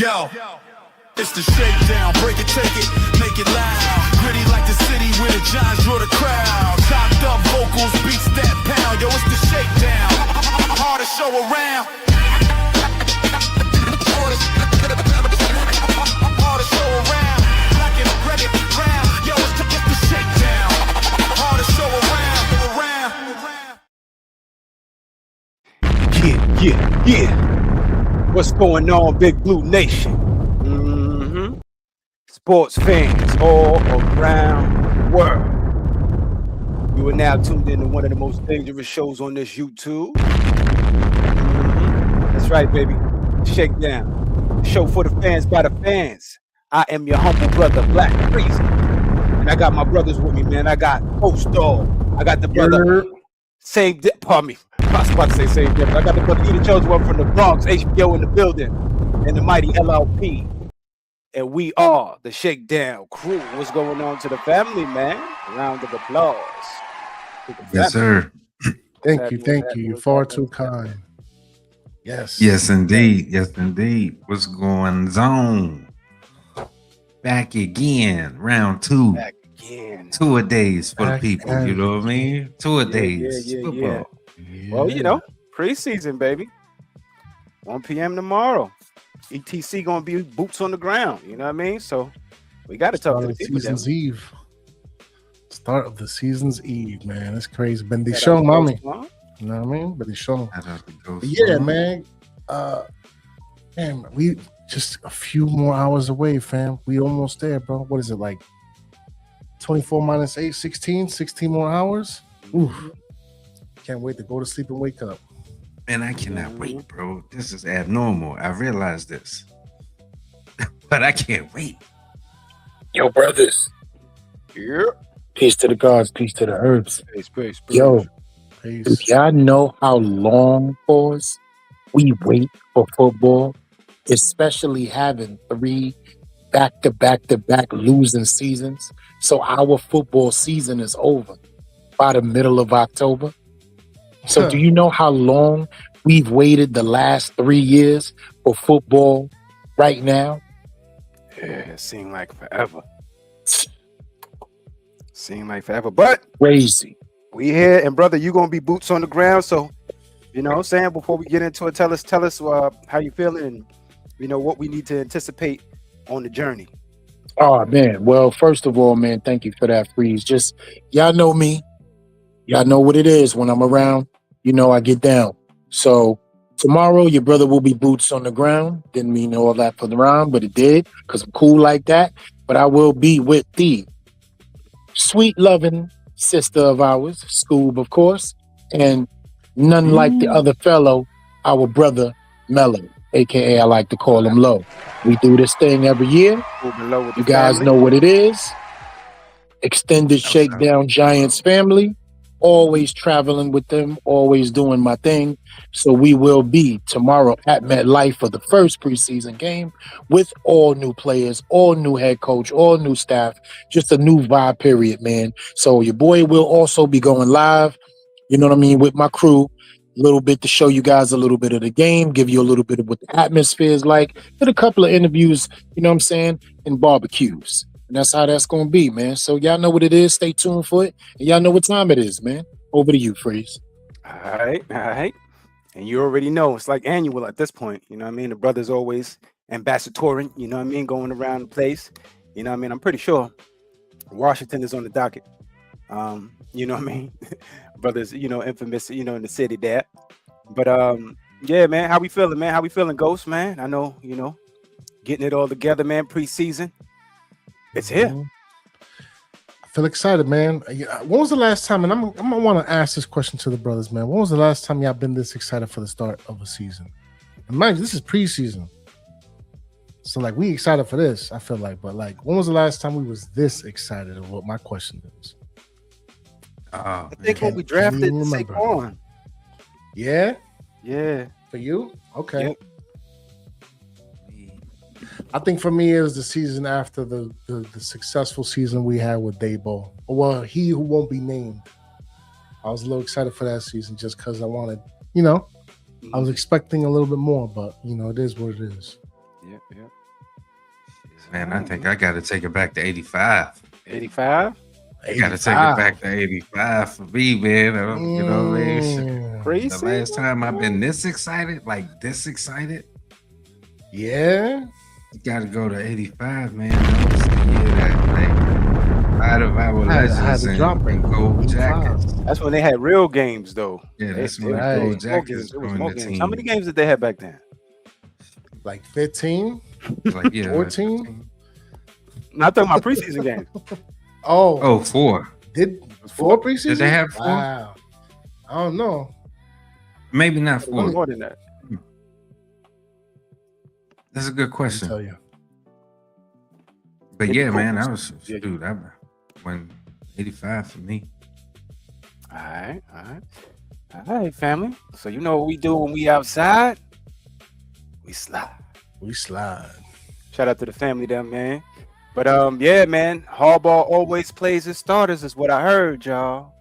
Yo, it's the shakedown. Break it, take it, make it loud. Gritty like the city where the Giants draw the crowd. Chopped up vocals, beats that pound. Yo, it's the shakedown. Hardest show around. Hardest show around. Black and red and brown. Yo, it's the shakedown. Hardest show around. Yeah. What's going on, Big Blue Nation? Sports fans all around the world. You are now tuned in to one of the most dangerous shows on this YouTube. That's right, baby. Shakedown. Show for the fans by the fans. I am your humble brother, Black Freezer. And I got my brothers with me, man. I got Post Dog. I got the brother. Pardon me. I was about to say same difference. I got the brother, the chosen one from the Bronx, HBO in the building, and the mighty LLP. And we are the Shakedown crew. What's going on to the family, man? A round of applause. Yes, sir. Thank you. You're far too kind. Yes. Yes, indeed. What's going on? Back again. Round 2. Back again. 2 days for the people. You know what I mean? 2 days. Yeah. Well, you know, preseason, baby. 1 p.m. tomorrow. ETC gonna be boots on the ground. You know what I mean? So we got to talk to the people. Season's Eve. Start of the season's eve, man. It's crazy. Bendition, mommy. You know what I mean? Bendition. Yeah, man. Man, we just a few more hours away, fam. We almost there, bro. What is it, like 24 minus 8, 16 more hours? Oof. Can't wait to go to sleep and wake up. Man, I cannot wait, bro. This is abnormal. I realize this. But I can't wait. Yo, brothers. Yeah. Peace to the gods, peace to the herbs. Peace. Yo, if y'all know how long, boys, we wait for football, especially having 3 back-to-back losing seasons. So our football season is over by the middle of October. So do you know how long we've waited the last 3 years for football right now? Yeah, it seemed like forever. But crazy. We here, and brother, you gonna be boots on the ground. So, you know what I'm saying, before we get into it, tell us how you feeling and, you know, what we need to anticipate on the journey. Oh, man. Well, first of all, man, thank you for that, Freeze. Just, y'all know me. Y'all know what it is when I'm around. You know I get down. So tomorrow, your brother will be boots on the ground. Didn't mean all that for the round, but it did because I'm cool like that. But I will be with the sweet, loving sister of ours, Scoob, of course, and none like the other fellow, our brother, Mello, a.k.a. I like to call him Low. We do this thing every year. You guys know what it is. Extended Shakedown Giants family. Always traveling with them, always doing my thing. So we will be tomorrow at MetLife for the first preseason game with all new players, all new head coach, all new staff, just a new vibe period, man. So your boy will also be going live, you know what I mean, with my crew, a little bit to show you guys a little bit of the game, give you a little bit of what the atmosphere is like, did a couple of interviews, you know what I'm saying, and barbecues. And that's how that's going to be, man. So y'all know what it is. Stay tuned for it. And y'all know what time it is, man. Over to you, Freeze. All right. And you already know it's like annual at this point. You know what I mean? The brother's always ambassadoring, you know what I mean? Going around the place. You know what I mean? I'm pretty sure Washington is on the docket. You know what I mean? Brothers, you know, infamous, you know, in the city there. But yeah, man, how we feeling, man? How we feeling, Ghost, man? I know, you know, getting it all together, man, preseason. It's here. I feel excited, man. When was the last time, and I'm gonna want to ask this question to the brothers, man. When was the last time y'all been this excited for the start of a season? And mind you, this is preseason. So like we excited for this, I feel like, but like when was the last time we was this excited of what my question is? I think when we drafted Saquon. Yeah? Yeah. For you? Okay. Yep. I think for me it was the season after the successful season we had with Dabo. Well, he who won't be named. I was a little excited for that season just because I wanted, you know, I was expecting a little bit more, but you know, it is what it is. Yep. Man, I think I got to take it back to 85. 85? I got to take it back to 85 for me, man. You know what I mean? Crazy. The last time I've been this excited, Yeah. you got to go to 85, man. That was the year that out of our legends and gold jackets. That's when they had real games, though. Yeah, that's when the gold jackets it was joined more the games. team. How many games did they have back then? Like 15? Like, yeah, 14? No, I'm talking about preseason games. Oh, 4. Did 4 preseason? Did they have 4? Wow. I don't know. Maybe not 4. More than that. That's a good I'll question. tell you. But Maybe yeah, man, focus. I was dude. I went 85 for me. All right, family. So you know what we do when we outside? We slide. We slide. Shout out to the family there, man. But yeah, man, Harbaugh always plays his starters, is what I heard, y'all.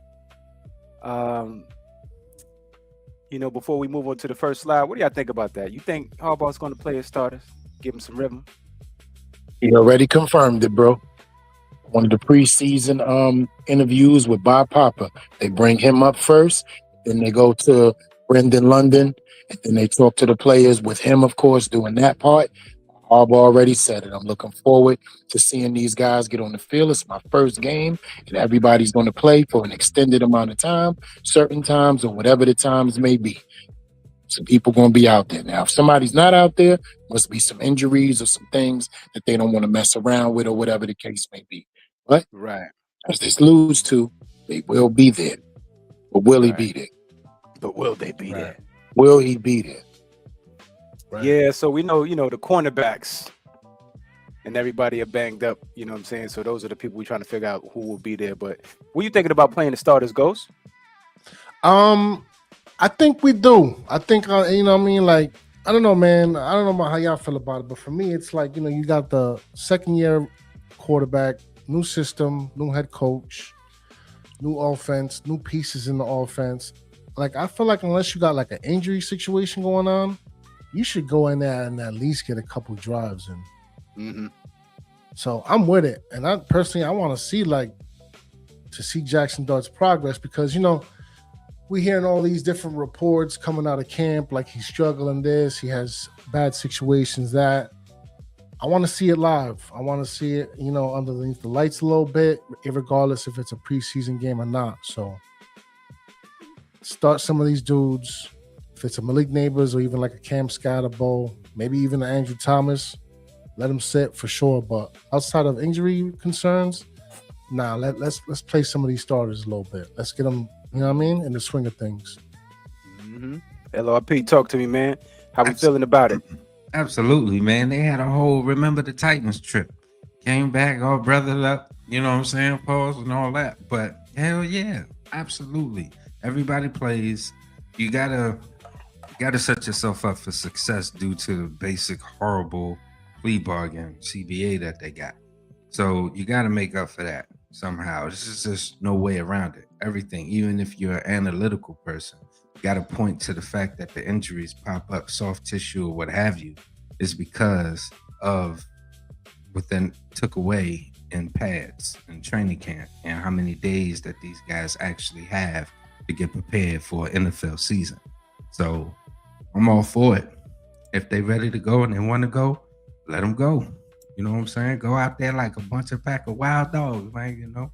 You know, before we move on to the first slide, what do y'all think about that? You think Harbaugh's going to play his starters, give him some rhythm? He already confirmed it, bro. One of the preseason interviews with Bob Papa, they bring him up first, then they go to Brendan London, and then they talk to the players with him, of course, doing that part. Harbaugh already said it. I'm looking forward to seeing these guys get on the field. It's my first game, and everybody's going to play for an extended amount of time, certain times, or whatever the times may be. So people going to be out there. Now, if somebody's not out there, must be some injuries or some things that they don't want to mess around with or whatever the case may be. But Right. as they lose to, they will be there. But will he be there? But will they be Right. there? Will he be there? Right. Yeah, so we know, the cornerbacks and everybody are banged up, you know what I'm saying? So those are the people we're trying to figure out who will be there. But were you thinking about playing the starters, Ghost? I think we do. I think you know what I mean, like, I don't know, man. I don't know about how y'all feel about it, but for me, it's like, you got the second year quarterback, new system, new head coach, new offense, new pieces in the offense. Like, I feel like unless you got like an injury situation going on, you should go in there and at least get a couple drives in. Mm-hmm. So I'm with it. And I personally, I want to see Jaxson Dart's progress, because, we're hearing all these different reports coming out of camp, like he's struggling this, he has bad situations that. I want to see it live. I want to see it, underneath the lights a little bit, regardless if it's a preseason game or not. So start some of these dudes. If it's a Malik Neighbors or even like a Cam Scatterbo, maybe even an Andrew Thomas, let him sit for sure. But outside of injury concerns, let's play some of these starters a little bit. Let's get them, you know what I mean, in the swing of things. Mm-hmm. LRP, talk to me, man. How we feeling about it? Absolutely, man. They had a whole Remember the Titans trip. Came back all brothered up, you know what I'm saying, pause and all that. But hell yeah, absolutely. Everybody plays. You gotta set yourself up for success due to the basic horrible plea bargain CBA that they got. So you gotta make up for that somehow. This is just no way around it. Everything, even if you're an analytical person, you gotta point to the fact that the injuries pop up, soft tissue or what have you, is because of what then took away in pads and training camp and how many days that these guys actually have to get prepared for an NFL season. So I'm all for it. If they ready to go and they want to go, let them go. You know what I'm saying? Go out there like a pack of wild dogs, man,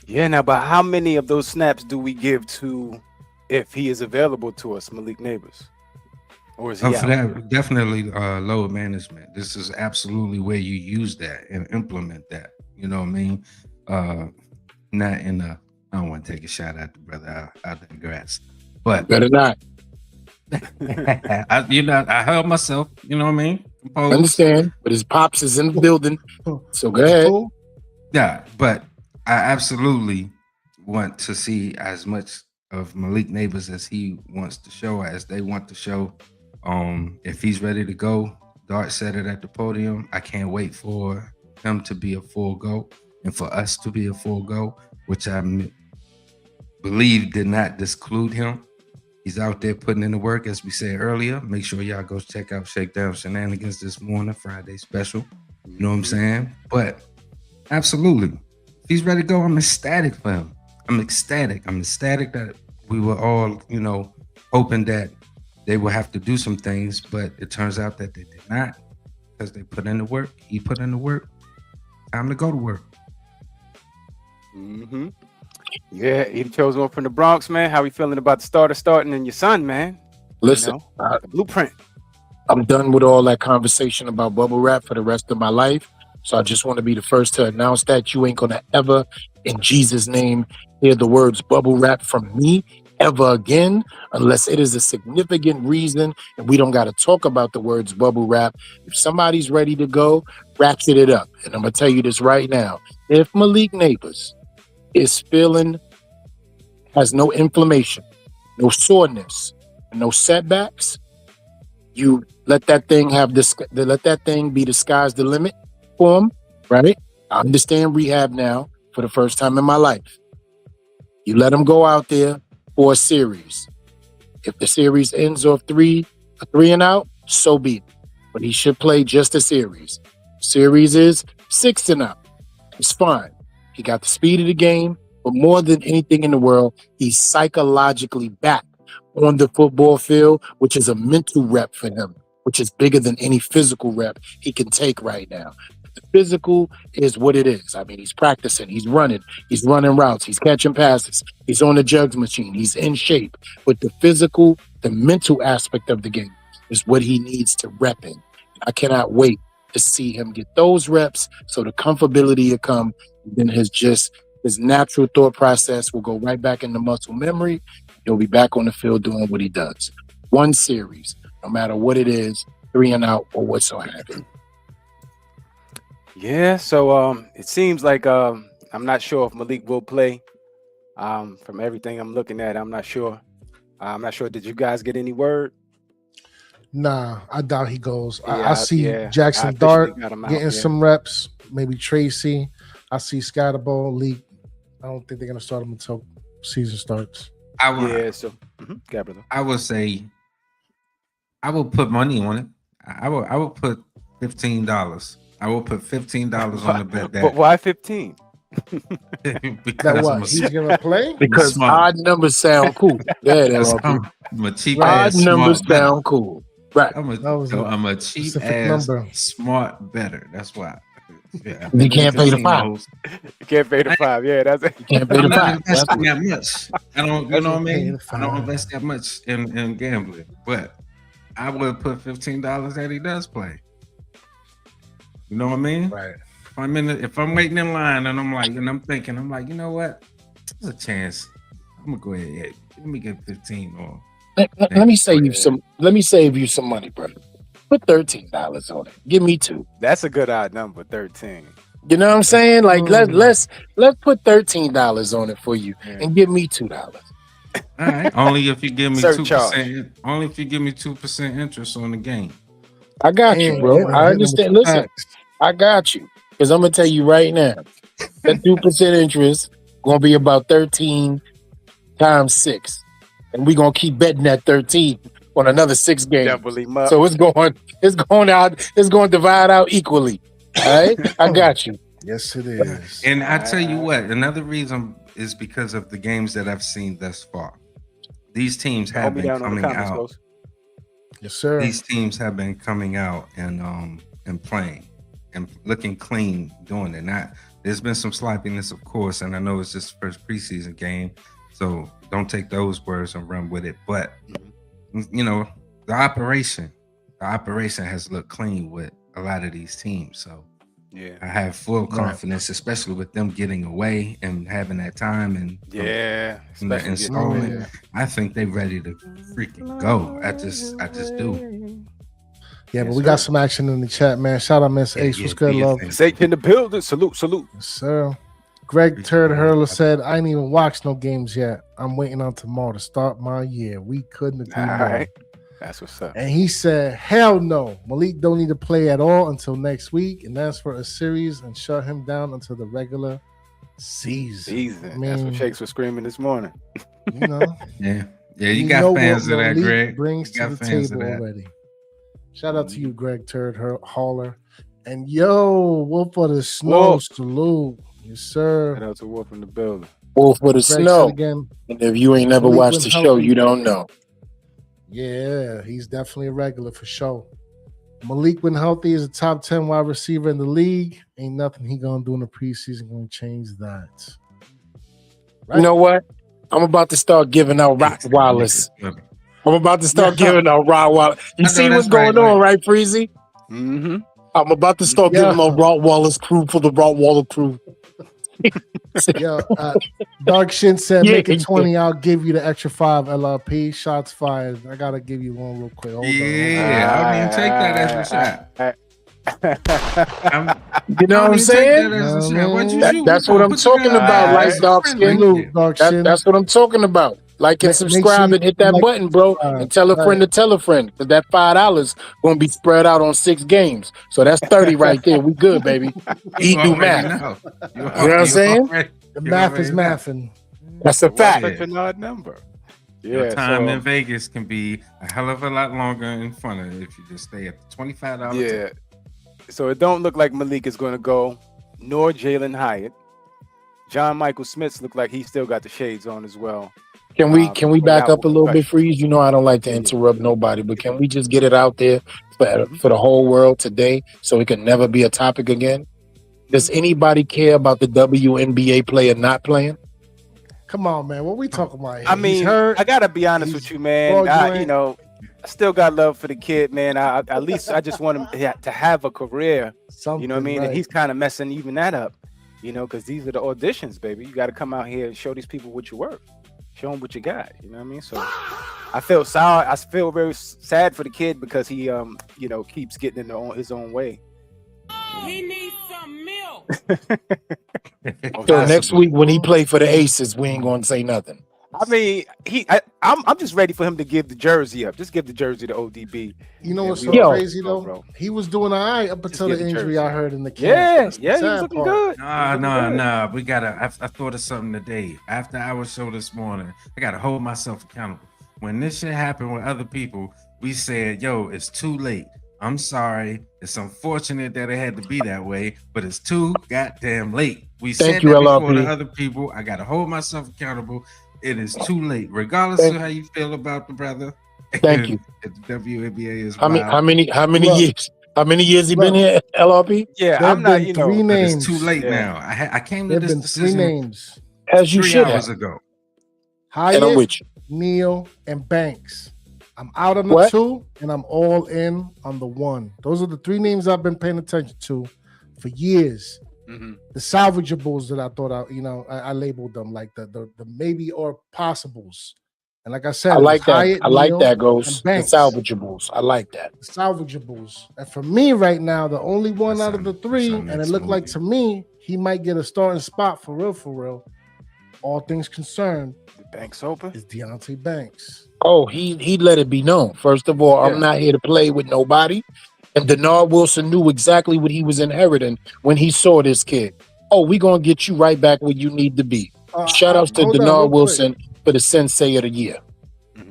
Yeah, now, but how many of those snaps do we give to, if he is available to us, Malik Neighbors? Or is he out? For that, definitely load management. This is absolutely where you use that and implement that. You know what I mean? Not in a, I don't want to take a shot at the brother. I digress. But Better not. I held myself, you know what I mean? Composed. Understand, but his pops is in the building, so go ahead. Yeah, but I absolutely want to see as much of Malik Neighbors as he wants to show, as they want to show. If he's ready to go, Dart said it at the podium. I can't wait for him to be a full go and for us to be a full go, which I believe did not disclude him. He's out there putting in the work, as we said earlier. Make sure y'all go check out Shakedown Shenanigans this morning, Friday special. You know what I'm saying? But absolutely, if he's ready to go, I'm ecstatic for him. I'm ecstatic that we were all, hoping that they will have to do some things, but it turns out that they did not, because they put in the work. He put in the work. Time to go to work. Mm-hmm. Yeah, he chose one from the Bronx, man. How we feeling about the starter starting and your son, man? Listen, the blueprint. I'm done with all that conversation about bubble wrap for the rest of my life. So I just want to be the first to announce that you ain't going to ever, in Jesus' name, hear the words bubble wrap from me ever again, unless it is a significant reason and we don't got to talk about the words bubble wrap. If somebody's ready to go, ratchet it up. And I'm going to tell you this right now. If Malik Neighbors has no inflammation, no soreness, no setbacks, you let that thing be the sky's the limit for him, right? I understand rehab now for the first time in my life. You let him go out there for a series. If the series ends off a 3 and out, so be it. But he should play just a series. Series is 6 and out. It's fine. He got the speed of the game, but more than anything in the world, he's psychologically back on the football field, which is a mental rep for him, which is bigger than any physical rep he can take right now. The physical is what it is. I mean, he's practicing, he's running routes, he's catching passes, he's on the jugs machine, he's in shape. But the physical, the mental aspect of the game is what he needs to rep in. I cannot wait to see him get those reps so the comfortability will come. Then his natural thought process will go right back into muscle memory. He'll be back on the field doing what he does. One series, no matter what it is, 3 and out or whatsoever. Yeah, so it seems like I'm not sure if Malik will play. From everything I'm looking at, I'm not sure. Did you guys get any word? Nah, I doubt he goes. Yeah, I see Jaxson Dart getting some reps. Maybe Tracy. I see Scatterbo, Leak. I don't think they're gonna start him until season starts. Brother. I would say I will put money on it. I will put $15. I will put $15 on the bet. But why 15? That what he's gonna play? Because odd numbers sound cool. I'm a cheap odd ass numbers smart sound cool. Right. I'm a cheap ass smart better. That's why. Yeah, you can't pay the $5. You can't pay the $5. Yeah, that's it. You can't pay the $5. That much. I don't. You know what I mean? I don't invest that much in gambling, but I would put $15 that he does play. You know what I mean? Right. If I'm waiting in line and I'm thinking, you know what? There's a chance. I'm gonna go ahead. Let me get 15 or. Let me save you some money, brother. Put $13 on it. Give me $2. That's a good odd number, 13. You know what I'm saying? Like let's put $13 on it for you and give me $2. All right. Only if you give me 2%. Only if you give me 2% interest on the game. I got you, bro. I understand. Listen, I got you. Because I'm gonna tell you right now, that 2% interest gonna be about 13 times 6. And we're gonna keep betting that 13 on another 6 games. So it's going to divide out equally. All right? I got you. Yes, it is. And I tell you what, another reason is because of the games that I've seen thus far. These teams have been coming out. Yes, sir. These teams have been coming out and playing and looking clean doing it. There's been some sloppiness, of course, and I know it's just the first preseason game, so don't take those words and run with it. But the operation has looked clean with a lot of these teams. So yeah, I have full confidence, especially with them getting away and having that time and installing. I think they're ready to freaking go. I just do. Yeah, but we got some action in the chat, man. Shout out, Miss Ace. What's good, love? Satan in the building. Salute. Yes, sir. Greg Turd Hurler said, I ain't even watched no games yet. I'm waiting on tomorrow to start my year. We couldn't agree more. Right. That's what's up. And he said, hell no. Malik don't need to play at all until next week. And that's for a series and shut him down until the regular season. That's what Shakes was screaming this morning. You know. Yeah. Yeah, you We got know fans what of that, Malik Greg. brings You to got the fans of table that. already. Shout out to you, Greg Turd Hauler. And yo, Wolf for the Snow, Wolf. salute. Yes, Shout sir. out to Wolf in the building. Wolf with the Greg said snow. again, And if you ain't never Malik watched when the show, healthy. you don't know. Yeah, he's definitely a regular for sure. Malik, when healthy, is a top 10 wide receiver in the league. Ain't nothing he gonna do in the preseason gonna change that. Right? You know what? I'm about to start giving out Rottweilers. I'm about to start giving out Rottweilers. You see what's going on, right, Freezy? Mm-hmm. I'm about to start giving out Rottweilers crew for the Rottweiler crew. Yo, Dark Shin said, Yeah, make it 20. yeah. I'll give you the extra 5 LRP. Shots fired. I gotta give you one real quick. Hold on. Yeah, I mean, take that as a shot. You know what I'm saying? That's what I'm talking about, like dark skin. That's what I'm talking about. Like and subscribe and hit that button, bro, and tell a friend to tell a friend. Because that $5 gonna be spread out on 6 games. So that's 30 right there. We good, baby. He do math. You know what I'm saying? The math is mathing. That's a fact. Such an odd number. Your time in Vegas can be a hell of a lot longer and funner if you just stay at the $25. Yeah. So it don't look like Malik is going to go, nor Jalen Hyatt. John Michael Smith look like he still got the shades on as well. Can we back up a little bit, Freeze? You know I don't like to interrupt nobody, but can we just get it out there for the whole world today so it can never be a topic again? Does anybody care about the WNBA player not playing? Come on, man. What we talking about here? I mean, I gotta be honest with you, man. I still got love for the kid, man. At least I just want him to have a career. You know what I mean? Right. And he's kind of messing even that up, you know, because these are the auditions, baby. You got to come out here and show these people what you're worth. Show them what you got. You know what I mean? So I feel sorry. I feel very sad for the kid because he, you know, keeps getting in his own way. He needs some milk. So next week when he play for the Aces, we ain't gonna say nothing. I mean, I'm just ready for him to give the jersey up. Just give the jersey to ODB. You know what's so crazy though? Bro. He was doing all right up until the injury I heard in the camp. Yeah, he was looking good. Nah. We gotta. I thought of something today after our show this morning. I gotta hold myself accountable. When this shit happened with other people, we said, "Yo, it's too late. I'm sorry. It's unfortunate that it had to be that way, but it's too goddamn late." We said that before to other people. I gotta hold myself accountable. It is too late, regardless of how you feel about the brother. Thank you. The WNBA is how many years? How many years he been here, LRP? Yeah, I'm not. You know, it's too late now. I came to this decision 3 names as you 3 should hours have. ago. Hyatt, and I'm with you. Neil, and Banks. I'm out on the 2, and I'm all in on the 1. Those are the 3 names I've been paying attention to for years. Mm-hmm. The salvageables that I thought I labeled them like the maybe or possibles. And like I said, I like that. Hyatt, I like Neil, that, Ghost. The and Banks. salvageables. I like that. The salvageables. And for me right now, the only one out of the 3, and it looked like to me, he might get a starting spot for real. All things concerned, Banks open is Deontay Banks. Oh, he let it be known. First of all, I'm not here to play with nobody. And Denard Wilson knew exactly what he was inheriting when he saw this kid. Oh, we gonna get you right back where you need to be. Shout outs to Denard Wilson for the Sensei of the Year.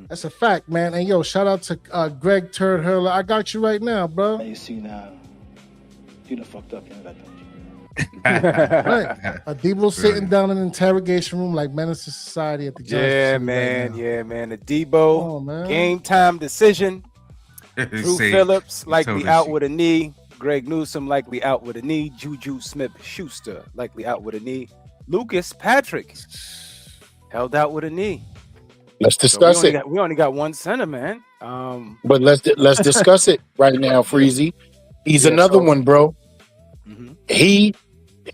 That's a fact, man. And yo, shout out to Greg Turd Hurler. I got you right now, bro. You see now, you done fucked up. You know that, don't you? Right. Debo sitting down in an interrogation room like Menace to Society at the Giants. Yeah, man. The Debo game time decision. Drew Phillips likely out with a knee. Greg Newsome likely out with a knee. Juju Smith-Schuster likely out with a knee. Lucas Patrick held out with a knee. Let's discuss it. We only got 1 center, man. But let's discuss it right now, Freezy. He's another one, bro. Mm-hmm.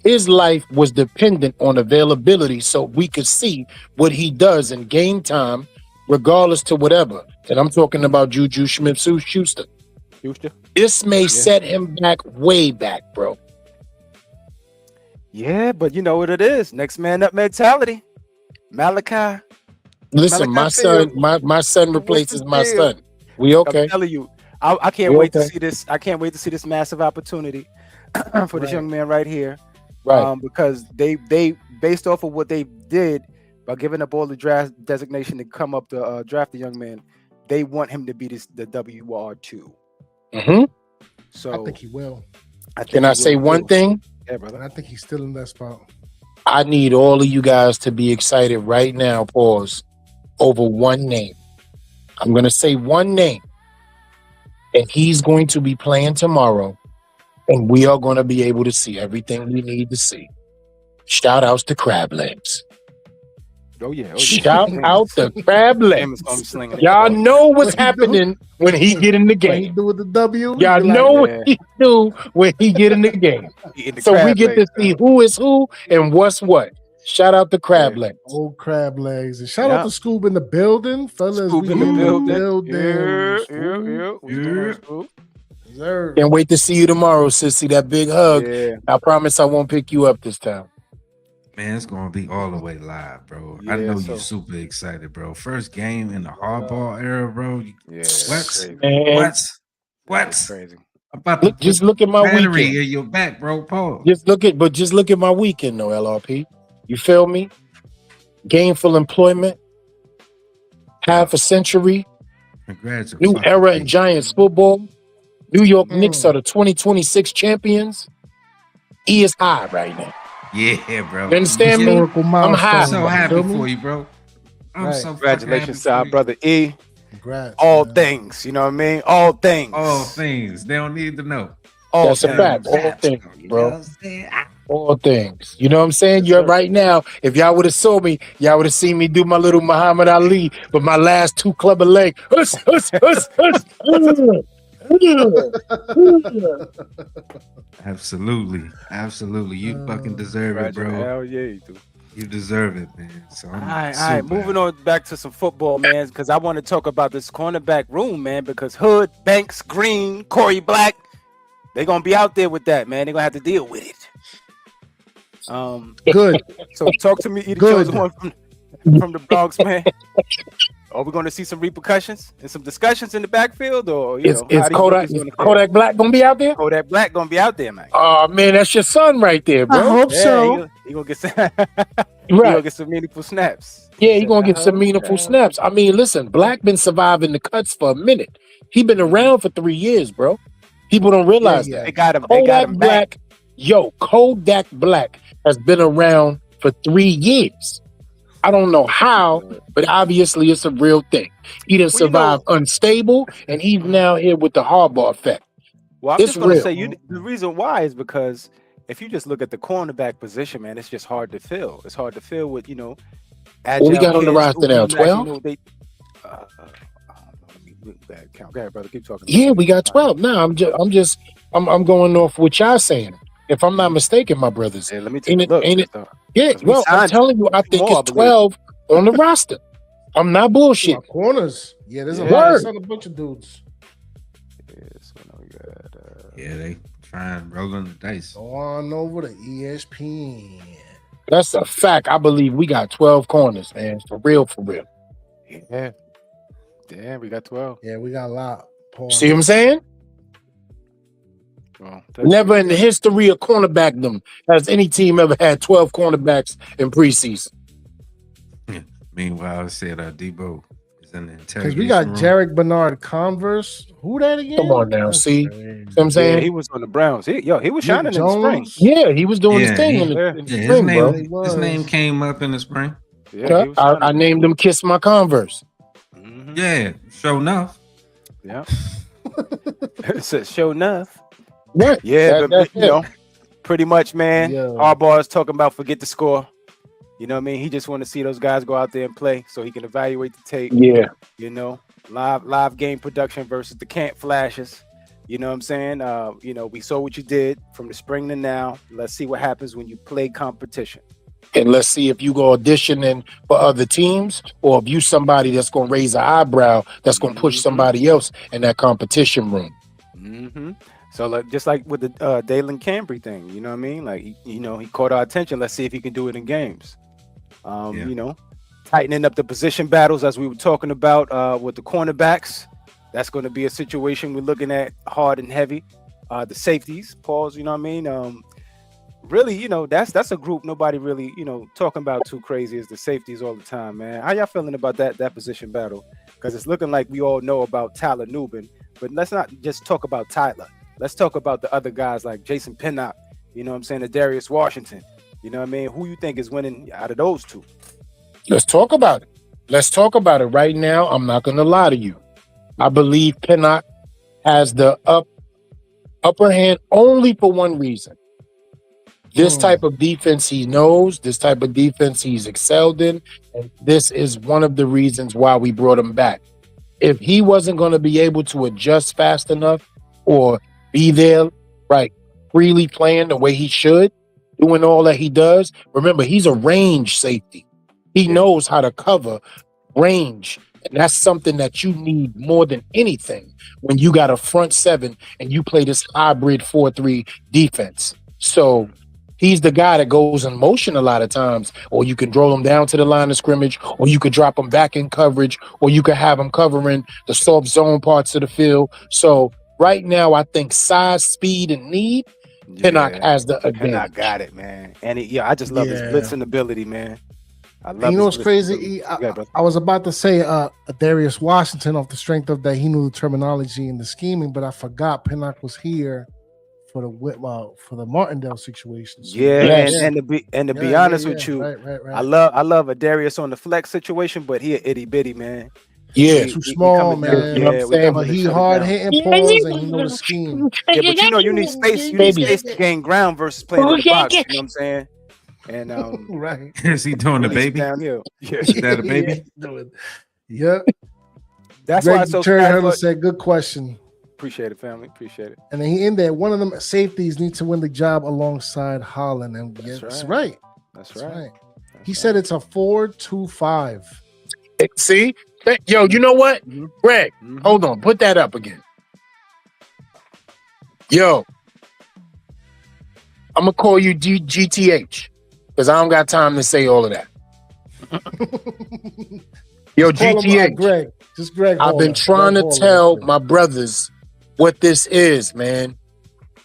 His life was dependent on availability, so we could see what he does in game time, regardless to whatever. And I'm talking about Juju Smith-Schuster. This may set him back way back, bro. Yeah, but you know what it is. Next man up mentality. Malachi. Listen, my son replaces my son. We okay? I'm telling you, I can't wait to see this. I can't wait to see this massive opportunity for this young man right here. Right. Because they based off of what they did, by giving up all the draft designation to come up to draft the young man, they want him to be the WR2. Mm-hmm. So I think he will. Can I say one thing? Yeah, brother. And I think he's still in that spot. I need all of you guys to be excited right now, pause, over one name. I'm going to say one name, and he's going to be playing tomorrow, and we are going to be able to see everything we need to see. Shout outs to Crab Legs. Oh yeah. Shout out to Crab Legs. Y'all know what's happening when he get in the What he game. do with the W? Y'all know what he do when he get in the game. So we get to see who is who and what's what. Shout out to Crab Legs. Old Crab Legs. And shout out to Scoob in the building, fellas. Scoob in the building. Yeah. Can't wait to see you tomorrow, sissy. That big hug. Yeah. I promise I won't pick you up this time. Man, it's gonna be all the way live, bro. Yeah, I know so- you're super excited, bro. First game in the Harbaugh era, bro. Yeah. What? Man, What? That's What? crazy. About look, just look at my battery weekend. in your back, bro. Paul. Just look at my weekend, though, LRP. You feel me? Gainful employment, half a century, Congratulations. new era in Giants football. New York Knicks are the 2026 champions. E is high right now. Yeah, bro. You understand me? Historical I'm high. I'm so happy Feel me? for you, bro. I'm Right. so fucking Congratulations to happy our for you. brother E. Congrats. All man. things, you know what I mean? All things. All things. They don't need to know. All That's a things. fact. All things, You know bro. what I'm saying? All things. You know what I'm saying? You're right now. If y'all would have saw me, y'all would have seen me do my little Muhammad Ali with my last two club of leg. Hush, hush, hush, hush. Absolutely. Absolutely. You fucking deserve it, bro. Hell yeah, you do. You deserve it, man. So All right. Moving on back to some football, man, because I want to talk about this cornerback room, man, because Hood, Banks, Green, Corey Black, they're going to be out there with that, man. They're going to have to deal with it. Good. So talk to me, Edie Good. Jones, one from the Bronx, man. Are we going to see some repercussions and some discussions in the backfield, or Is Kodak Black gonna be out there? Kodak Black gonna be out there, man. Oh man, that's your son right there, bro. I hope Yeah, so. he gonna get some. He Right. gonna get some meaningful snaps. Yeah, he gonna said, get some "Oh, meaningful okay." snaps. I mean, listen, Black been surviving the cuts for a minute. He been around for 3 years, bro. People don't realize Yeah, yeah. They that. got him. They got Kodak him back. Black, Kodak Black has been around for 3 years. I don't know how, but obviously it's a real thing. He done survived unstable, and he's now here with the Harbaugh effect. Well, I'm It's just gonna real. say the reason why is because if you just look at the cornerback position, man, it's just hard to fill. It's hard to fill with agile we got on the kids roster who now, can actually 12? know they. Let me look that count. Go ahead, brother. Keep talking. Yeah, we got 12. No, I'm going off what y'all saying. If I'm not mistaken, my brothers. Yeah, let me Ain't take a look. it? Yeah, 'Cause we well, I'm signed telling you, I think more, I it's 12 on the roster. I'm not bullshit. Corners. Yeah, there's a Yeah. lot. Word. There's a bunch of dudes. Yeah, they trying rolling the dice. Go on over to ESPN. That's a fact. I believe we got 12 corners, man. For real, for real. Yeah. Damn, we got 12. Yeah, we got a lot. See what I'm saying? Well, Never in the history of cornerbackdom has any team ever had 12 cornerbacks in preseason. Meanwhile, I said Debo is in the Because interrogation we got room. Jarek Bernard Converse. Who that again? Come on now, That's see? crazy. See what I'm Yeah, saying? he was on the Browns. He was Nick shining in the spring. Jones. Yeah, he was doing his Yeah, thing he- in the, yeah. in the Yeah, spring, bro. He was. his name came up in the spring. Yeah, he was I shining. named him Kiss My Converse. Mhm. Yeah, sure enough. Yeah. It says show enough. Right. Yeah, That- but that's you it. know, pretty much, man. Yeah. Harbaugh is talking about forget the score. You know what I mean? He just want to see those guys go out there and play so he can evaluate the tape. Yeah. You know, live game production versus the camp flashes. You know what I'm saying? We saw what you did from the spring to now. Let's see what happens when you play competition. And let's see if you go auditioning for other teams or if you somebody that's going to raise an eyebrow, that's going to push somebody else in that competition room. Mm-hmm. So just like with the Dalen Cambry thing, you know what I mean? Like, he caught our attention. Let's see if he can do it in games. Tightening up the position battles as we were talking about with the cornerbacks. That's going to be a situation we're looking at hard and heavy. The safeties, pause, you know what I mean? really, that's a group nobody really, talking about too crazy is the safeties all the time, man. How y'all feeling about that position battle? Because it's looking like we all know about Tyler Nubin, but let's not just talk about Tyler. Let's talk about the other guys like Jason Pinnock, you know what I'm saying, the Darius Washington. You know what I mean? Who you think is winning out of those two? Let's talk about it. Let's talk about it right now. I'm not going to lie to you. I believe Pinnock has the upper hand only for one reason. This type of defense he knows, this type of defense he's excelled in, and this is one of the reasons why we brought him back. If he wasn't going to be able to adjust fast enough or be there, right, freely playing the way he should, doing all that he does, remember, he's a range safety. He knows how to cover range, and that's something that you need more than anything when you got a front seven and you play this hybrid 4-3 defense. So he's the guy that goes in motion a lot of times, or you can draw him down to the line of scrimmage, or you could drop him back in coverage, or you could have him covering the soft zone parts of the field. So right now, I think size, speed, and need, Pinnock has the advantage. Pinnock got it, man. And I just love his blitzing ability, man. I love. You know what's crazy? I was about to say Darius Washington off the strength of that he knew the terminology and the scheming, but I forgot Pinnock was here for the Martindale situation. So and to be honest with you, right. I love a Darius on the flex situation, but he an itty bitty, man. Yeah, too small, man. You know what I'm saying? But he hard hitting pause and he know the scheme. Yeah, but you need space. You need space to gain ground versus playing in the box. You know what I'm saying? And right. Is he doing the baby? Downhill. Yeah. Is that a baby? Yeah. That's Greg why it's so Turner said, "Good question." Appreciate it, family. Appreciate it. And then he in there. One of them safeties needs to win the job alongside Holland. And that's right. That's right. He said it's a 4-2-5. See, yo, you know what, Greg? Hold on, put that up again. Yo, I'm gonna call you GTH because I don't got time to say all of that. Yo, GTH, Greg. Just Greg. I've been trying to tell my brothers what this is, man.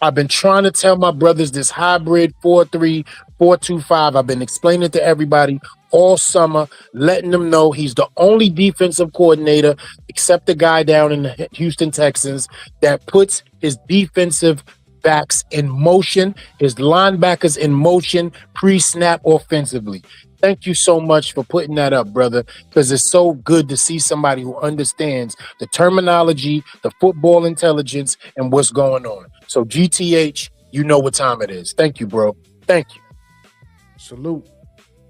I've been trying to tell my brothers this hybrid 4-3, 4-2-5. I've been explaining it to everybody all summer, letting them know he's the only defensive coordinator, except the guy down in the Houston Texans, that puts his defensive backs in motion, his linebackers in motion, pre-snap offensively. Thank you so much for putting that up, brother, because it's so good to see somebody who understands the terminology, the football intelligence, and what's going on. So GTH, you know what time it is. Thank you, bro. Thank you. Salute.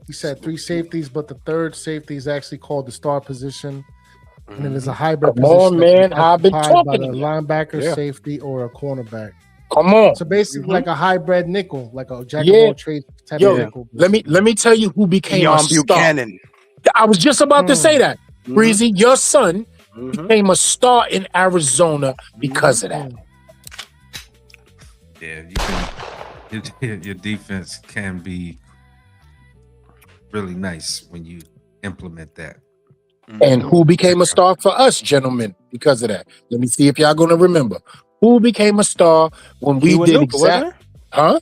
He said 3 safeties, but the third safety is actually called the star position. And it is a hybrid position. Man, I've been talking by the linebacker, safety, or a cornerback. Come on. So basically like a hybrid nickel, like a jack of all trades type of nickel. Let me tell you who became a star. Buchanan. I was just about to say that. Breezy, your son became a star in Arizona because of that. Yeah, your defense can be really nice when you implement that. And who became a star for us, gentlemen, because of that? Let me see if y'all gonna remember. Who became a star when we did exactly? Huh?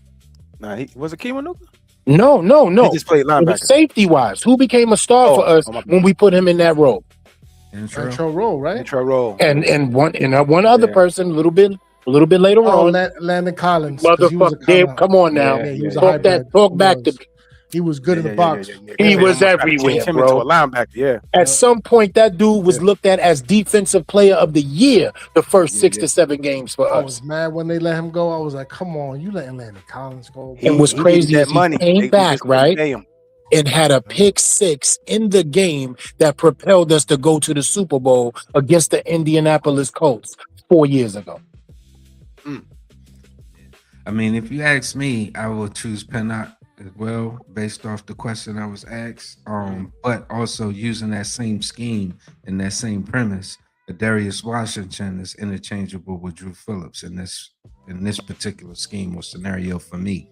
Nah, was it Kiwanuka? No. He just played linebacker. Safety wise, who became a star for us when we put him in that role? Intro role, right? Intro role. And one other person a little bit later on. Landon Collins. Motherfucker, Dave, come on now. He was talk back to me. He was good in the box. He was everywhere, him bro. into a linebacker, At some point, that dude was looked at as defensive player of the year the first 6 to 7 games for us. I was mad when they let him go. I was like, come on, you letting Landon Collins go. And what's crazy is he came back, right? And had a pick 6 in the game that propelled us to go to the Super Bowl against the Indianapolis Colts 4 years ago. I mean, if you ask me, I will choose Pinnock as well, based off the question I was asked. But also using that same scheme and that same premise, Darius Washington is interchangeable with Drew Phillips in this particular scheme or scenario for me.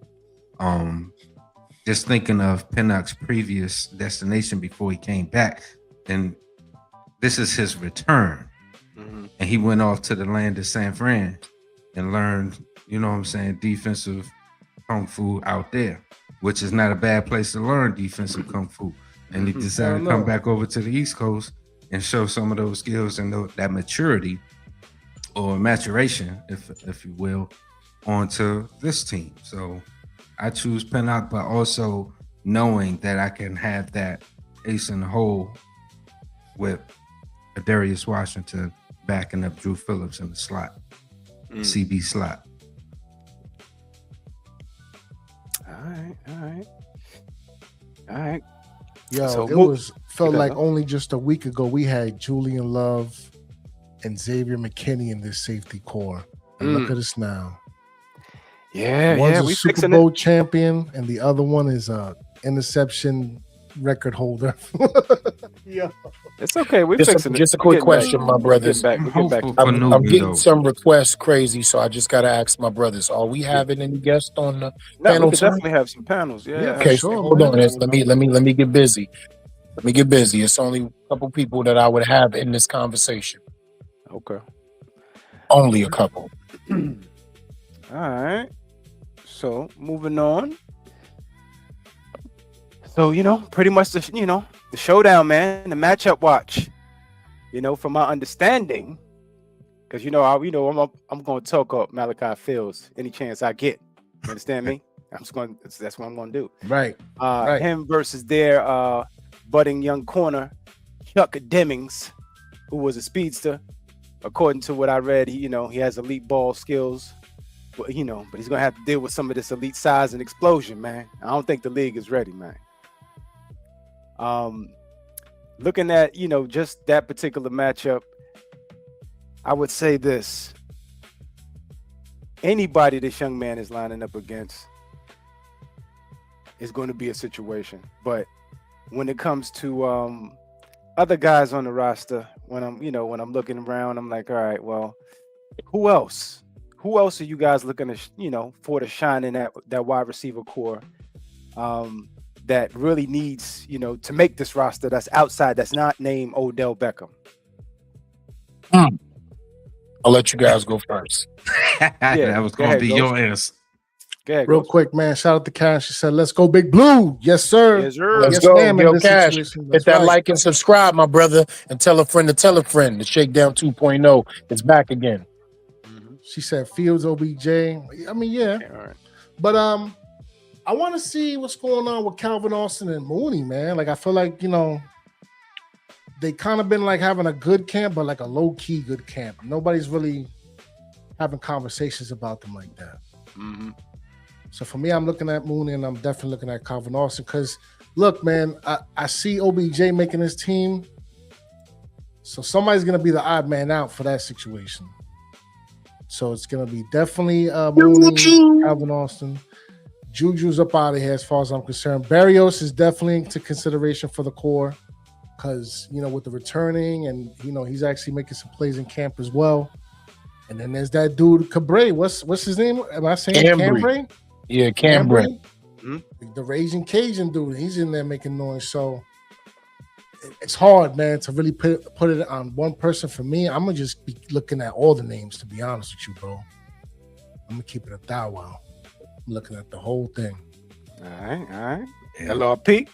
Just thinking of Pinnock's previous destination before he came back, and this is his return. And he went off to the land of San Fran and learned, you know what I'm saying, defensive kung fu out there, which is not a bad place to learn defensive kung fu. And he decided to come back over to the East Coast and show some of those skills and that maturity or maturation, if you will, onto this team. So I choose Pinnock, but also knowing that I can have that ace in the hole with Darius Washington backing up Drew Phillips in the slot, CB slot. All right. Yo, So felt like only just a week ago we had Julian Love and Xavier McKinney in this safety core. And look at us now. One's a Super Bowl champion, and the other one is a interception record holder. Yeah, it's okay. We're fixing it. Just a quick question, my brothers. I'm getting some requests crazy, so I just got to ask my brothers: are we having any guests on the panel? We could definitely have some panels. Yeah. Okay, sure. Hold on. Let me get busy. It's only a couple people that I would have in this conversation. Okay. Only a couple. All right. So moving on. So, pretty much the showdown, man, the matchup watch, from my understanding, because, I'm going to talk up Malachi Fields any chance I get. You understand me? That's what I'm going to do. Right. Him versus their budding young corner, Chuck Demmings, who was a speedster. According to what I read, he has elite ball skills, but he's going to have to deal with some of this elite size and explosion, man. I don't think the league is ready, man. Looking at, just that particular matchup, I would say this. Anybody this young man is lining up against is going to be a situation. But when it comes to other guys on the roster, when I'm looking around, I'm like, all right, well, who else? Who else are you guys looking to, for to shine in that wide receiver core? That really needs, to make this roster that's outside, that's not named Odell Beckham. I'll let you guys go first. That was going to be your answer. Real quick, man. Shout out to Cash. She said, "Let's go, Big Blue." Yes, sir. Yes, sir. Let's go. Yo, Cash, hit that like and subscribe, my brother, and tell a friend to tell a friend. The Shakedown 2.0 is back again. She said, "Fields, OBJ." I mean, yeah. All right. But I want to see what's going on with Calvin Austin and Mooney, man. Like, I feel like, they kind of been like having a good camp, but like a low-key good camp. Nobody's really having conversations about them like that. Mm-hmm. So for me, I'm looking at Mooney, and I'm definitely looking at Calvin Austin because, look, man, I see OBJ making his team. So somebody's going to be the odd man out for that situation. So it's going to be definitely Mooney, Calvin Austin. Juju's up out of here as far as I'm concerned. Barrios is definitely into consideration for the core because, with the returning and, he's actually making some plays in camp as well. And then there's that dude, Cabre. What's his name? Am I saying Cambray? Yeah, Cambray. Mm-hmm. The Raging Cajun dude. He's in there making noise. So it's hard, man, to really put it on one person. For me, I'm going to just be looking at all the names, to be honest with you, bro. I'm going to keep it a thou wow. I'm looking at the whole thing. All right. Yeah. LRP.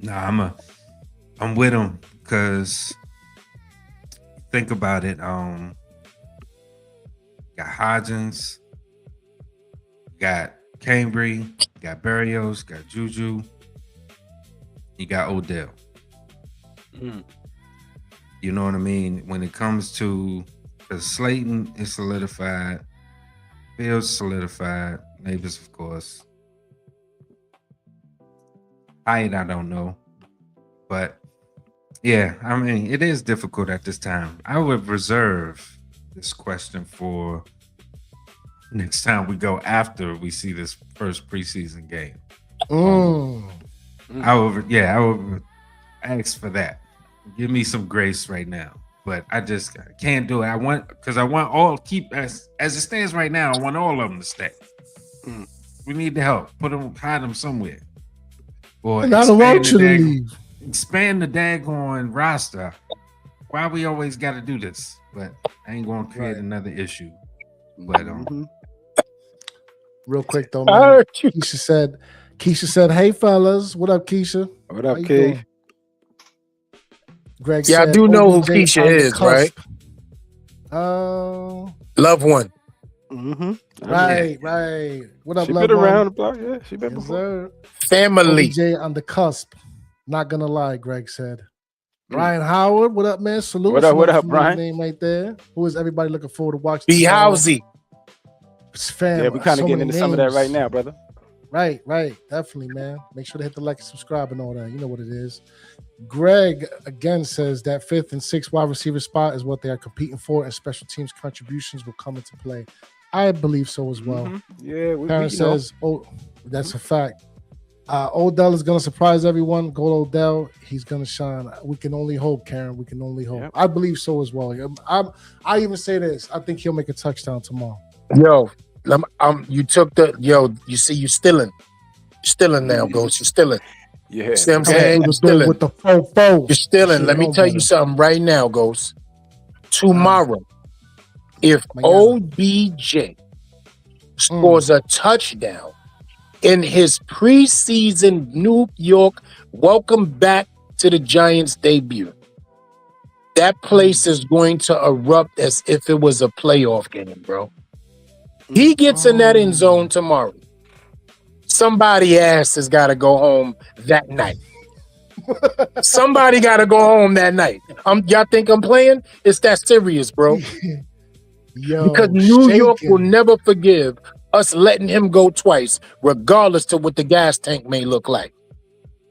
Nah, I'm with him because think about it. Got Hodgins, got Cambry, got Barrios, got Juju. You got Odell. You know what I mean? When it comes to Slayton is solidified, Fields solidified, Neighbors, of course. I don't know. But yeah, I mean, it is difficult at this time. I would reserve this question for next time we go after we see this first preseason game. I would ask for that. Give me some grace right now. But I just can't do it. I want all keep as it stands right now. I want all of them to stay. We need the help. Hide them somewhere. Or I don't want you to leave. Expand the daggone roster. Why we always got to do this? But I ain't going to create another issue. But Real quick though, I man. heard you. Keisha said, "Hey fellas, what up, Keisha? What up, How you Keith? doing?" Greg Yeah, I said, do know who OBJ Keisha on the is, right? cusp. Oh, Loved one. right. What up, She love been one? around the block. Yeah, she been Yes, before. sir. Family. OBJ on the cusp. Not gonna lie, Greg said. Brian Howard, what up, man? Salute. What up, Another what up, familiar Brian? Name right there. Who is everybody looking forward to watching? B. tomorrow? Housey. Fam, Yeah, we kind of so getting many into some of that right names. now, brother. Right, definitely, man. Make sure to hit the like and subscribe and all that. You know what it is. Greg again says that 5th and 6th wide receiver spot is what they are competing for, and special teams contributions will come into play. I believe so as well. Yeah, Karen says, "Oh, that's a fact." Odell is going to surprise everyone. Go Odell. He's going to shine. We can only hope, Karen. We can only hope. Yep. I believe so as well. I even say this. I think he'll make a touchdown tomorrow. Yo, you took the you see you stealing now, Ghost. You're stealing. Yeah. You see what I'm saying? You're With stealing. the fofo. You're stealing. Should Let me know tell you better. something right now, Ghost. Tomorrow, if Mañana. OBJ scores a touchdown in his preseason New York welcome back to the Giants debut, that place is going to erupt as if it was a playoff game, bro. He gets in that end zone tomorrow. Somebody ass has got to go home that night. Somebody got to go home that night. Y'all think I'm playing? It's that serious, bro. Yo, Because New York will shaking. never forgive us letting him go twice, regardless to what the gas tank may look like.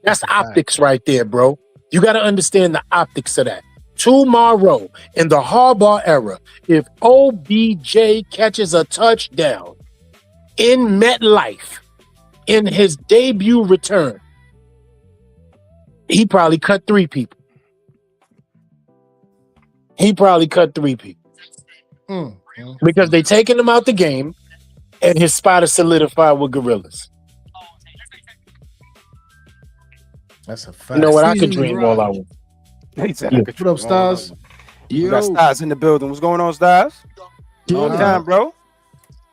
That's optics right there, bro. You got to understand the optics of that. Tomorrow, in the Harbaugh era, if OBJ catches a touchdown in MetLife in his debut return, he probably cut 3 people. Because they taking him out the game, and his spot is solidified with gorillas. That's a fact. You know what? I could dream all I want. What up, Stars? We got Stars in the building. What's going on, Stars? Long time, bro.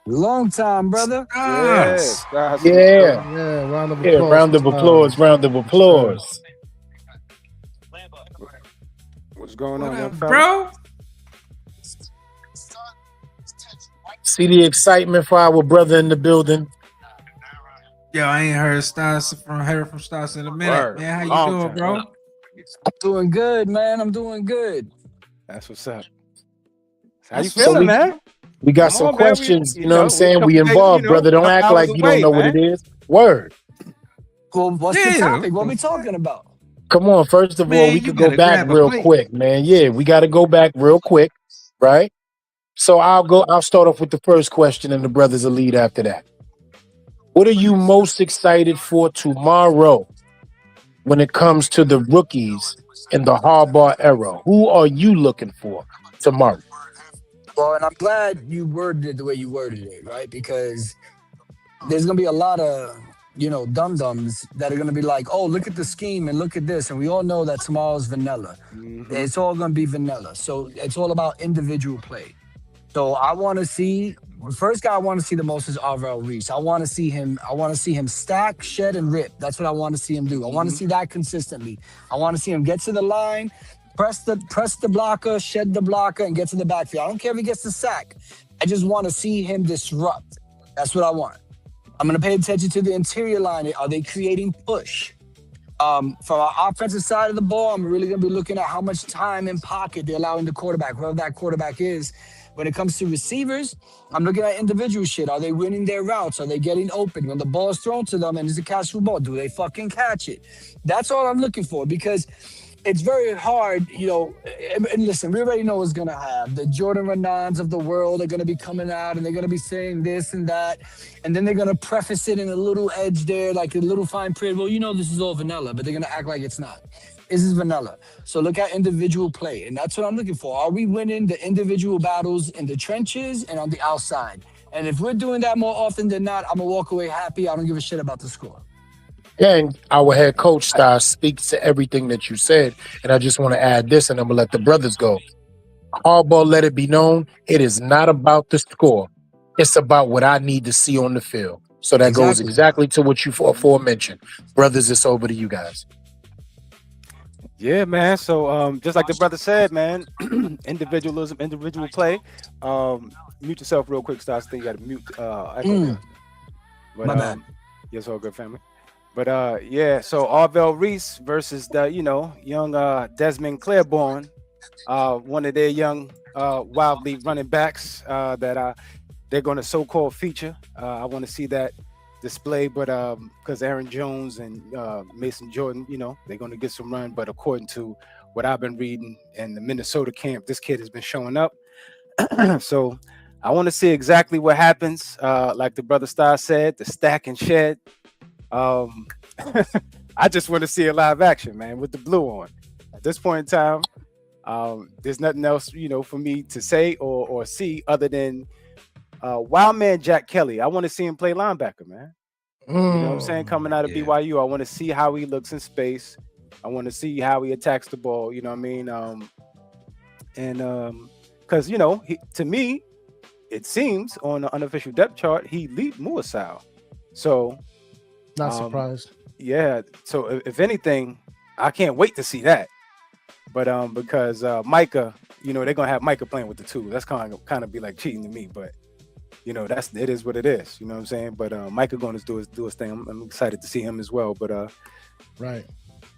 Long time, brother. Yeah. Round of applause. Round of applause. What's going on, young fella? Bro? See the excitement for our brother in the building. Yo, I ain't heard from Stars in a minute. Word. Man, how Long you doing, time. bro? I'm doing good, man. I'm doing good. That's what's up. How you So feeling, man? We got Come some on, man. questions. We- You know what I'm saying? We couple days, involved, brother. Don't act couple like hours you don't away, know what man. it is. Word. Well, what's the Yeah. topic? What we talking about? Come on. First of all, Man, we you could go better back grab a real plate. quick, man. Yeah, we got to go back real quick, right? So I'll start off with the first question, and the brothers will lead after that. What are you most excited for tomorrow when it comes to the rookies in the Harbaugh era? Who are you looking for tomorrow? Well, and I'm glad you worded it the way you worded it, right? Because there's gonna be a lot of dum-dums that are gonna be like, oh, look at the scheme and look at this, and we all know that tomorrow's vanilla. It's all gonna be vanilla. So it's all about individual play. So I want to see the first guy I want to see the most is Arvell Reese. I want to see him stack, shed, and rip. That's what I want to see him do. I want to see that consistently. I want to see him get to the line, press the blocker, shed the blocker, and get to the backfield. I don't care if he gets the sack. I just want to see him disrupt. That's what I want. I'm going to pay attention to the interior line. Are they creating push? From our offensive side of the ball, I'm really going to be looking at how much time in pocket they're allowing the quarterback, whoever that quarterback is. When it comes to receivers, I'm looking at individual shit. Are they winning their routes? Are they getting open? When the ball is thrown to them and it's a catchable ball, do they fucking catch it? That's all I'm looking for, because it's very hard, and listen, we already know what's going to happen. The Jordan Renans of the world are going to be coming out, and they're going to be saying this and that, and then they're going to preface it in a little edge there, like a little fine print. Well, this is all vanilla, but they're going to act like it's not. This is vanilla. So look at individual play, and that's what I'm looking for. Are we winning the individual battles in the trenches and on the outside? And if we're doing that more often than not, I'm going to walk away happy. I don't give a shit about the score. And our head coach style speaks to everything that you said. And I just want to add this, and I'm going to let the brothers go. Harbaugh let it be known, it is not about the score. It's about what I need to see on the field. So that goes exactly to what you aforementioned. Brothers, it's over to you guys. Yeah, man. So just like the brother said, man, individualism, individual play. Mute yourself real quick, Stas. I think you got to mute. But, My bad. Yes, all good, family. But yeah, so Arvell Reese versus the young Desmond Claiborne, one of their young wildly running backs that they're going to so-called feature. I want to see that display, but because Aaron Jones and Mason Jordan, they're going to get some run. But according to what I've been reading in the Minnesota camp, this kid has been showing up. So I want to see exactly what happens. Like the brother Star said, the stack and shed. I just want to see a live action, man, with the blue on. At this point in time, there's nothing else, for me to say or see other than wild man Jack Kelly. I want to see him play linebacker, man. You know what I'm saying? Coming out of BYU, I want to see how he looks in space. I want to see how he attacks the ball. You know what I mean? Because to me, it seems on the unofficial depth chart he leaped Muasau. So not surprised. Yeah. So if anything, I can't wait to see that. But because Micah, they're gonna have Micah playing with the two. That's kind of be like cheating to me, but. It is what it is. You know what I'm saying? But Micah going to do his thing. I'm excited to see him as well. But right.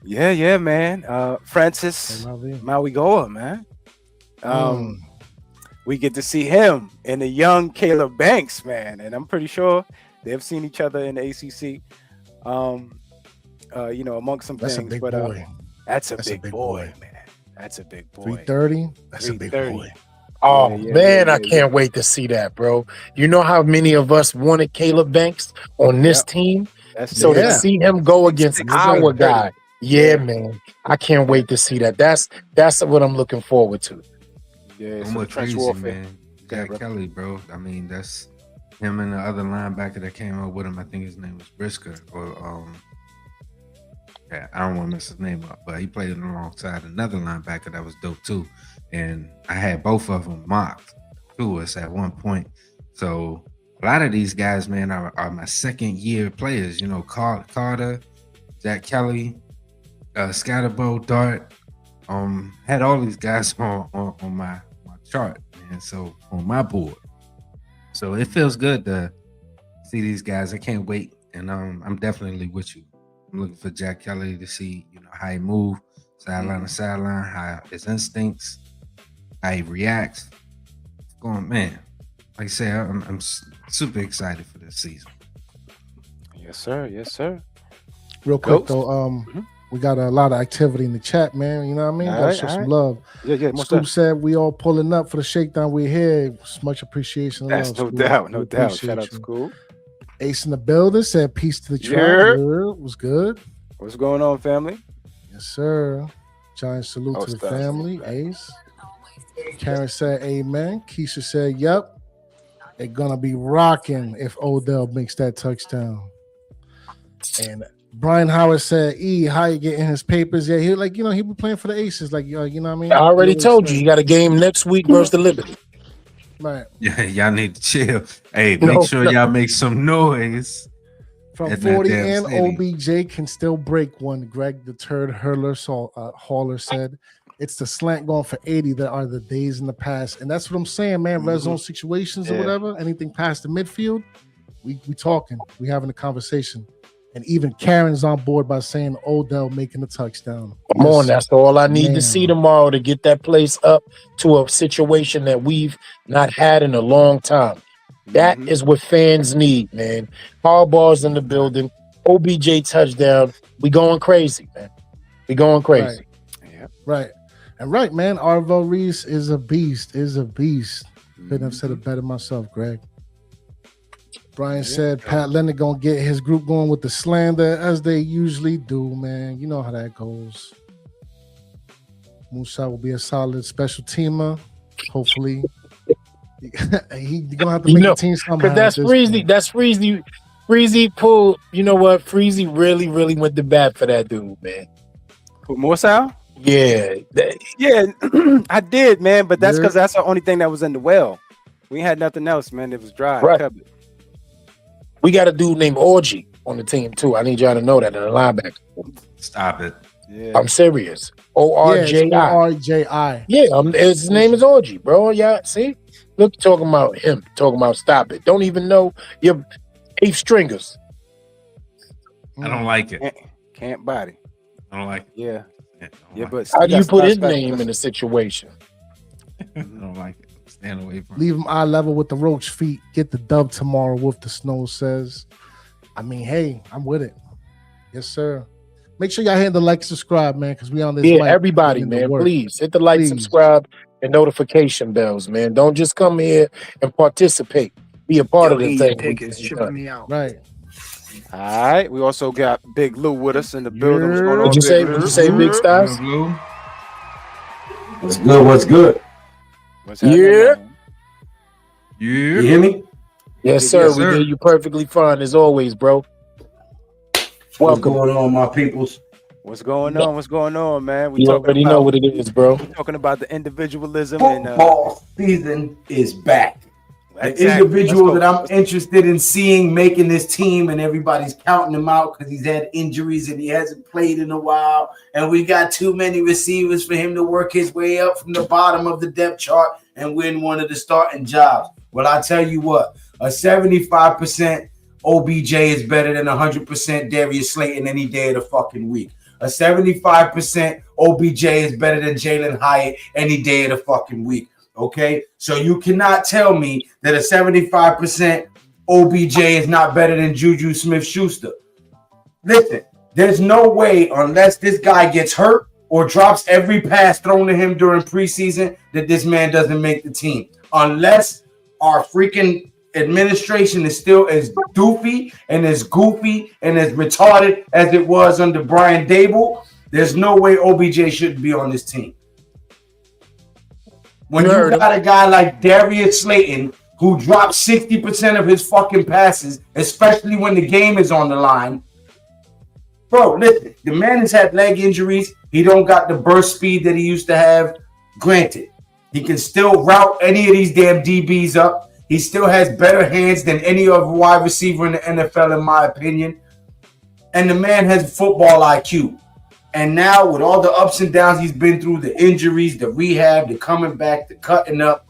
Yeah, man. Francis Mauigoa, man. We get to see him and the young Caleb Banks, man. And I'm pretty sure they've seen each other in the ACC. Amongst some that's things. A big but boy. That's a big boy, man. That's a big boy. 330. That's a big boy. Oh, man, I can't wait to see that, bro. You know how many of us wanted Caleb Banks on this team? So to see him go against our guy, man, I can't wait to see that. That's what I'm looking forward to. Yeah, I'm crazy, man. Jack Kelly, bro. I mean, that's him and the other linebacker that came up with him. I think his name was Brisker, or I don't want to mess his name up, but he played alongside another linebacker that was dope too. And I had both of them mocked to us at one point. So a lot of these guys, man, are my second year players. Carter, Jack Kelly, Scatterbo, Dart. Had all these guys on my chart, man. So on my board. So it feels good to see these guys. I can't wait. And I'm definitely with you. I'm looking for Jack Kelly to see, how he move sideline to sideline, how his instincts, how he reacts. Going, man. Like I say, I'm super excited for this season. Yes, sir. Yes, sir. Real quick though, we got a lot of activity in the chat, man. You know what I mean? Gotta show some love. Yeah. Scoop said we all pulling up for the shakedown. We're here. It's much appreciation. That's love, no doubt. Shout out to Scoop. Ace in the building said peace to the tribe. Was good. What's going on, family? Yes, sir. Giant salute to the family. Ace. Karen said amen. Keisha said, yep. They're gonna be rocking if Odell makes that touchdown. And Brian Howard said, how you getting his papers? Yeah, he he be playing for the Aces. Like, you know what I mean? I already told you got a game next week versus the Liberty. Right. Yeah, y'all need to chill. Hey, make sure y'all make some noise. From 40 and OBJ can still break one. Greg the Turd Hauler said, it's the slant going for 80 that are the days in the past. And that's what I'm saying, man. Red zone situations or whatever, anything past the midfield, we talking. We having a conversation. And even Karen's on board by saying Odell making a touchdown. Come on, that's all I need to see tomorrow to get that place up to a situation that we've not had in a long time. That is what fans need, man. Harbaugh's in the building. OBJ touchdown. We going crazy, man. We going crazy. Right. And right, man. Arvell Reese is a beast. Couldn't have said it better myself, Greg. Brian said Pat Leonard gonna get his group going with the slander as they usually do, man. You know how that goes. Musa will be a solid special teamer. Hopefully. He's gonna have to make a team somehow. Because that's Freezy. That's Freezy. Freezy pulled, you know what? Freezy really, really went to bat for that dude, man. Who, Musa? Yeah. Yeah, I did, man. But that's because that's the only thing that was in the well. We had nothing else, man. It was dry. Right. Covered. We got a dude named Orgy on the team too. I need y'all to know that in the linebacker. Stop it. Yeah. I'm serious. ORJI. ORJI. Yeah, his name is Orgy, bro. Yeah, see? Look, talking about him. Talking about stop it. Don't even know your 8 stringers. I don't like it. Can't body. I don't like it. Yeah. Yeah, Like but How do you put his that's- name in a situation? I don't like it. Stand away from it. Leave him eye level with the roach feet. Get the dub tomorrow, Wolf the Snow says. I mean, hey, I'm with it. Yes, sir. Make sure y'all hit the like, subscribe, man, because we on this. Yeah, mic everybody, putting in the man, work. please hit the like, Please. subscribe, and notification bells, man. Don't just come here and participate. Be a part of the thing. Pick is tripping me out. Right. All right. We also got Big Lou with us in the building. What's going on, Would you Big say? Lou? Would you say Big Styles? Blue. What's good? What's good? What's happening, Yeah. man? You Yeah. hear me? Yes, sir. Yes, We sir. hear you perfectly fine as always, bro. What's Welcome. going on, my peoples? What's going on? What's going on, man? We You talking already about, know what it is, bro. talking about the individualism and Football season is back. The exactly. individual Let's that go. I'm interested in seeing making this team, and everybody's counting him out because he's had injuries and he hasn't played in a while. And we got too many receivers for him to work his way up from the bottom of the depth chart and win one of the starting jobs. Well, I tell you what, a 75% OBJ is better than 100% Darius Slayton any day of the fucking week. A 75% OBJ is better than Jalen Hyatt any day of the fucking week. Okay, so you cannot tell me that a 75% OBJ is not better than Juju Smith-Schuster. Listen, there's no way, unless this guy gets hurt or drops every pass thrown to him during preseason, that this man doesn't make the team. Unless our freaking administration is still as doofy and as goofy and as retarded as it was under Brian Dable, there's no way OBJ shouldn't be on this team. When you got a guy like Darius Slayton who drops 60% of his fucking passes, especially when the game is on the line. Bro, listen, the man has had leg injuries. He don't got the burst speed that he used to have. Granted, he can still route any of these damn DBs up. He still has better hands than any other wide receiver in the NFL, in my opinion. And the man has football IQ. And now with all the ups and downs he's been through, the injuries, the rehab, the coming back, the cutting up,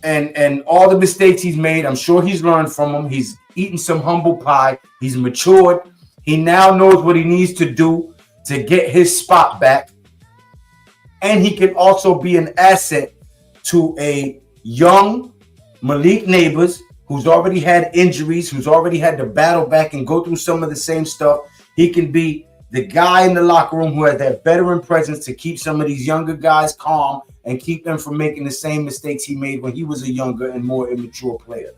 and all the mistakes he's made, I'm sure he's learned from them. He's eaten some humble pie. He's matured. He now knows what he needs to do to get his spot back. And he can also be an asset to a young Malik Neighbors who's already had injuries, who's already had to battle back and go through some of the same stuff. He can be the guy in the locker room who has that veteran presence to keep some of these younger guys calm and keep them from making the same mistakes he made when he was a younger and more immature player.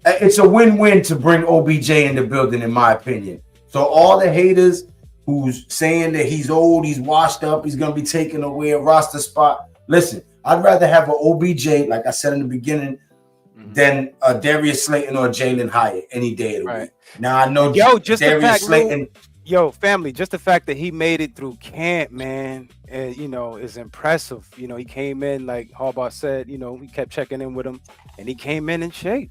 It's a win-win to bring OBJ in the building, in my opinion. So all the haters who's saying that he's old, he's washed up, he's going to be taking away a roster spot. Listen, I'd rather have an OBJ, like I said in the beginning, than a Darius Slayton or Jalen Hyatt any day of the week. Now, I know just the Darius fact, Slayton. family, just the fact that he made it through camp, man, is impressive. He came in, like Harbaugh said, we kept checking in with him, and he came in shape.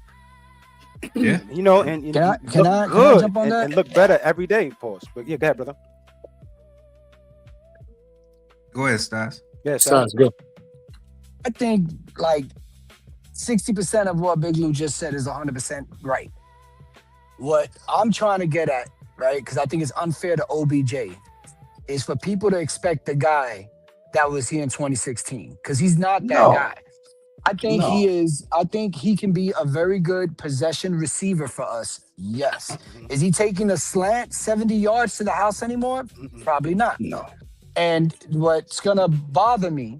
Yeah. Can I jump on that? And look better every day, pause. But yeah, go ahead, brother. Go ahead, Stas. Yeah, Sounds good. I think like 60% of what Big Lou just said is 100% right. What I'm trying to get at, right, because I think it's unfair to OBJ, is for people to expect the guy that was here in 2016, because he's not that guy. I think he is. I think he can be a very good possession receiver for us. Yes. Is he taking a slant 70 yards to the house anymore? Probably not. No. And what's going to bother me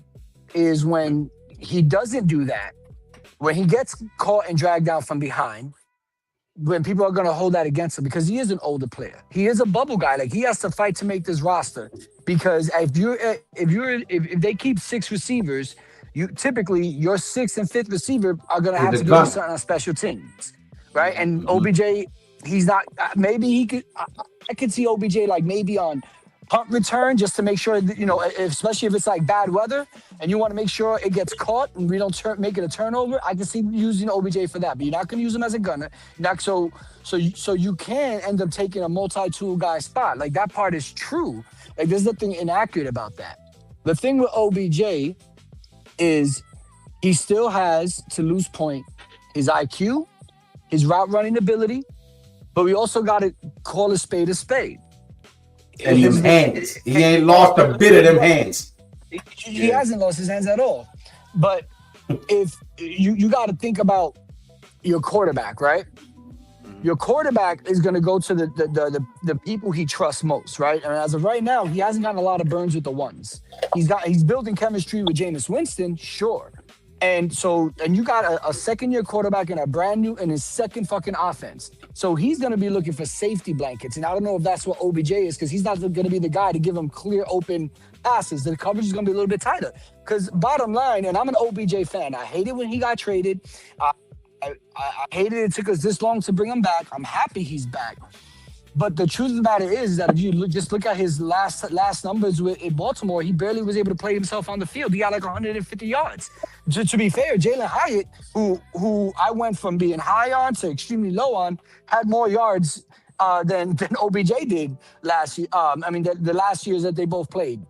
is when he doesn't do that, when he gets caught and dragged down from behind, when people are going to hold that against him, because he is an older player. He is a bubble guy. Like, he has to fight to make this roster, because if they keep 6 receivers, you typically your 6th and 5th receiver are going to have to do something on special teams, right? And OBJ, he's not. Maybe he could. I could see OBJ like maybe on punt return just to make sure that, especially if it's like bad weather and you want to make sure it gets caught and we don't make it a turnover. I can see using OBJ for that, but you're not going to use him as a gunner. So you can end up taking a multi-tool guy spot. Like, that part is true. Like, there's nothing inaccurate about that. The thing with OBJ is he still has, to Lou's point, his IQ, his route running ability, but we also got to call a spade a spade. And his hands. He ain't lost a bit of them hands. He hasn't lost his hands at all. But if you got to think about your quarterback, right? Your quarterback is going to go to the people he trusts most, right? And as of right now, he hasn't gotten a lot of burns with the ones. He's building chemistry with Jameis Winston, sure. And you got a second-year quarterback in his second fucking offense. So he's going to be looking for safety blankets. And I don't know if that's what OBJ is, because he's not going to be the guy to give him clear open passes. The coverage is going to be a little bit tighter. Because bottom line, and I'm an OBJ fan, I hated when he got traded. I hated it took us this long to bring him back. I'm happy he's back. But the truth of the matter is that if you just look at his last numbers in Baltimore, he barely was able to play himself on the field. He got like 150 yards. To be fair, Jalen Hyatt, who I went from being high on to extremely low on, had more yards than OBJ did last year. The last years that they both played.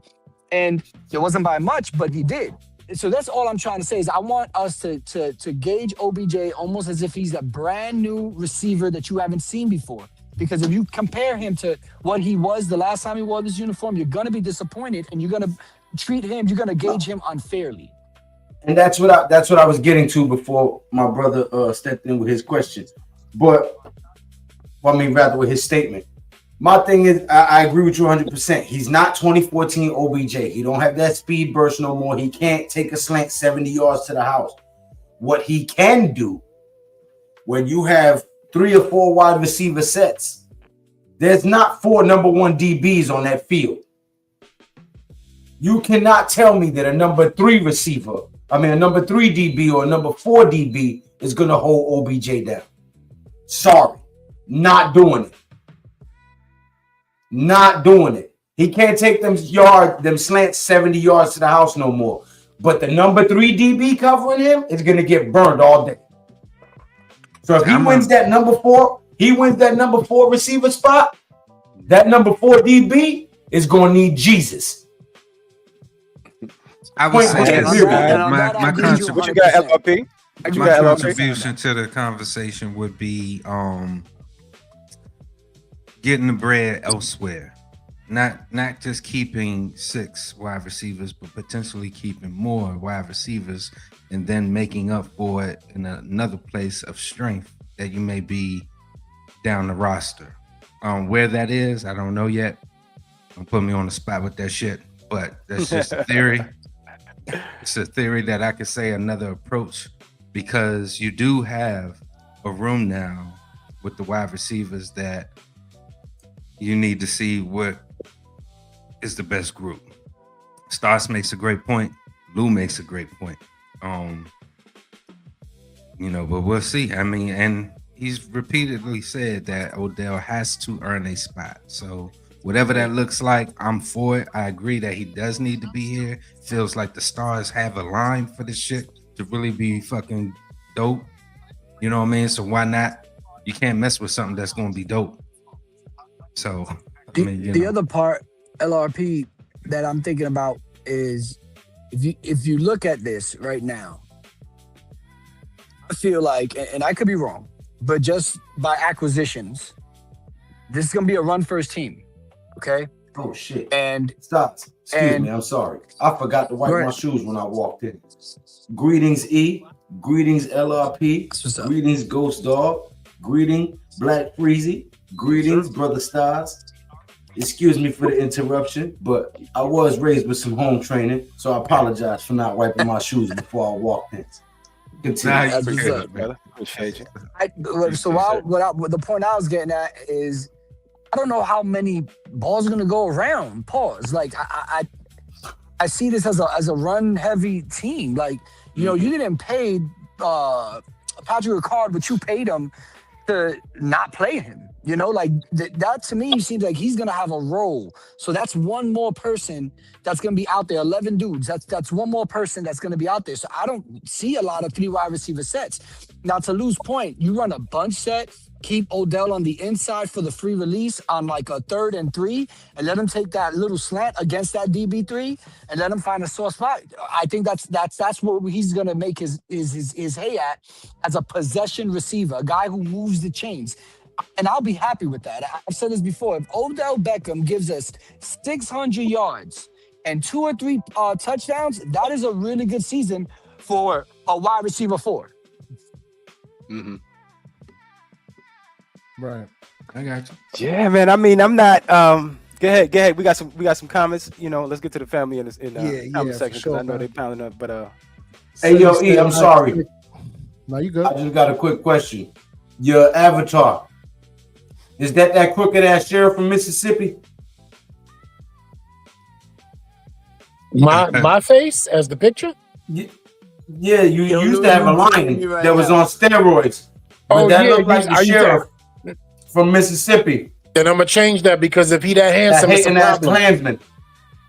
And it wasn't by much, but he did. So that's all I'm trying to say is I want us to gauge OBJ almost as if he's a brand new receiver that you haven't seen before. Because if you compare him to what he was the last time he wore this uniform, you're going to be disappointed, and you're going to gauge him unfairly. And that's what I was getting to before my brother stepped in with his question. But, rather with his statement. My thing is, I agree with you 100%. He's not 2014 OBJ. He don't have that speed burst no more. He can't take a slant 70 yards to the house. What he can do, when you have 3 or 4 wide receiver sets, there's not 4 number 1 DBs on that field. You cannot tell me that a number 3 DB or a number 4 DB is going to hold OBJ down. Sorry, not doing it. Not doing it. He can't take them slants 70 yards to the house no more. But the number 3 DB covering him is going to get burned all day. So if he wins that number 4 receiver spot, that number 4 DB is going to need Jesus. I would say my contribution. What you got, LRP? My contribution to the conversation would be getting the bread elsewhere, not just keeping 6 wide receivers, but potentially keeping more wide receivers, and then making up for it in another place of strength that you may be down the roster. Where that is, I don't know yet. Don't put me on the spot with that shit, but that's just a theory. It's a theory that I could say another approach, because you do have a room now with the wide receivers that you need to see what is the best group. Stars makes a great point. Lou makes a great point. But we'll see. And he's repeatedly said that Odell has to earn a spot. So whatever that looks like, I'm for it. I agree that he does need to be here. Feels like the stars have aligned for this shit to really be fucking dope. You know what I mean? So why not? You can't mess with something that's going to be dope. So the other part, LRP, that I'm thinking about is if you look at this right now, I feel like, and I could be wrong, but just by acquisitions, this is gonna be a run first team. Okay. Oh shit. And stop. Excuse me, I'm sorry. I forgot to wipe my shoes when I walked in. Greetings, E. Greetings, LRP. Greetings, Ghost Dog. Greetings, Black Freezy. Greetings, Brother Stars. Excuse me for the interruption, but I was raised with some home training, so I apologize for not wiping my shoes before I walked in. Continue. Brother. Appreciate you. The point I was getting at is, I don't know how many balls are gonna go around. Pause. Like I see this as a run heavy team. Like, you didn't pay Patrick Ricard, but you paid him to not play him. You know, like that to me seems like he's gonna have a role. So that's one more person that's gonna be out there. 11 dudes. That's one more person that's gonna be out there. So I don't see a lot of 3 wide receiver sets. Now to Lou's point, you run a bunch set, keep Odell on the inside for the free release on like a 3rd and 3, and let him take that little slant against that DB3 and let him find a soft spot. I think that's what he's gonna make his hay at as a possession receiver, a guy who moves the chains. And I'll be happy with that. I've said this before. If Odell Beckham gives us 600 yards and 2 or 3 touchdowns, that is a really good season for a wide receiver 4. Mm-hmm. Right. I got you. Yeah, man. I mean, I'm not. Go ahead. We got some comments. You know, let's get to the family in comment section, sure, because I know man. they pounding up. But Hey, yo, E, I'm sorry. No, you good. I just got a quick question. Your avatar, is that crooked ass sheriff from Mississippi? My face as the picture? Yeah, you used to have a lion that was on steroids. But that looked like the sheriff from Mississippi. Then I'm gonna change that, because if he that handsome, it's a problem. Klansman.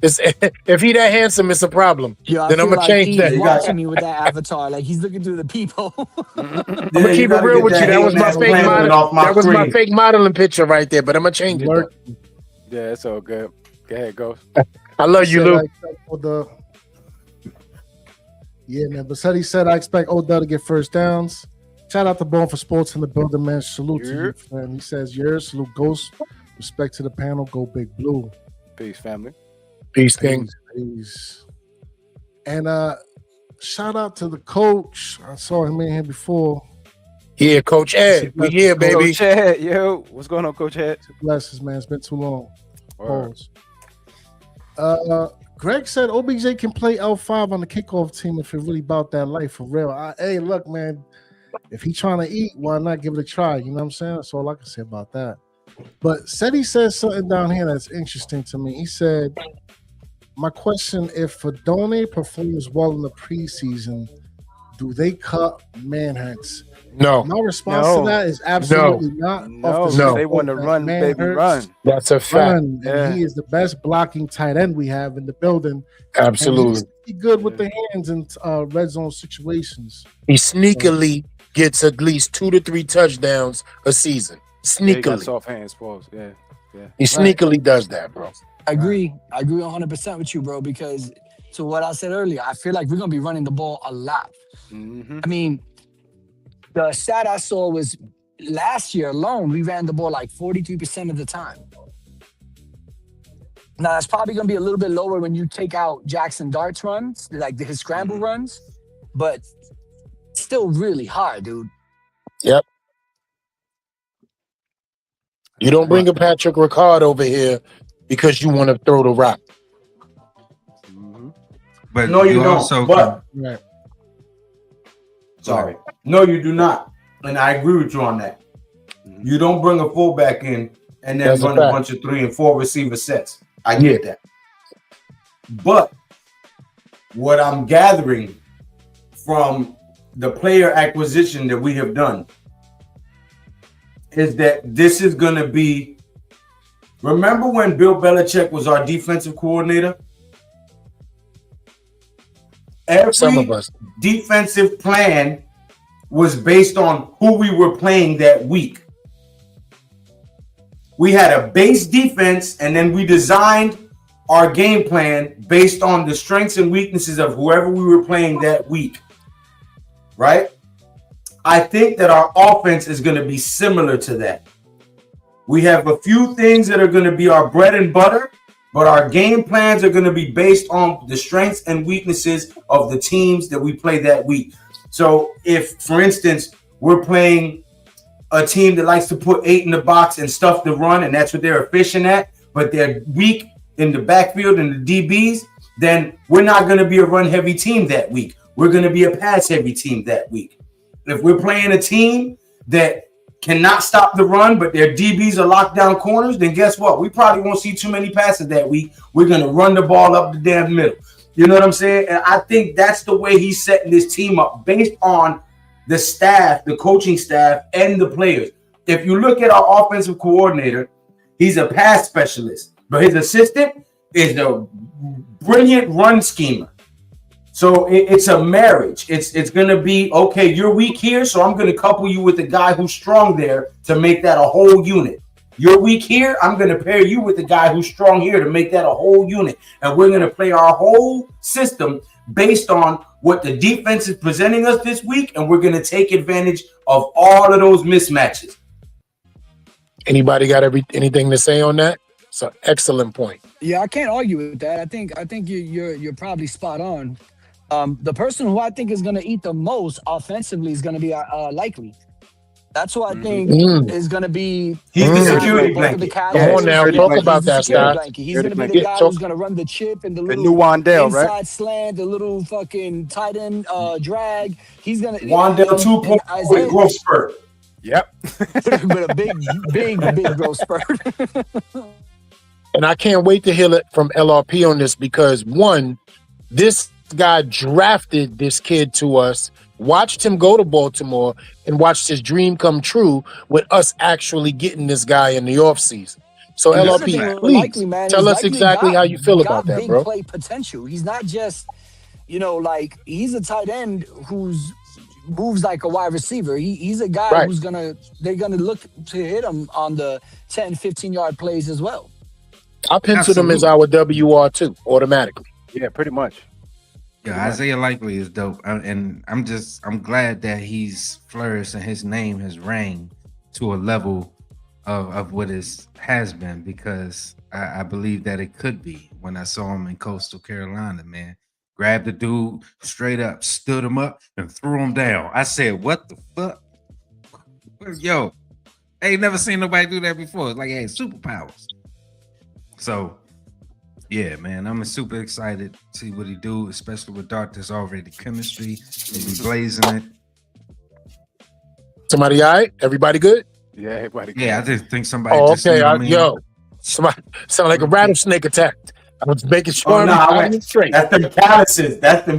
If he that handsome, it's a problem. Yeah, then I'm gonna change that. He's watching me with that avatar, like he's looking through the people. I'm gonna keep it real with you. That was my fake model. That was my fake modeling picture right there. But I'm gonna change it. Though. Yeah, it's all good. Go ahead, go. I love you, Lou. Yeah, man. But he said, I expect Odell to get first downs. Shout out to Bone for Sports in the building, man. Salute to you, friend. He says, yours. Salute, Ghost. Respect to the panel. Go Big Blue. Peace, family. Peace, King. Peace. And shout out to the coach. I saw him in here before. Yeah, Coach Ed. We here, baby. Coach Ed, yo. What's going on, Coach Ed? Blessings, man. It's been too long. Pause. Greg said OBJ can play L5 on the kickoff team if it really about that life, for real. Hey, look, man. If he trying to eat, why not give it a try? You know what I'm saying? That's all I can say about that. But he said something down here that's interesting to me. He said, my question, if Fedone performs well in the preseason, do they cut Manhurts? No. My response to that is absolutely not. No, they want to run, baby, run. That's a fact. And he is the best blocking tight end we have in the building. Absolutely. He's good with the hands in red zone situations. He sneakily gets at least 2 to 3 touchdowns a season. Sneakily. Soft hands, pause. Yeah. He sneakily does that, bro. I agree 100% with you, bro, because to what I said earlier, I feel like we're going to be running the ball a lot. Mm-hmm. I mean, the stat I saw was last year alone, we ran the ball like 43% of the time. Now, that's probably going to be a little bit lower when you take out Jaxson Dart's runs, like his scramble runs, but still really high, dude. Yep. You don't bring a Patrick Ricard over here because you want to throw the rock. Mm-hmm. But no, you don't. Also right. Sorry. No, you do not. And I agree with you on that. You don't bring a fullback in and then run a bunch of 3 and 4 receiver sets. I get that. But what I'm gathering from the player acquisition that we have done is that this is going to be. Remember when Bill Belichick was our defensive coordinator? Every defensive plan was based on who we were playing that week. We had a base defense, and then we designed our game plan based on the strengths and weaknesses of whoever we were playing that week. Right? I think that our offense is going to be similar to that. We have a few things that are going to be our bread and butter, but our game plans are going to be based on the strengths and weaknesses of the teams that we play that week. So if, for instance, we're playing a team that likes to put 8 in the box and stuff the run, and that's what they're efficient at, but they're weak in the backfield and the DBs, then we're not going to be a run-heavy team that week. We're going to be a pass-heavy team that week. If we're playing a team that cannot stop the run, but their DBs are locked down corners, then guess what? We probably won't see too many passes that week. We're going to run the ball up the damn middle. You know what I'm saying? And I think that's the way he's setting this team up based on the staff, the coaching staff, and the players. if you look at our offensive coordinator, he's a pass specialist, but his assistant is a brilliant run schemer. So it's a marriage. It's going to be, okay, you're weak here, so I'm going to couple you with a guy who's strong there to make that a whole unit. You're weak here, I'm going to pair you with a guy who's strong here to make that a whole unit. And we're going to play our whole system based on what the defense is presenting us this week, and we're going to take advantage of all of those mismatches. Anybody got anything to say on that? It's an excellent point. Yeah, I can't argue with that. I think you're probably spot on. The person who I think is going to eat the most offensively is going to be Likely. That's who I think is going to be. He's the security blanket. Come on now, talk about that, Scott. He's going to be the guy who's going to run the chip and the little new Wandale, inside right? slant, the little fucking tight end drag. He's going to Wandale 2.0 with growth spurt. Yep. With a big growth spurt. And I can't wait to hear it from LRP on this because, one, this guy drafted this kid to us, watched him go to Baltimore, and watched his dream come true with us actually getting this guy in the offseason. So, LRP, please tell us exactly how you feel about that, bro. Play potential. He's not just, like he's a tight end who's moves like a wide receiver. He's a guy who's they're gonna look to hit him on the 10, 15-yard plays as well. I penciled him as our WR2 automatically. Yeah, pretty much. Yeah, Isaiah Likely is dope, and I'm glad that he's flourished and his name has rang to a level of what has been, because I believe that it could be. When I saw him in Coastal Carolina, man, grabbed the dude straight up, stood him up, and threw him down. I said, "What the fuck, yo? I ain't never seen nobody do that before. It's like, hey, superpowers." So. Yeah, man, I'm super excited to see what he do, especially with Dart. There's already chemistry. He's blazing it. Somebody all right? Everybody good? Yeah, everybody good. Yeah, I just think somebody yo, somebody sound like a rattlesnake attacked. I was making sure I'm straight. That's them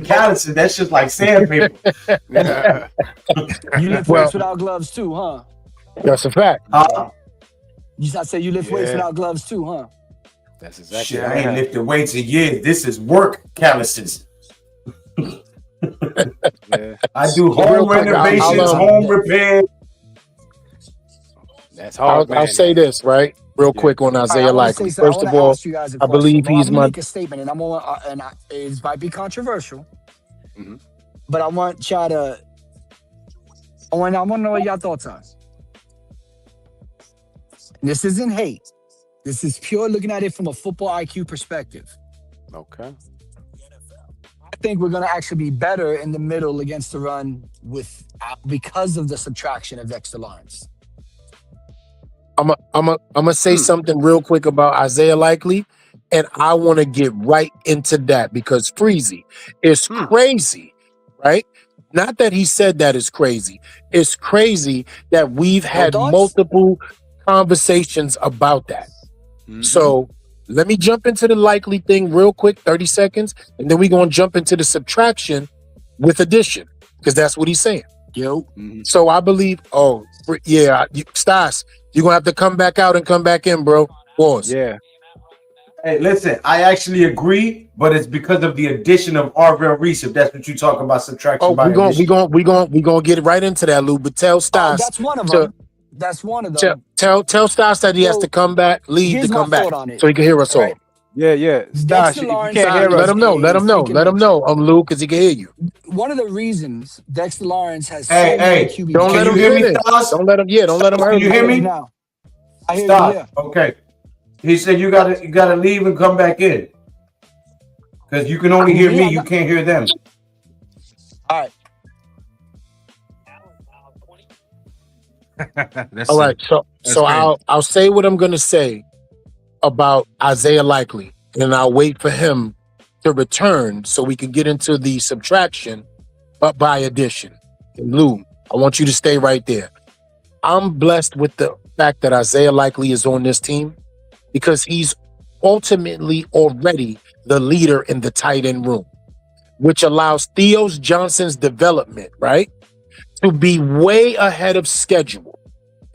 calluses. That's just like sandpaper. You lift weights without gloves too, huh? That's a fact. I said you lift weights without gloves too, huh? That's exactly. Shit, I ain't lifted weights in years. This is work calluses. I do home renovations, home repair. That's hard. I'll say this real quick on Isaiah Likely. First of all, I believe he's my. Make a statement, and it might be controversial, but I want y'all to. I want to know what y'all thoughts are. This isn't hate. This is pure looking at it from a football IQ perspective. Okay. I think we're going to actually be better in the middle against the run because of the subtraction of Dexter Lawrence. I'm gonna say something real quick about Isaiah Likely, and I want to get right into that because Freezy is crazy, right? Not that he said that is crazy. It's crazy that we've had multiple conversations about that. So let me jump into the Likely thing real quick, 30 seconds, and then we're going to jump into the subtraction with addition, because that's what he's saying. So I believe, Stas, you're going to have to come back out and come back in, bro. Pause. Yeah. Hey, listen, I actually agree, but it's because of the addition of Arvell Reese, if that's what you talk about, subtraction by addition. We're going to get right into that, Lou, but tell Stas. That's one of them. That's one of them. Tell Stas that he has to come back, leave to come back, so he can hear us all. Yeah. Stas, you can't hear us. Let him know. Lou, because he can hear you. One of the reasons Dexter Lawrence has QB. Don't let him hear me, Stas. Don't let him hear Can you hear me? Now. I hear Stop. you. Yeah. Okay. He said you gotta leave and come back in. Because you can only hear me, you can't hear them. All right. All right, so I'll say what I'm gonna say about Isaiah Likely, and I'll wait for him to return so we can get into the subtraction, but by addition. And Lou, I want you to stay right there. I'm blessed with the fact that Isaiah Likely is on this team because he's ultimately already the leader in the tight end room, which allows Theo Johnson's development, right, to be way ahead of schedule.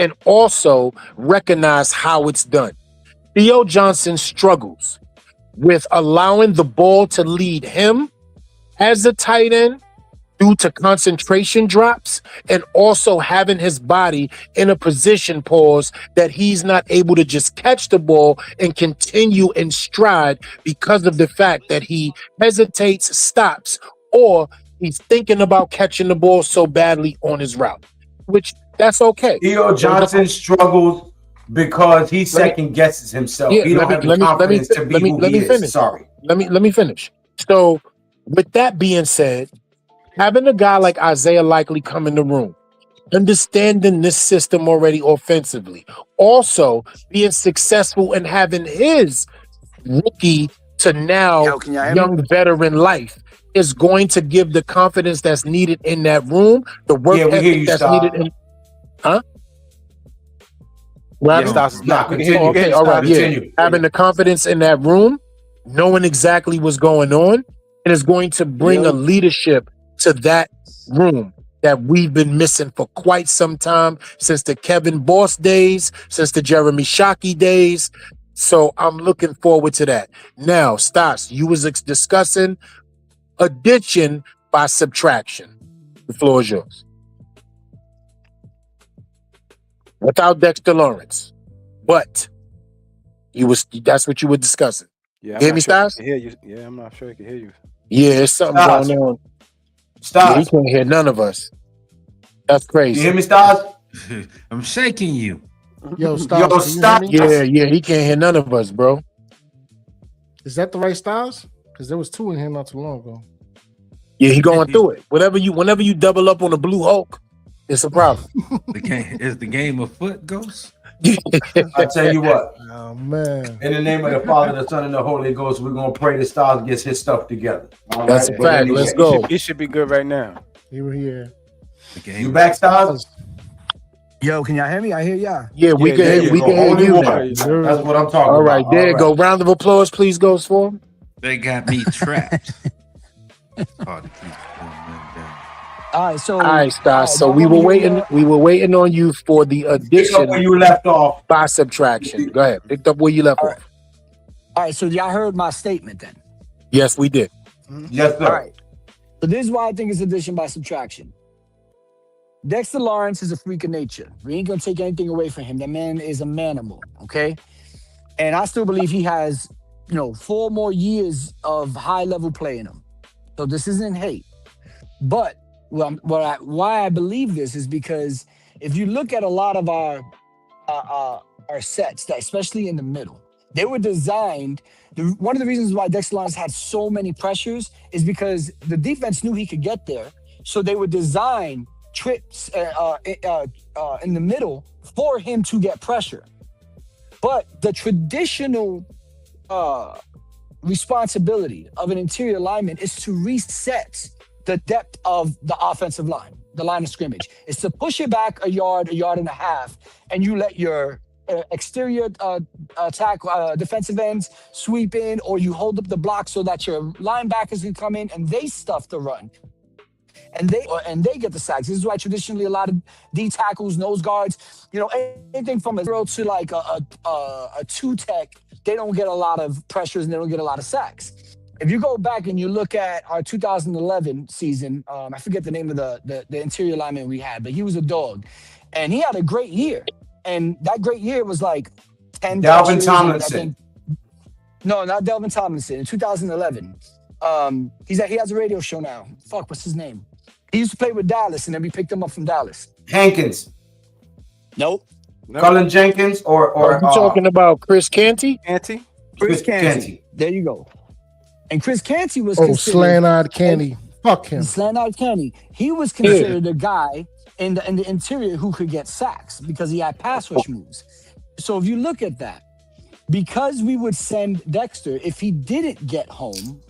and also recognize how it's done. Theo Johnson struggles with allowing the ball to lead him as a tight end due to concentration drops and also having his body in a position, pause, that he's not able to just catch the ball and continue in stride because of the fact that he hesitates, stops, or he's thinking about catching the ball so badly on his route, which that's okay. Theo Johnson struggles because he second guesses himself. Yeah, he don't have the confidence to be who he is. Finish. Sorry. Let me finish. So with that being said, having a guy like Isaiah Likely come in the room, understanding this system already offensively, also being successful and having his rookie to now young veteran life is going to give the confidence that's needed in that room, the work ethic that's needed in. Huh? Right? Continue. All right. Yeah. Having the confidence in that room, knowing exactly what's going on, and is going to bring a leadership to that room that we've been missing for quite some time, since the Kevin Boss days, since the Jeremy Shockey days. So I'm looking forward to that. Now, Stas, you was discussing addition by subtraction. The floor is yours. Without Dexter Lawrence, but that's what you were discussing. Yeah, hear me, Stas? Hear you. Yeah, I'm not sure I can hear you. Yeah, there's something going on. Stop. Yeah, he can't hear none of us. That's crazy. You hear me, Stars? I'm shaking you. Yo, stop. Stop. Yeah, he can't hear none of us, bro. Is that the right styles? Because there was two in here not too long ago. Yeah, he going through it. Whenever you double up on the Blue Hulk, it's a problem. The game of foot, Ghost? I tell you what. Oh man! In the name of the Father, the Son, and the Holy Ghost, we're gonna pray the Stars gets his stuff together. That's a fact. Let's go. It should be good right now. You were here. You back, Stars? Yo, can y'all hear me? I hear y'all. Yeah, we can hear you now. That's what I'm talking about. All right, there you go. Round of applause, please, Ghost, for him. They got me trapped. All right, Stas. So we were waiting. We were waiting on you for the addition. Pick up where you left off by subtraction. Go ahead. Picked up where you left off. All right. So y'all heard my statement then. Yes, we did. Yes, sir. All right. So this is why I think it's addition by subtraction. Dexter Lawrence is a freak of nature. We ain't gonna take anything away from him. That man is a manimal. Okay. And I still believe he has, 4 more years of high level play in him. So this isn't hate, but why I believe this is because if you look at a lot of our sets, that especially in the middle, they were designed. One of the reasons why Dexter Lawrence had so many pressures is because the defense knew he could get there, so they would design trips in the middle for him to get pressure. But the traditional responsibility of an interior lineman is to reset the depth of the offensive line, the line of scrimmage. Is to push it back a yard and a half, and you let your exterior attack defensive ends sweep in, or you hold up the block so that your linebackers can come in and they stuff the run. And they get the sacks. This is why traditionally a lot of D tackles, nose guards, anything from a 0 to like a 2 tech, they don't get a lot of pressures and they don't get a lot of sacks. If you go back and you look at our 2011 season, I forget the name of the interior lineman we had, but he was a dog, and he had a great year. And that great year was like 10. Dalvin Tomlinson. No, not Dalvin Tomlinson. In 2011, he has a radio show now. Fuck, what's his name? He used to play with Dallas, and then we picked him up from Dallas. Hankins. Nope. Cullen Jenkins or you talking about Chris Canty? Chris Canty. There you go. And Chris Canty was slant-eyed Canty. Fuck him. Slant-eyed Canty. He was considered a guy in the interior who could get sacks because he had pass rush moves. So if you look at that, because we would send Dexter, if he didn't get home,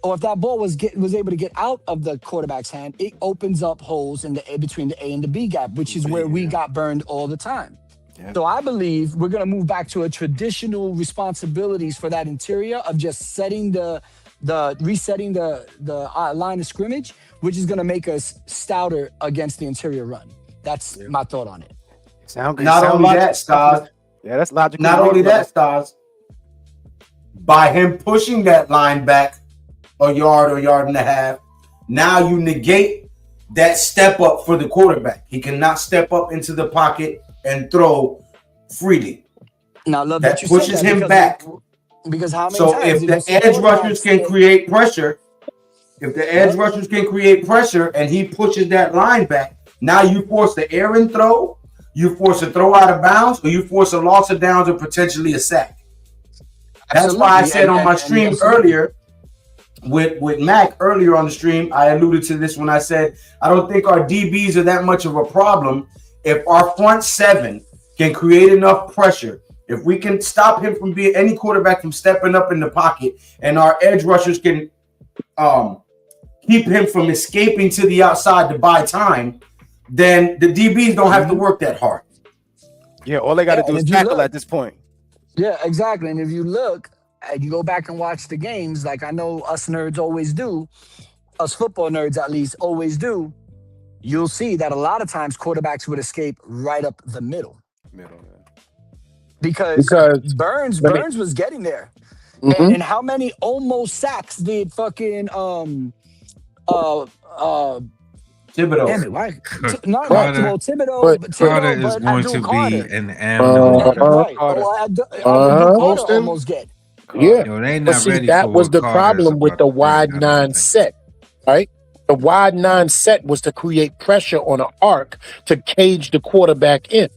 or if that ball was able to get out of the quarterback's hand, it opens up holes in between the A and the B gap, which is where we got burned all the time. Yeah. So I believe we're going to move back to a traditional responsibilities for that interior of just resetting the line of scrimmage, which is going to make us stouter against the interior run. That's my thought on it. Sound good. Not Sound only logical. that, Stars. Yeah, that's logical. Not only that, Stars. By him pushing that line back a yard or yard and a half, now you negate that step up for the quarterback. He cannot step up into the pocket and throw freely. Now, I love That that you pushes said that him back. Because how many So times if did the we see edge rushers quarterbacks can that- create pressure, and he pushes that line back, now you force the air and throw, you force a throw out of bounds, or you force a loss of downs or potentially a sack. That's why I said on my stream earlier with Mac earlier on the stream, I alluded to this when I said I don't think our DBs are that much of a problem if our front seven can create enough pressure. If we can stop him from being any quarterback from stepping up in the pocket, and our edge rushers can keep him from escaping to the outside to buy time, then the DBs don't have to work that hard. Yeah, all they got to do is tackle at this point. Yeah, exactly. And if you look and you go back and watch the games, like I know us nerds always do, us football nerds at least always do, you'll see that a lot of times quarterbacks would escape right up the middle. Because Burns was getting there. Mhm. And how many almost sacks did fucking Thibodeau? Damn it, why? Not Carter. well, Thibodeau, but Carter Thibodeau, is but going Abdul to Carter. be an ambulance. Right. Carter. Oh, Abdul Austin. almost get. Yeah. Yo, they But not see, ready that for was what the Carter is problem with about the to bring, wide I don't nine think. set, right? The wide nine set was to create pressure on an arc to cage the quarterback in.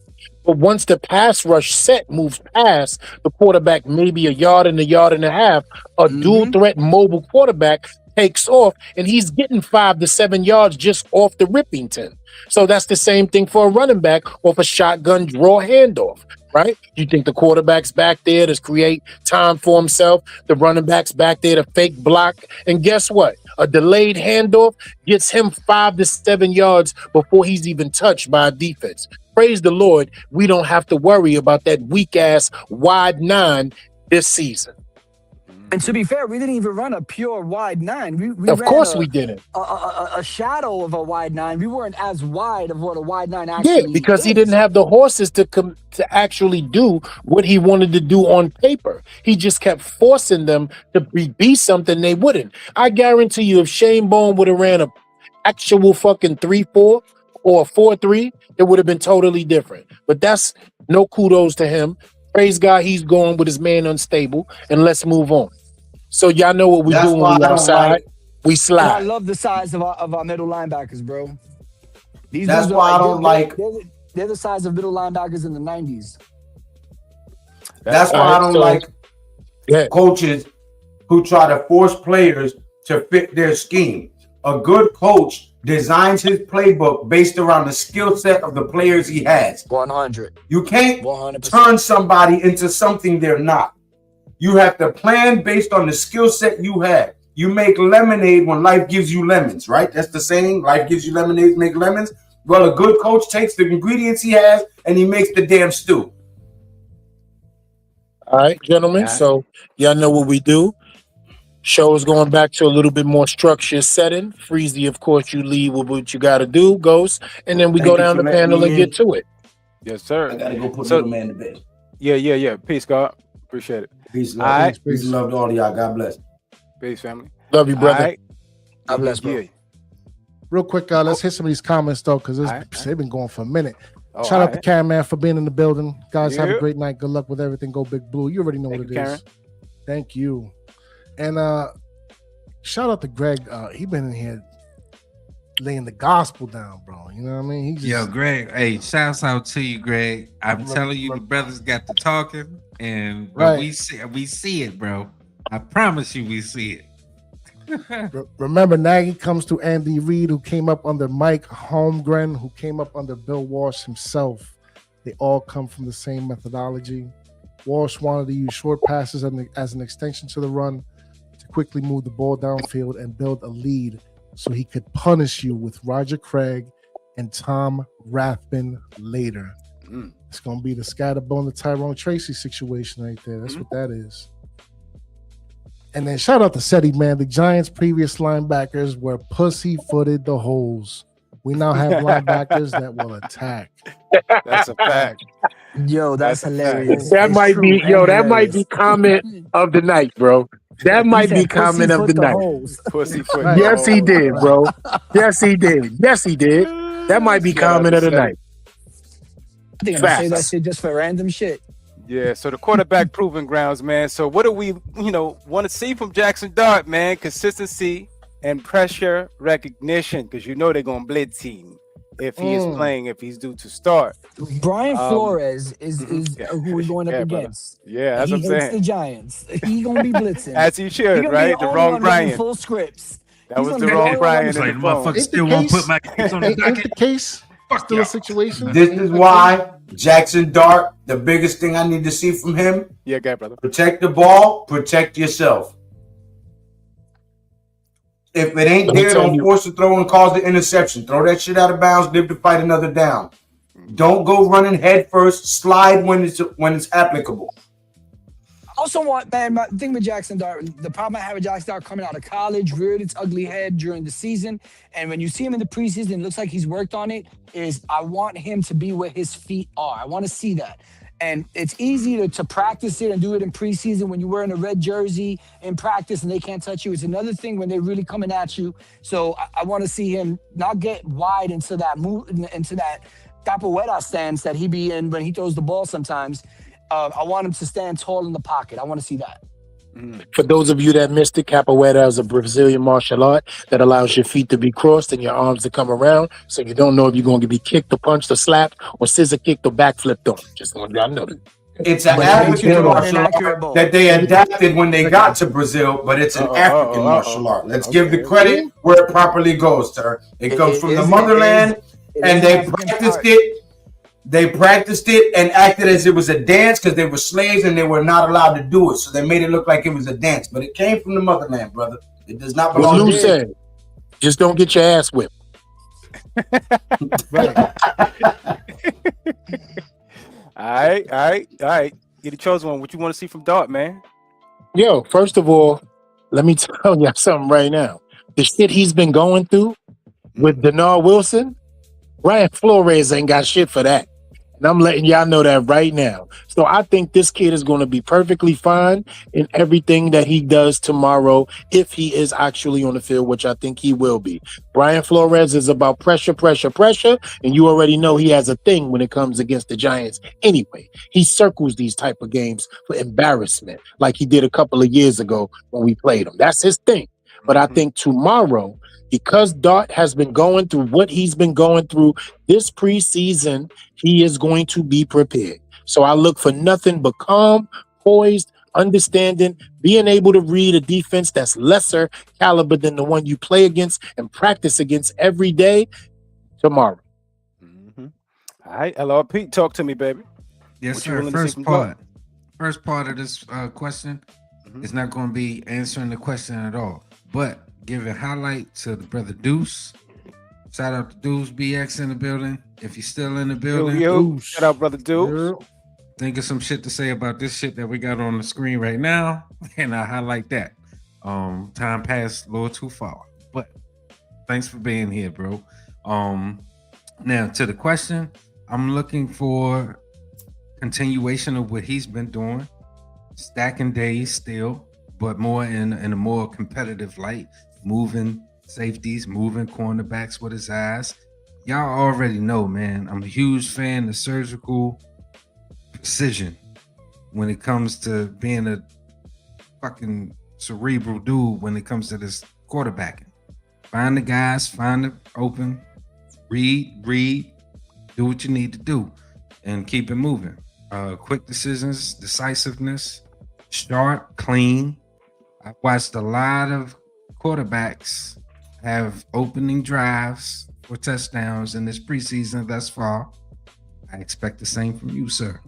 But once the pass rush set moves past the quarterback, maybe a yard and a half, a dual threat mobile quarterback takes off, and he's getting 5 to 7 yards just off the Rippington. So that's the same thing for a running back off a shotgun draw handoff, right? You think the quarterback's back there to create time for himself, the running back's back there to fake block, and guess what? A delayed handoff gets him 5 to 7 yards before he's even touched by a defense. Praise the Lord, we don't have to worry about that weak-ass wide nine this season. And to be fair, we didn't even run a pure wide nine. We Of ran course we didn't. a shadow of a wide nine. We weren't as wide of what a wide nine actually Yeah, because he is. didn't have the horses to actually do what he wanted to do on paper. He just kept forcing them to be something they wouldn't. I guarantee you, if Shane Bone would have ran a actual fucking 3-4 or a 4-3, it would have been totally different. But that's no kudos to him. Praise God, he's going with his man unstable, and let's move on. So y'all know what we do when we outside. We And I slide. love the size of our middle linebackers, bro. These That's dudes are why I don't like. They're the size of middle linebackers in the 90s. That's why I don't like coaches who try to force players to fit their scheme. A good coach designs his playbook based around the skill set of the players he has. 100. You can't 100%. turn somebody into something they're not. You have to plan based on the skill set you have. You make lemonade when life gives you lemons, right? That's the saying. Life gives you lemonade, make lemons. Well, a good coach takes the ingredients he has and he makes the damn stew. All right, gentlemen. So y'all know what we do. Show is going back to a little bit more structured setting. Freezy, of course, you lead with what you got to do, Ghost, and then we Thank go you down for the letting panel me and in. get to it. Yes, sir. I gotta go put So- little man to bed. Yeah. Peace, God. Appreciate it. Peace, All love. right. Peace and love to all of y'all. God bless. Peace, family. Love you, brother. All right. God bless, bro. Yeah. Real quick, let's hit some of these comments though, because Alright. they've been going for a minute. Oh, Shout out to alright. Karen, man, for being in the building. Guys, have a Yeah. great night. Good luck with everything. Go Big Blue. You already know Thank what you, it is. Karen. Thank you. And shout out to Greg. He been in here laying the gospel down, bro. You know what I mean? He just Yo, Greg, hey, shouts out to you, Greg. I'm telling you, the brothers got to talking, and Right. we see it, bro. I promise you, we see it. Remember, Nagy comes to Andy Reid, who came up under Mike Holmgren, who came up under Bill Walsh himself. They all come from the same methodology. Walsh wanted to use short passes as an extension to the run to quickly move the ball downfield and build a lead so he could punish you with Roger Craig and Tom Rathbun later. Mm. It's going to be the Scatterbone, the Tyrone Tracy situation right there. That's what that is. And then shout out to Seti, man. The Giants' previous linebackers were pussy-footed the holes. We now have linebackers that will attack. That's a fact. Yo, that's That's a fact. hilarious. That It's might true be, and that might be hilarious. comment of the night, bro. That He might be said comment of pussyfoot the the night. holes. Pussyfoot. Right. Yes, he did, bro. Yes, he did. Yes, he did. That might be Shout out comment to of the Seth. night. I think I'm gonna say that Facts. shit just for random shit. Yeah, so the quarterback proving grounds, man. So what do we, want to see from Jaxson Dart, man? Consistency and pressure recognition, because they're going to blitz him if he is playing, if he's due to start. Brian Flores is Yeah. who we're going up Yeah, brother. against. Yeah, that's He what I'm hates the saying. Giants. He gonna be blitzing. As he He should, gonna right? be The the wrong only one running Brian. full scripts. That He's was gonna the be wrong only one Brian running- in the Motherfucker phone. still won't put my case on the Ain't docket. the case Fuck still y'all. a situation? This Ain't is the why Jaxson Dart, the biggest thing I need to see from him, Yeah, go ahead, brother. protect the ball, protect yourself. If it ain't Let me there, tell don't you. force the throw and cause the interception. Throw that shit out of bounds, live to fight another down. Don't go running head first, slide when it's applicable. I also want, man, my thing with Jaxson Dart, the problem I have with Jaxson Dart coming out of college, reared its ugly head during the season. And when you see him in the preseason, it looks like he's worked on it, is I want him to be where his feet are. I want to see that. And it's easy to practice it and do it in preseason when you're wearing a red jersey in practice and they can't touch you. It's another thing when they're really coming at you. So I want to see him not get wide into that capoeira stance that he be in when he throws the ball sometimes. I want him to stand tall in the pocket. I want to see that. For those of you that missed it, capoeira is a Brazilian martial art that allows your feet to be crossed and your arms to come around, so you don't know if you're going to be kicked or punched or slapped or scissor kicked or backflipped on. Just want y'all to know that. It's an But African it's martial inaccurate art ball. that they adapted when they got to Brazil, but it's an African martial art. Let's give the credit where it properly goes, sir. It comes from the motherland, and they practiced it. They practiced it and acted as it was a dance because they were slaves and they were not allowed to do it. So they made it look like it was a dance, but it came from the motherland, brother. It does not What belong Lou to said, just don't get your ass whipped. All right. You're the chosen one. What you want to see from Dart, man? Yo, first of all, let me tell you something right now. The shit he's been going through with Denard Wilson, Brian Flores ain't got shit for that. And I'm letting y'all know that right now. So I think this kid is going to be perfectly fine in everything that he does tomorrow if he is actually on the field, which I think he will be. Brian Flores is about pressure, and you already know he has a thing when it comes against the Giants anyway. He circles these type of games for embarrassment like he did a couple of years ago when we played him. That's his thing. But I think tomorrow, because Dart has been going through what he's been going through this preseason, he is going to be prepared. So I look for nothing but calm, poised, understanding, being able to read a defense that's lesser caliber than the one you play against and practice against every day tomorrow. All right, LRP, talk to me, baby. Yes, What you sir. willing to see First from part of this question is not going to be answering the question at all, but giving highlight to the brother Deuce. Shout out to Deuce BX in the building. If you're still in the building, Yo. Shout out, brother Deuce. think of some shit to say about this shit that we got on the screen right now, and I highlight that. Time passed a little too far, but thanks for being here, bro. Now to the question, I'm looking for continuation of what he's been doing, stacking days still, but more in a more competitive light, moving safeties, moving cornerbacks with his eyes. Y'all already know, man, I'm a huge fan of surgical precision when it comes to being a fucking cerebral dude when it comes to this quarterbacking. Find the guys, find the open, read, do what you need to do, and keep it moving. Quick decisions, decisiveness, sharp, clean. I've watched a lot of quarterbacks have opening drives for touchdowns in this preseason thus far. I expect the same from you, sir.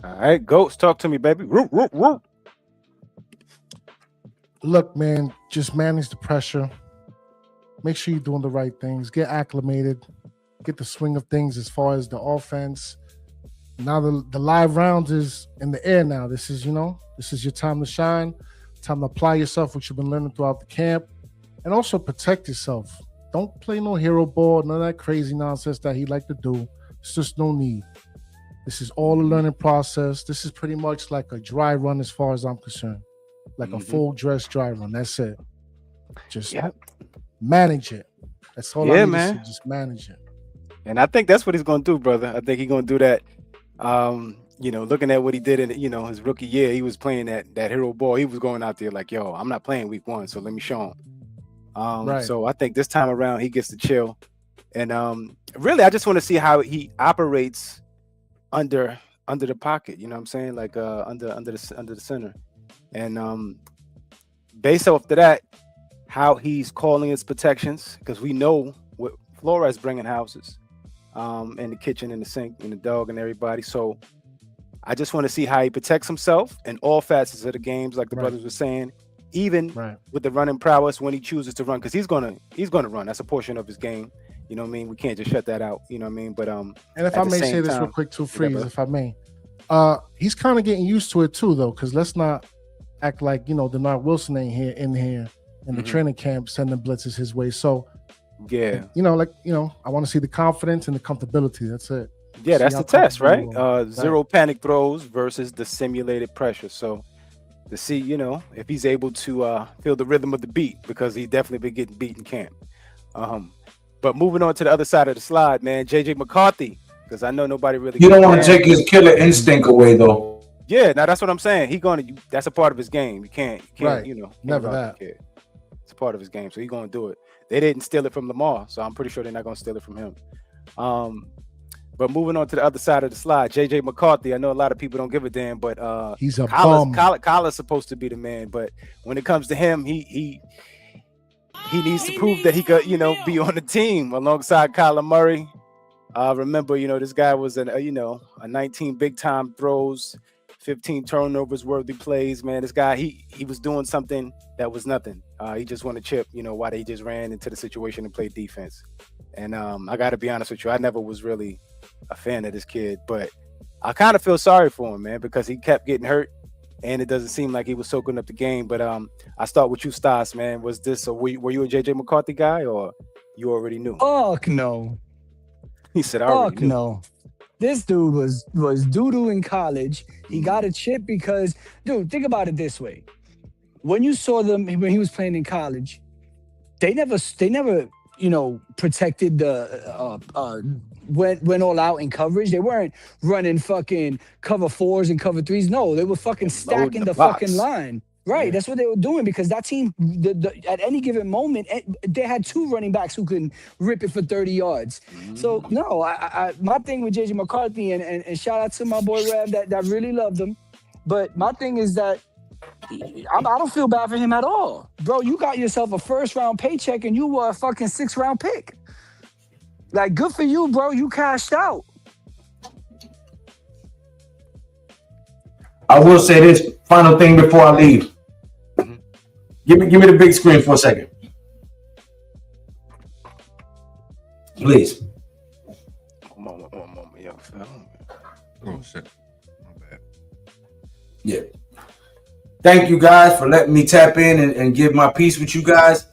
All right, Goats, talk to me, baby. Root. Look, man, just manage the pressure. Make sure you're doing the right things. Get acclimated. Get the swing of things as far as the offense. Now the live rounds is in the air now. This is your time to shine. Time to apply yourself, what you've been learning throughout the camp. And also protect yourself. don't play no hero ball, none of that crazy nonsense that he like to do. It's just no need. This is all a learning process. This is pretty much like a dry run as far as I'm concerned. Like a full dress dry run. That's it. Just manage it. That's all I need to say. Just manage it. And I think that's what he's going to do, brother. I think he's going to do that. Looking at what he did in, his rookie year, he was playing that hero ball. He was going out there like, yo, I'm not playing week 1, so let me show him. So I think this time around he gets to chill. And really, I just want to see how he operates under the pocket. You know what I'm saying? Like under the center. And based off of that, how he's calling his protections, because we know what Flores bringing houses, in the kitchen, in the sink, in the dog, and everybody. So I just want to see how he protects himself in all facets of the games, like the brothers were saying, even with the running prowess when he chooses to run, because he's gonna run. That's a portion of his game. You know what I mean? We can't just shut that out. You know what I mean? But and if I may say this real quick too, Freeze, if I may, he's kind of getting used to it too, though, because let's not act like Denard Wilson ain't in the training camp sending blitzes his way. So I want to see the confidence and the comfortability. That's it. Yeah, that's the test, right? Zero panic throws versus the simulated pressure. So to see, if he's able to feel the rhythm of the beat, because he definitely been getting beat in camp. But moving on to the other side of the slide, man, JJ McCarthy, because I know nobody really. You don't want to take his killer instinct away, though. Yeah, now that's what I'm saying. That's a part of his game. You can't never that. It's a part of his game, so he's gonna do it. They didn't steal it from Lamar, so I'm pretty sure they're not gonna steal it from him. But moving on to the other side of the slide, JJ McCarthy. I know a lot of people don't give a damn, but he's a bum. Kyler's supposed to be the man, but when it comes to him, he needs to prove that he could, be on the team alongside Kyler Murray. Remember, this guy was a 19 big time throws, 15 turnovers worthy plays. Man, this guy, he was doing something that was nothing. He just won a chip, while they just ran into the situation and played defense. And I got to be honest with you, I never was really a fan of this kid, but I kind of feel sorry for him, man, because he kept getting hurt. And it doesn't seem like he was soaking up the game. But I start with you, Stas, man. Was this were you a JJ McCarthy guy, or you already knew? Fuck no. He said, I already knew. No. This dude was doo-doo in college. He got a chip because, dude, think about it this way. When you saw them when he was playing in college, they never protected the went all out in coverage. They weren't running fucking cover 4s and cover 3s. No, they were fucking stacking the fucking line. Right, that's what they were doing, because that team, at any given moment, they had 2 running backs who can rip it for 30 yards. So, no, I my thing with JJ McCarthy, and shout out to my boy Rev that really loved him, but my thing is that I don't feel bad for him at all. Bro, you got yourself a first-round paycheck, and you were a fucking 6th-round pick. Like, good for you, bro. You cashed out. I will say this final thing before I leave. Give me the big screen for a second, please. One moment, yo. Oh shit, my bad. Yeah. Thank you guys for letting me tap in and give my piece with you guys.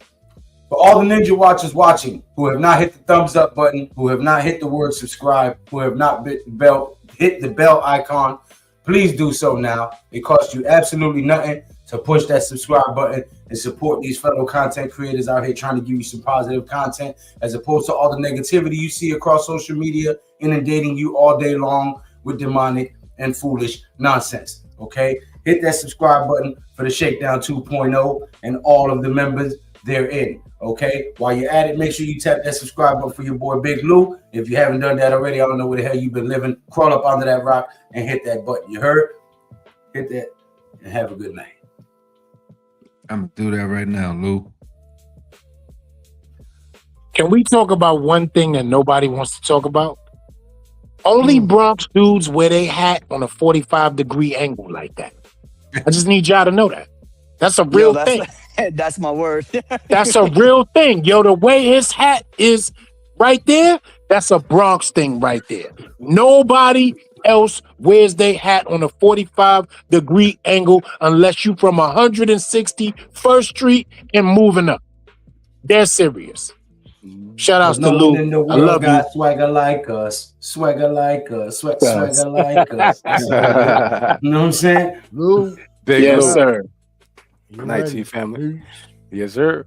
For all the Ninja Watchers watching who have not hit the thumbs up button, who have not hit the word subscribe, who have not hit the bell icon, please do so now. It costs you absolutely nothing to push that subscribe button and support these fellow content creators out here trying to give you some positive content, as opposed to all the negativity you see across social media inundating you all day long with demonic and foolish nonsense. Okay? Hit that subscribe button for the Shakedown 2.0 and all of the members therein. Okay? While you're at it, make sure you tap that subscribe button for your boy Big Lou. If you haven't done that already, I don't know where the hell you've been living. Crawl up under that rock and hit that button. You heard? Hit that and have a good night. I'm gonna do that right now, Lou. Can we talk about one thing that nobody wants to talk about? Only Bronx dudes wear their hat on a 45-degree angle like that. I just need y'all to know that. That's a real thing. That's my word. That's a real thing. Yo, the way his hat is right there, that's a Bronx thing right there. Nobody else wears their hat on a 45-degree angle unless you from 160 First Street and moving up. They're serious. Shout outs to No one in Lou. the I world love you. got swagger like us. Swagger like us. Swagger like us. That's all it is. You know what I'm saying? Lou, Big Yes, Lou. sir. you Night to ready? you, family. Peace. Yes, sir.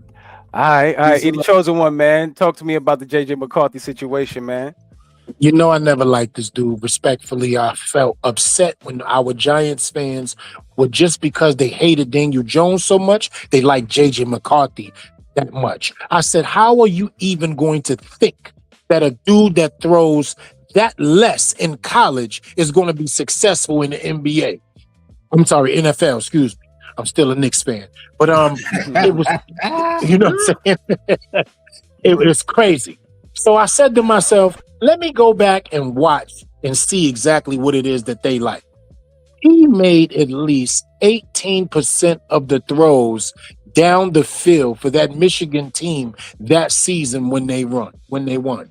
All right. Peace Eddie and love. Chosen One, man. Talk to me about the JJ McCarthy situation, man. You know, I never liked this dude. Respectfully, I felt upset when our Giants fans were just because they hated Daniel Jones so much, they liked JJ McCarthy that much. I said, how are you even going to think that a dude that throws that less in college is going to be successful in the NBA? I'm sorry, NFL, excuse me. I'm still a Knicks fan. But it was, you know what I'm saying? It was crazy. So I said to myself, let me go back and watch and see exactly what it is that they like. He made at least 18% of the throws down the field for that Michigan team that season when they won.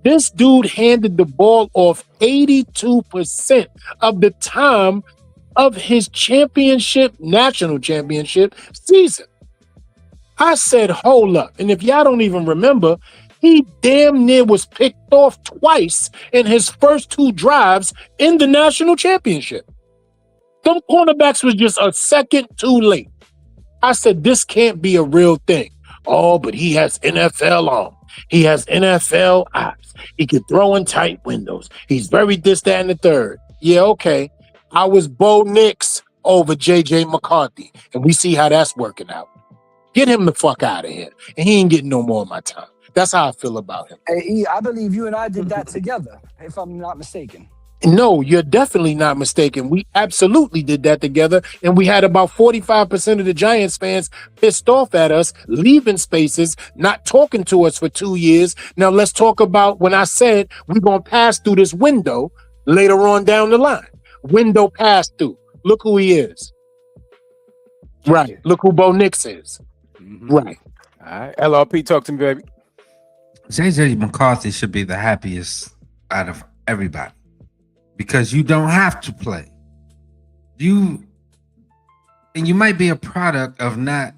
This dude handed the ball off 82% of the time of his national championship season. I said, hold up. And if y'all don't even remember, he damn near was picked off twice in his first 2 drives in the national championship. Them cornerbacks was just a second too late. I said, this can't be a real thing. Oh, but he has NFL arm. He has NFL eyes. He can throw in tight windows. He's very this, that, and the third. Yeah, okay. I was Bo Nix over JJ McCarthy, and we see how that's working out. Get him the fuck out of here, and he ain't getting no more of my time. That's how I feel about him. Hey, E, I believe you and I did that together, if I'm not mistaken. No, you're definitely not mistaken. We absolutely did that together, and we had about 45% of the Giants fans pissed off at us, leaving spaces, not talking to us for 2 years. Now let's talk about when I said we're going to pass through this window later on down the line. Window pass through. Look who he is. Right. Look who Bo Nix is. Right. All right. LRP, talk to me, baby. JJ McCarthy should be the happiest out of everybody because you don't have to play. You might be a product of not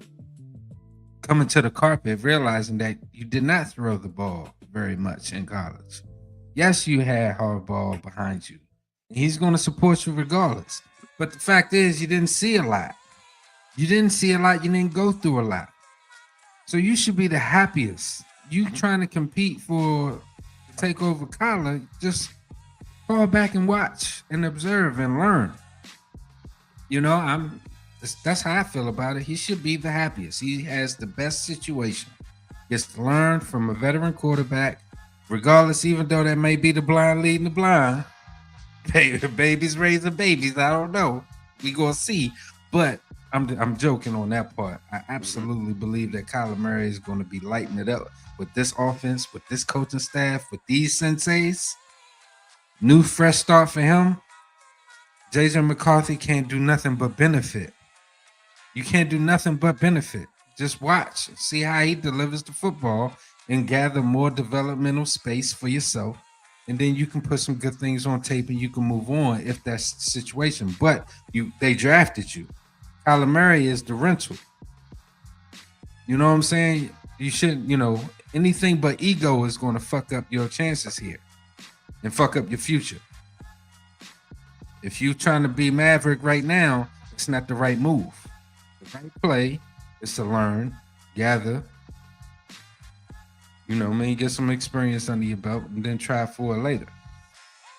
coming to the carpet, realizing that you did not throw the ball very much in college. Yes, you had Harbaugh behind you. He's going to support you regardless. But the fact is, you didn't see a lot. You didn't go through a lot. So you should be the happiest. You trying to compete for the takeover collar, just fall back and watch and observe and learn. You know, that's how I feel about it. He should be the happiest. He has the best situation. Gets to learn from a veteran quarterback, regardless, even though that may be the blind leading the blind. Babies raising babies. I don't know. We gonna see. But I'm joking on that part. I absolutely believe that Kyler Murray is going to be lighting it up with this offense, with this coaching staff, with these senseis. New fresh start for him. JJ McCarthy can't do nothing but benefit. You can't do nothing but benefit. Just watch, see how he delivers the football and gather more developmental space for yourself. And then you can put some good things on tape and you can move on if that's the situation. But they drafted you. Kyler Murray is the rental. You know what I'm saying? You shouldn't, anything but ego is going to fuck up your chances here and fuck up your future. If you're trying to be Maverick right now, it's not the right move. The right play is to learn, gather, get some experience under your belt and then try for it later.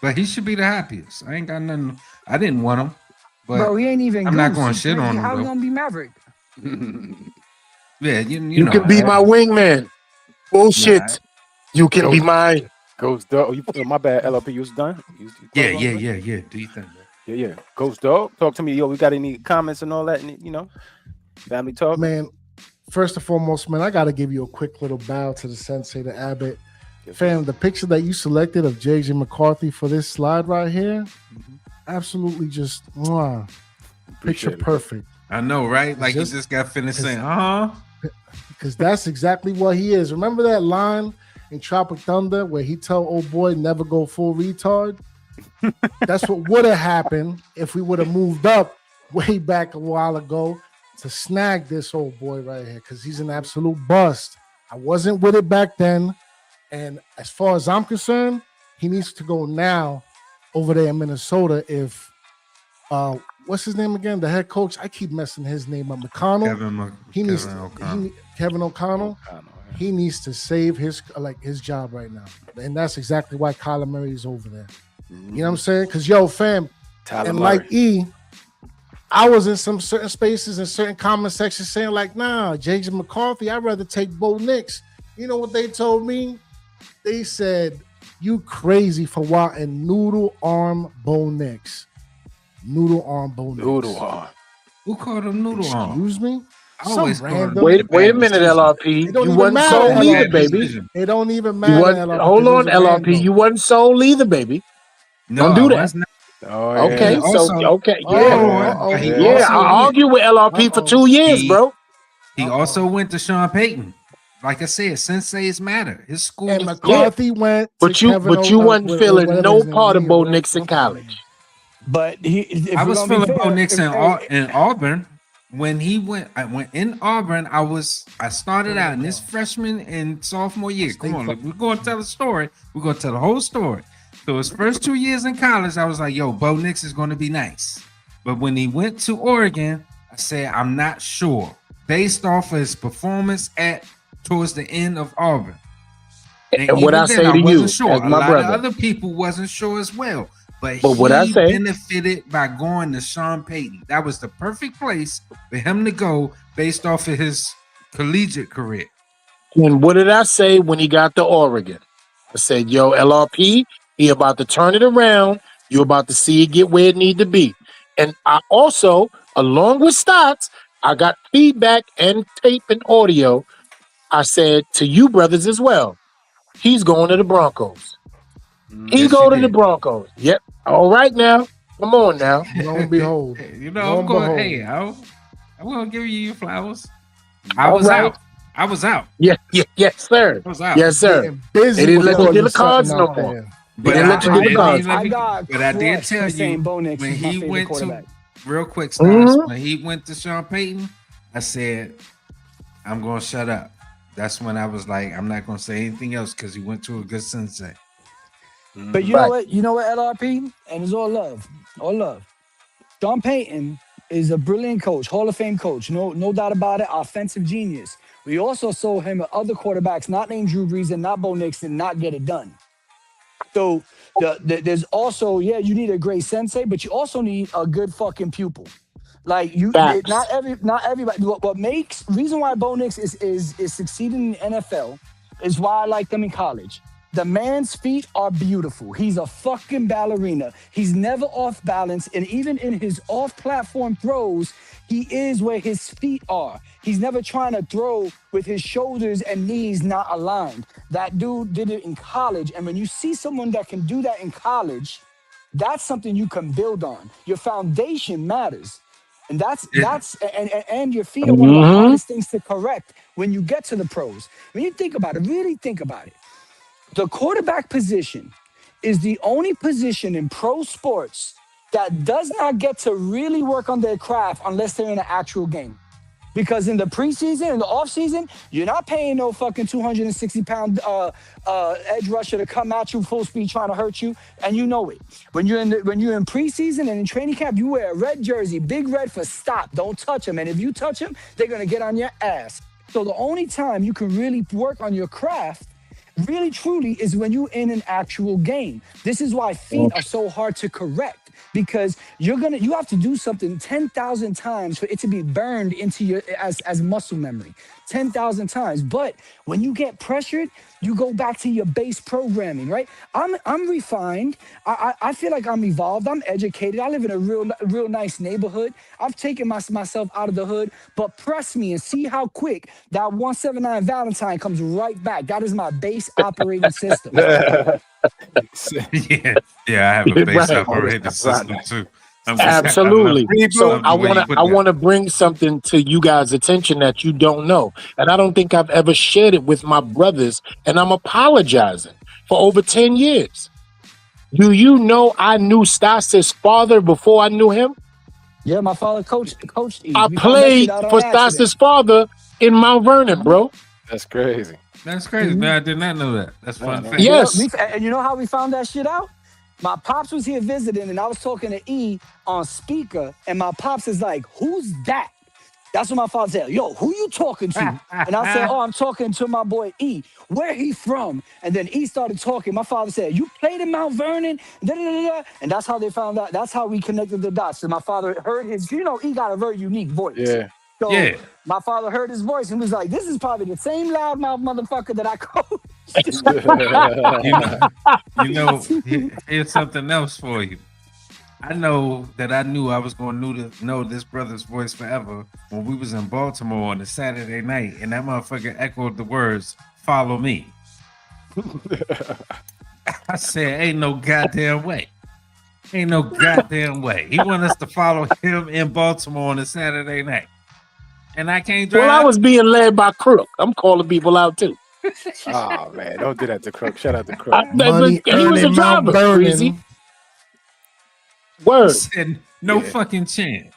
But he should be the happiest. I ain't got nothing. I didn't want him. But bro, he ain't even. I'm not going to shit on him. How though. he gonna be Maverick? Yeah, you can be my wingman. Bullshit. Nah. You can be mine. Ghost Dog. My bad. LLP, you was done? Yeah. Do you think? Yeah. Ghost Dog, talk to me. Yo, we got any comments and all that? Family talk. Man, first and foremost, man, I got to give you a quick little bow to the sensei, to Abbott. Fam, the picture that you selected of JJ McCarthy for this slide right here, absolutely just picture perfect. I know, right? Like you just got finished saying, because that's exactly what he is. Remember that line in Tropic Thunder where he told old boy never go full retard? That's what would have happened if we would have moved up way back a while ago to snag this old boy right here, because he's an absolute bust. I wasn't with it back then. And as far as I'm concerned, he needs to go now over there in Minnesota. If what's his name again? The head coach. I keep messing his name up. McConnell. Kevin O'Connell. He needs to save his job right now. And that's exactly why Kyler Murray is over there. You know what I'm saying? Because fam, Tyler and Murray. like I was in some certain spaces and certain comment sections saying like, nah, Jason McCarthy, I'd rather take Bo Nix. You know what they told me? They said, you crazy for wanting noodle arm Bo Nix. Noodle arm Bo Nix. Noodle arm. Who called him noodle arm? Excuse me? I always random. Wait a minute, LRP. You wasn't sold either, baby. It don't even matter. LRP, hold on, LRP. You wasn't sold either, baby. No, don't do that. Oh, yeah. Okay, I argue with LRP for 2 years, bro. He also went to Sean Payton. Like I said, senseis matter. His school. And McCarthy went. But you wasn't feeling no part of Bo Nix in college. But I was feeling Bo Nix in Auburn. When he went, in Auburn. I started out in his freshman and sophomore year. Come on, we're going to tell a story. We're going to tell the whole story. So his first 2 years in college, I was like, yo, Bo Nix is going to be nice. But when he went to Oregon, I said, I'm not sure. Based off of his performance towards the end of Auburn. And what I say to you, as sure. my brother. Of other people wasn't sure as well. But what I say, benefited by going to Sean Payton. That was the perfect place for him to go based off of his collegiate career. And what did I say when he got to Oregon? I said, yo, LRP, he about to turn it around. You're about to see it get where it need to be. And I also, along with Stotts, I got feedback and tape and audio. I said to you brothers as well, he's going to the Broncos. He go to the Broncos. Yep. All right now. Come on now. Lo and behold. I'm going, hey, I'm going to give you your flowers. I was out. Yes, sir. I was out. Yes, sir. They didn't let you get the cards no more. But I did tell you when he went to real quick, Stars, when he went to Sean Payton, I said, I'm going to shut up. That's when I was like, I'm not going to say anything else because he went to a good sensei. But you know what? You know what, LRP? And it's all love. All love. Sean Payton is a brilliant coach, Hall of Fame coach. No doubt about it. Offensive genius. We also saw him with other quarterbacks, not named Drew Brees and not Bo Nix, and not get it done. So there's also, you need a great sensei, but you also need a good fucking pupil. Like not everybody. Reason why Bo Nix is succeeding in the NFL is why I like them in college. The man's feet are beautiful. He's a fucking ballerina. He's never off balance. And even in his off-platform throws, he is where his feet are. He's never trying to throw with his shoulders and knees not aligned. That dude did it in college. And when you see someone that can do that in college, that's something you can build on. Your foundation matters. And and your feet are one of the hardest things to correct when you get to the pros. When you think about it, really think about it. The quarterback position is the only position in pro sports that does not get to really work on their craft unless they're in an actual game. Because in the preseason, in the offseason, you're not paying no fucking 260-pound edge rusher to come at you full speed trying to hurt you, and you know it. When you're in preseason and in training camp, you wear a red jersey, big red for stop. Don't touch them. And if you touch them, they're going to get on your ass. So the only time you can really work on your craft really truly is when you're in an actual game. This is why feet are so hard to correct, because you have to do something 10,000 times for it to be burned into your as muscle memory. 10,000 times. But when you get pressured, you go back to your base programming, right? I'm refined. I feel like I'm evolved. I'm educated. I live in a real nice neighborhood. I've taken myself out of the hood, but press me and see how quick that 179 Valentine comes right back. That is my base operating system. Yeah, I have a base operating system too. Absolutely. So I want to bring something to you guys' attention that you don't know, and I don't think I've ever shared it with my brothers, and I'm apologizing. For over 10 years, do you know I knew Stas' father before I knew him? Yeah, my father coached. I played for Stas' father in Mount Vernon, bro. That's crazy. That's crazy, man. I did not know that. That's fun fact. Yes. And you know how we found that shit out? My pops was here visiting, and I was talking to E on speaker, and my pops is like, "Who's that?" That's what my father said. Yo, who you talking to? And I said, "Oh, I'm talking to my boy E. Where he from?" And then E started talking. My father said, "You played in Mount Vernon?" Da, da, da, da. And that's how they found out. That's how we connected the dots. So my father heard his, E got a very unique voice. Yeah. So Yeah. my father heard his voice and was like, "This is probably the same loudmouth motherfucker that I coached." Here's something else for you. I know that I knew I was going to know this brother's voice forever when we was in Baltimore on a Saturday night, and that motherfucker echoed the words, "Follow me." I said, "Ain't no goddamn way. Ain't no goddamn way." He want us to follow him in Baltimore on a Saturday night. And I can't drive. Well, I was being led by Crook. I'm calling people out too. Oh man, don't do that to Crook. Shout out to Crook. Money He was a earning Mount driver. Vernon. Breezy. He Word. said, no fucking chance.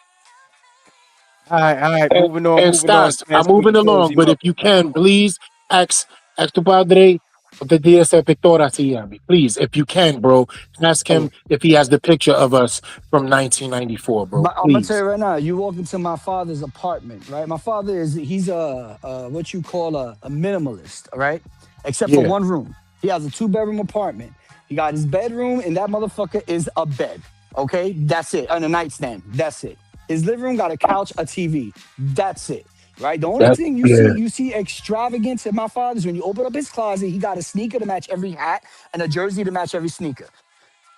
All right. Moving on. And Stas, I'm moving along, but if you can, please ask tu padre the día se efectuará así, Abby. Please, if you can, bro, ask him if he has the picture of us from 1994, bro. But I'm gonna Please. tell you right now, you walk into my father's apartment, right? My father he's a what you call a minimalist, all right? Except for one room. He has a 2-bedroom apartment. He got his bedroom, and that motherfucker is a bed. Okay, that's it. And a nightstand. That's it. His living room got a couch, a TV. That's it. Right. The only thing you see extravagant at my father's when you open up his closet, he got a sneaker to match every hat and a jersey to match every sneaker.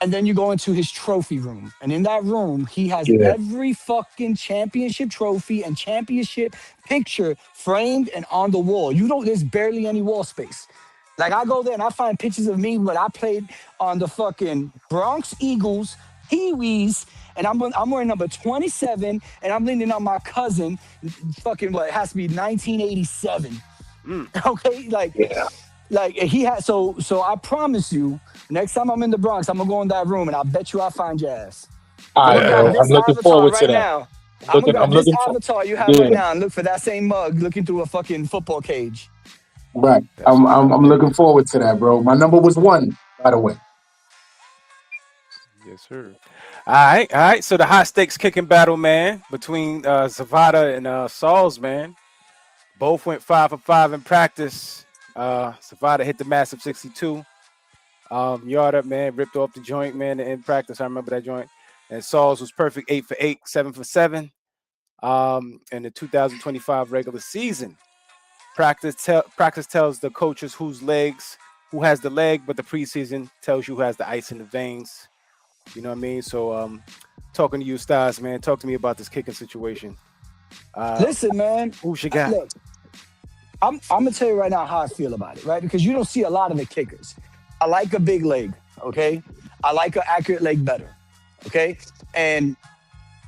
And then you go into his trophy room. And in that room, he has every fucking championship trophy and championship picture framed and on the wall. There's barely any wall space. Like, I go there and I find pictures of me when I played on the fucking Bronx Eagles, Pee-wees, and I'm wearing number 27, and I'm leaning on my cousin, fucking it has to be 1987. Okay, like he had. So I promise you, next time I'm in the Bronx, I'm gonna go in that room, and I bet you I'll find your ass. All right, bro. I'm looking forward to that. Now. I'm gonna grab this avatar you have right now and look for that same mug looking through a fucking football cage. Right. I'm looking forward to that, bro. My number was 1, by the way. Yes, sir. All right. So the high stakes kicking battle, man, between Zavada and Sauls, man. Both went 5 for 5 in practice. Zavada hit the massive 62. Yard up, man, ripped off the joint, man, in practice. I remember that joint. And Sauls was perfect, 8 for 8, 7 for 7. In the 2025 regular season. Practice tells the coaches who has the leg, but the preseason tells you who has the ice in the veins. You know what I mean? So, talking to you, Stas, man, talk to me about this kicking situation. Listen, man. Who you got? Look, I'm gonna tell you right now how I feel about it, right? Because you don't see a lot of the kickers. I like a big leg, okay? I like an accurate leg better, okay? And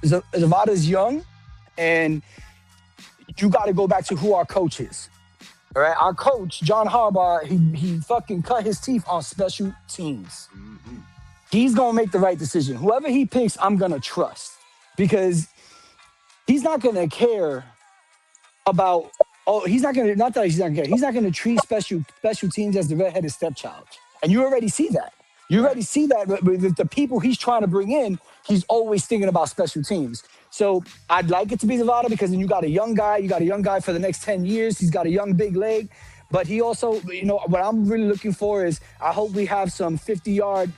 Zavada's young, and you got to go back to who our coach is. All right, our coach, John Harbaugh, he fucking cut his teeth on special teams. Mm-hmm. He's going to make the right decision. Whoever he picks, I'm going to trust. Because he's not going to care about, he's not going to treat special teams as the redheaded stepchild. And you already see that. You already see that with the people he's trying to bring in, he's always thinking about special teams. So I'd like it to be Zavada because then you got a young guy for the next 10 years. He's got a young, big leg. But he also, what I'm really looking for is I hope we have some 50-yard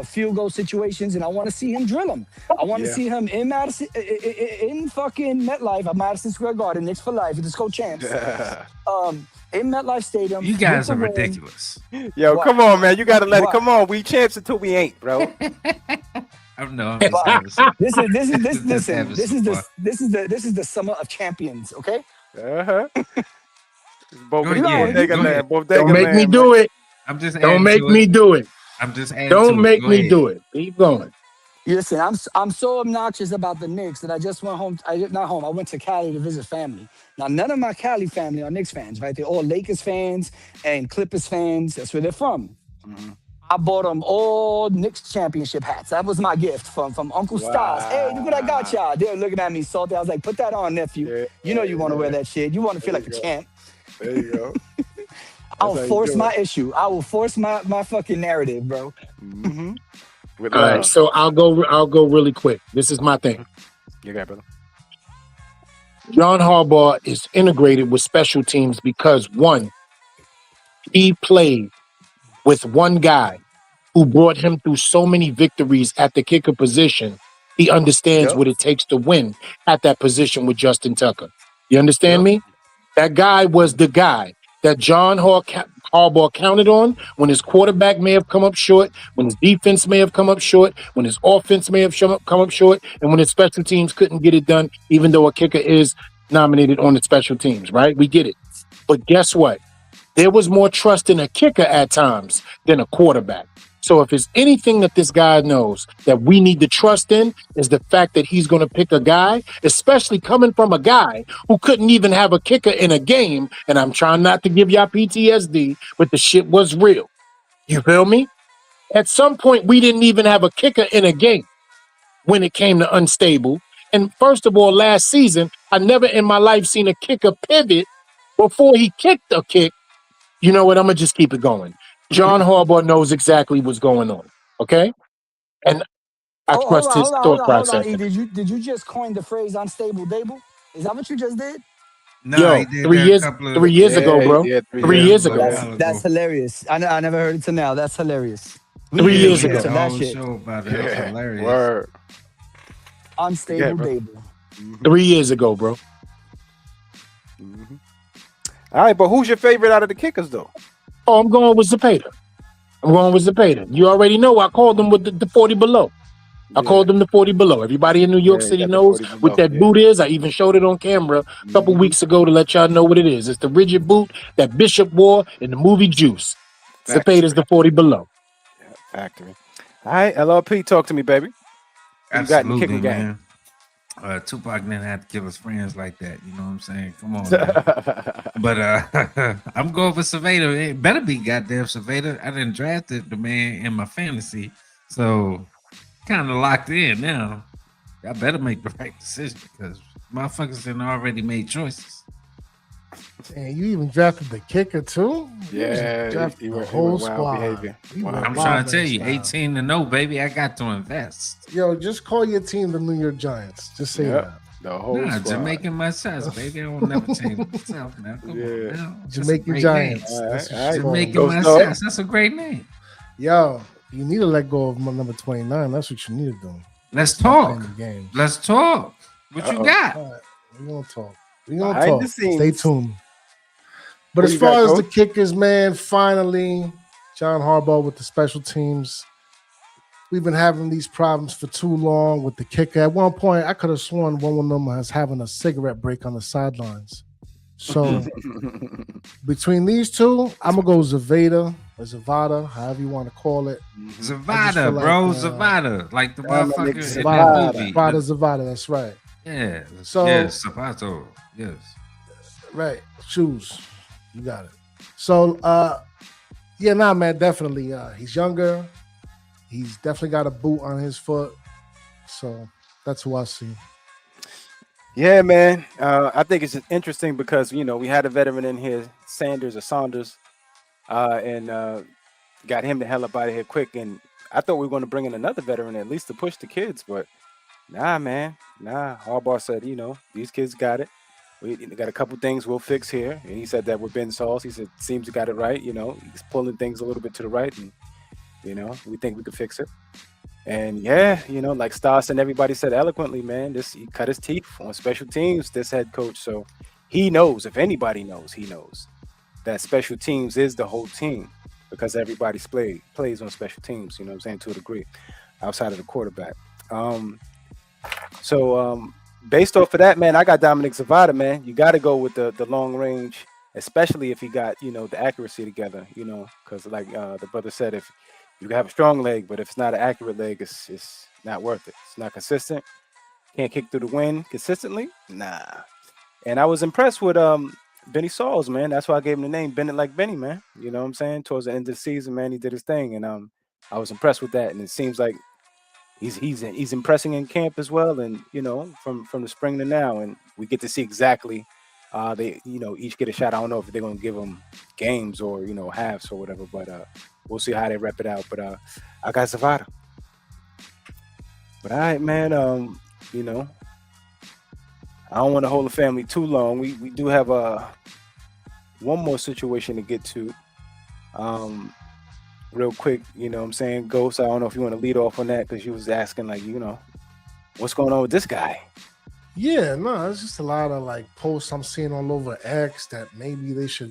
field goal situations, and I want to see him drill them. I want to see him in Madison, in fucking MetLife, at Madison Square Garden, Knicks for life, let's go champs. In MetLife Stadium. You guys are ridiculous. Yo, come on, man. You got to let it. Come on. We champs until we ain't, bro. This is the summer of champions, okay? Don't make me do it. I'm just. Don't make me do it. I'm just. Don't make me do it. Keep going. Listen, I'm so obnoxious about the Knicks that I just went home. I went to Cali to visit family. Now, none of my Cali family are Knicks fans, right? They're all Lakers fans and Clippers fans. That's where they're from. Mm-hmm. I bought them all Knicks championship hats. That was my gift from Uncle Stas. Hey, look what I got y'all. They were looking at me salty. I was like, put that on, nephew. You know you want to wear that shit. You want to feel like a champ. There you go. I'll how you force do my issue. I will force my fucking narrative, bro. Mm-hmm. With All right, love. so I'll go really quick. This is my thing. You got it, brother. John Harbaugh is integrated with special teams because one, he played with one guy who brought him through so many victories at the kicker position. He understands Yep. what it takes to win at that position with Justin Tucker. You understand Yep. me? That guy was the guy that John Harbaugh counted on when his quarterback may have come up short, when his defense may have come up short, when his offense may have come up short, and when his special teams couldn't get it done, even though a kicker is nominated on the special teams, right? We get it. But guess what? There was more trust in a kicker at times than a quarterback. So if there's anything that this guy knows that we need to trust in is the fact that he's going to pick a guy, especially coming from a guy who couldn't even have a kicker in a game. And I'm trying not to give y'all PTSD, but the shit was real. You feel me? At some point, we didn't even have a kicker in a game when it came to unstable. And first of all, last season, I never in my life seen a kicker pivot before he kicked a kick. You know what? I'm going to just keep it going. John Harbaugh knows exactly what's going on, okay? And I trust his thought process. E, did you just coin the phrase unstable Dable? Is that what you just did? No, Yo, he did 3 that years, a couple of 3 years ago, bro. Yeah, 3 years ago. That's hilarious. I never heard it till now. That's hilarious. 3 years we had ago. a That whole shit. show about it. That's hilarious. Word. Unstable bro. Dable. 3 years ago, bro. Mm-hmm. All right, but who's your favorite out of the kickers, though? Oh, I'm going with Zapata. You already know I called him with the 40 below. I called him the 40 below. Everybody in New York City knows what that boot is. I even showed it on camera a couple weeks ago to let y'all know what it is. It's the rigid boot that Bishop wore in the movie Juice. Zapata's the 40 below. Yeah, factory. All right, LRP, talk to me, baby. What you got in the Absolutely, kicking game? man. Tupac didn't have to give us friends like that. You know what I'm saying? Come on, man. But I'm going for Cerveda. It better be goddamn Cerveda. I didn't drafted the man in my fantasy, so kind of locked in now. I better make the right decision because motherfuckers done already made choices. And you even drafted the kicker too? Yeah, drafted he the went whole wild squad. behavior. You Wow. went I'm wild trying to tell in you, style. 18-0, baby. I got to invest. Yo, just call your team the New York Giants. Just say Yep. that. The whole Nah, squad. Jamaican myself, baby. I will never change myself now. Come on now. That's a Jamaican great Giants. name. That's what All right, you call Jamaican them. Go myself. Stars. That's a great name. Yo, you need to let go of my number 29. That's what you need to do. Let's Stop talk. playing the games. Let's talk. What you got? All right, we're gonna talk. We're gonna Behind the talk. Stay scenes. tuned. But What as you far got, as the Coach? kickers, man, finally, John Harbaugh with the special teams. We've been having these problems for too long with the kicker. At one point, I could have sworn one of them was having a cigarette break on the sidelines. So between these two, I'm gonna go Zavada or Zavada, however you want to call it. Zavada, like, bro. Zavada. Like the Dominic motherfucker in Zavada. that movie. Zavada, that's right. Yeah. So- yes, Zapato. Yes. Right. Shoes. You got it. So yeah, nah, man, definitely. He's younger. He's definitely got a boot on his foot. So that's who I see. Yeah, man. I think it's interesting because we had a veteran in here, Saunders, and got him the hell up out of here quick. And I thought we were going to bring in another veteran at least to push the kids, but nah, man. Nah. Harbaugh said, these kids got it. We got a couple things we'll fix here. And he said that with Ben Sauls, he said, seems he got it right. He's pulling things a little bit to the right. And, we think we could fix it. And yeah, like Stas and everybody said eloquently, man, he cut his teeth on special teams, this head coach. So he knows, if anybody knows, he knows that special teams is the whole team because everybody plays on special teams, you know what I'm saying, to a degree, outside of the quarterback. So based off of that, man, I got Dominic Zavada, man. You got to go with the long range, especially if he got, the accuracy together, because like the brother said, if you can have a strong leg, but if it's not an accurate leg, it's not worth it. It's not consistent. Can't kick through the wind consistently. Nah. And I was impressed with Benny Sauls, man. That's why I gave him the name Bennett like Benny, man. You know what I'm saying? Towards the end of the season, man, he did his thing, and I was impressed with that. And it seems like he's impressing in camp as well, and from the spring to now, and we get to see exactly they each get a shot. I don't know if they're gonna give them games or halves or whatever, but we'll see how they rep it out. But I got Zavada. But all right, man. I don't want to hold the family too long. We do have one more situation to get to. Real quick, what I'm saying, Ghost. I don't know if you want to lead off on that because you was asking what's going on with this guy. Yeah, no, it's just a lot of posts I'm seeing all over X that maybe they should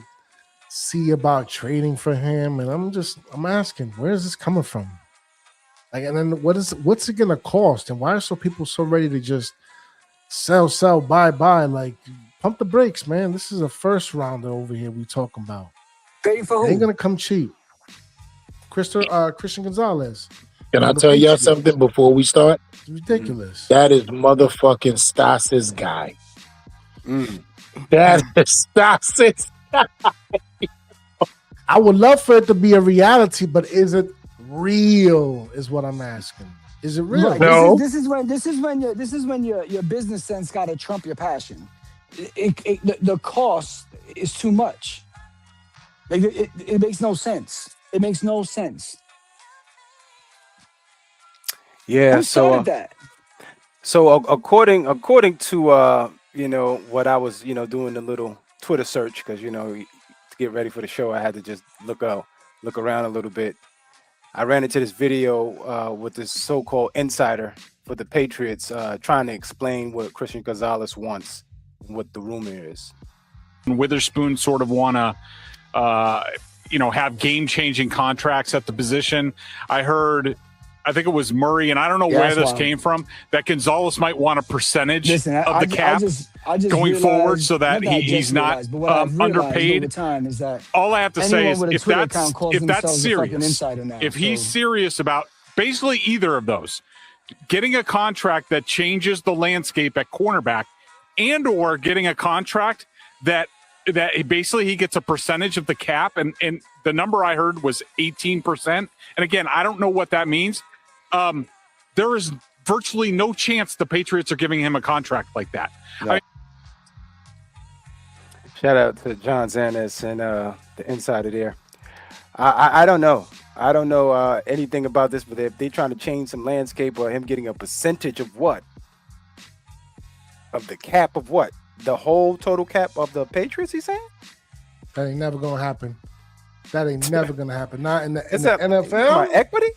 see about trading for him, and I'm asking, where is this coming from? And then what's it gonna cost, and why are people so ready to just sell, buy? Pump the brakes, man. This is a first rounder over here we talking about. Paying for who? Ain't gonna come cheap. Christian Gonzalez. Can I tell y'all something before we start? It's ridiculous. That is motherfucking Stas's guy. That is Stas's guy. I would love for it to be a reality, but is it real? Is what I'm asking. Is it real? Right. No. This is when your business sense got to trump your passion. The cost is too much. It makes no sense. It makes no sense. Yeah. Who started that? So according to what I was doing a little Twitter search because to get ready for the show I had to just look around a little bit. I ran into this video with this so-called insider for the Patriots trying to explain what Christian Gonzalez wants, what the rumor is. Witherspoon sort of want to, have game-changing contracts at the position. I think it was Murray, and I don't know where this came from, that Gonzalez might want a percentage of the cap going forward so that he's not underpaid. Is that all I have to say is if that's serious, now, if he's serious about basically either of those, getting a contract that changes the landscape at cornerback and or getting a contract that basically he gets a percentage of the cap, and the number I heard was 18%. And again, I don't know what that means. There is virtually no chance the Patriots are giving him a contract like that. No. Shout out to John Zanis and the insider there. I don't know. I don't know anything about this, but if they're trying to change some landscape or him getting a percentage of what? Of the cap of what? The whole total cap of the Patriots, he's saying? That ain't never going to happen. That ain't never going to happen. Not in the NFL. Equity?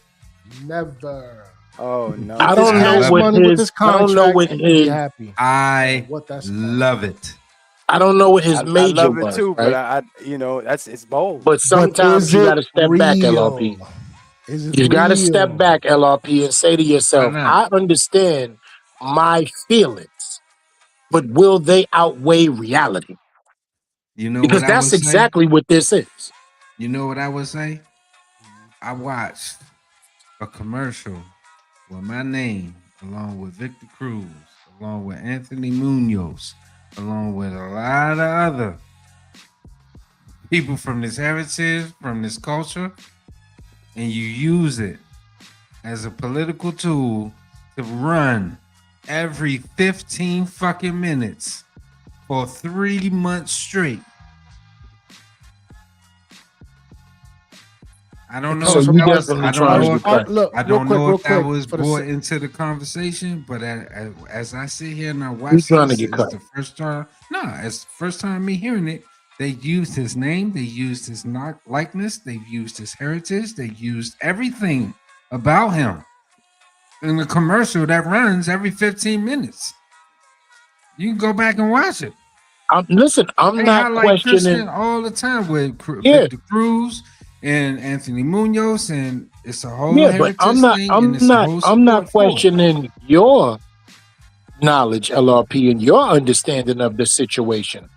Never. Oh, no. I don't know what his happy. I love it. I don't know what his major I love it was, too, right? but it's bold. But sometimes you got to step back, LRP. You got to step back, LRP, and say to yourself, I understand my feelings, but will they outweigh reality? Because that's exactly what this is. You know what I would say? I watched a commercial with my name, along with Victor Cruz, along with Anthony Munoz, along with a lot of other people from this heritage, from this culture, and you use it as a political tool to run every 15 fucking minutes for 3 months straight. I don't know. So if you definitely trying to cut. I don't know if that was brought into the conversation, but as I sit here and I watch this, it's the first time. No, it's the first time me hearing it. They used his name, they used his likeness, they've used his heritage, they used everything about him in the commercial that runs every 15 minutes. You can go back and watch it. Listen, I'm not questioning all the time with Victor Cruz and Anthony Munoz, and it's a whole but I'm not questioning your knowledge, LRP, and your understanding of the situation.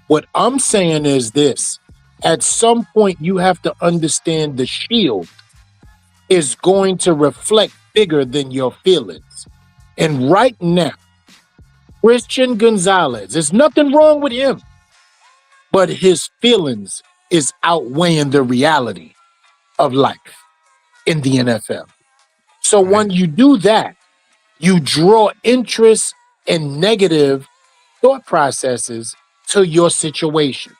What I'm saying is this: at some point, you have to understand the shield is going to reflect bigger than your feelings. And right now, Christian Gonzalez, there's nothing wrong with him, but his feelings is outweighing the reality of life in the NFL. So when you do that, you draw interest and negative thought processes to your situation.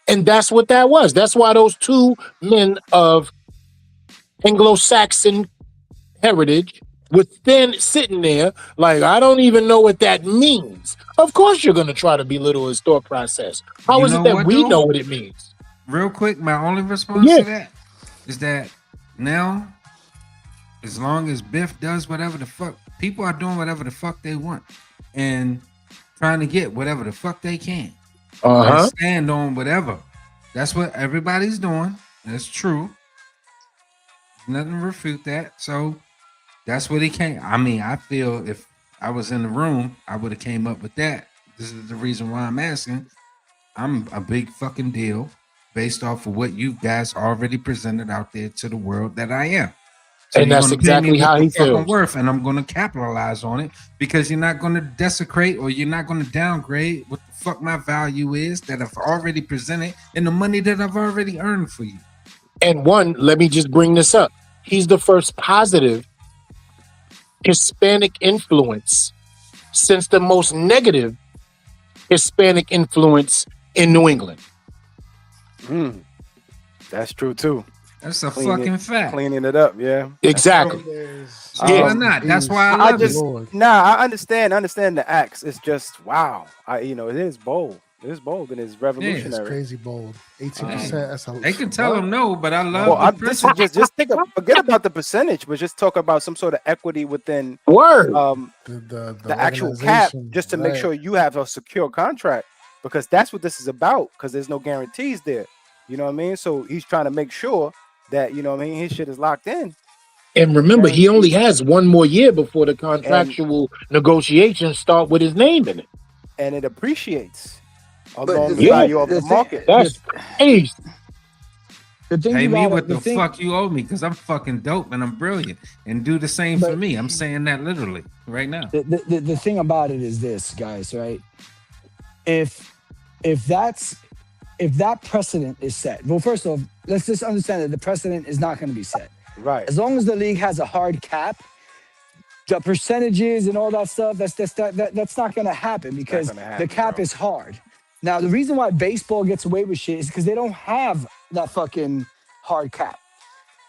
And that's what that was. That's why those two men of Anglo-Saxon heritage were then sitting there like, I don't even know what that means. Of course you're going to try to belittle his thought process. How is it that we know what it means? Real quick, my only response to that is that now, as long as Biff does whatever the fuck, people are doing whatever the fuck they want and trying to get whatever the fuck they can. And stand on whatever. That's what everybody's doing. That's true. Nothing to refute that. So that's what he came. I mean, I feel if I was in the room, I would have came up with that. This is the reason why I'm asking. I'm a big fucking deal based off of what you guys already presented out there to the world that I am. So and that's exactly how he feels. Worth, and I'm going to capitalize on it because you're not going to desecrate or you're not going to downgrade what the fuck my value is that I've already presented and the money that I've already earned for you. And one, let me just bring this up. He's the first positive Hispanic influence since the most negative Hispanic influence in New England. That's true too. That's a fucking fact. Cleaning it up, yeah. Exactly. Why not? That's why I love it. I understand the acts. It's just wow. It is bold. It is bold and it's revolutionary. Yeah, it's crazy bold. 18%. That's a they can tell them no, but I love. This is just forget about the percentage, but just talk about some sort of equity within the actual cap, just to make sure you have a secure contract, because that's what this is about. Because there's no guarantees there. You know what I mean? So he's trying to make sure that his shit is locked in. And remember, he only has one more year before the contractual negotiations start with his name in it, and it appreciates. Along the value of the market. That's crazy. Pay me what the fuck you owe me, because I'm fucking dope and I'm brilliant. And do the same for me. I'm saying that literally right now. The thing about it is this, guys, right? If that precedent is set, well, first of all, let's just understand that the precedent is not going to be set. Right. As long as the league has a hard cap, the percentages and all that stuff, that's not going to happen because the cap is hard. Now, the reason why baseball gets away with shit is because they don't have that fucking hard cap.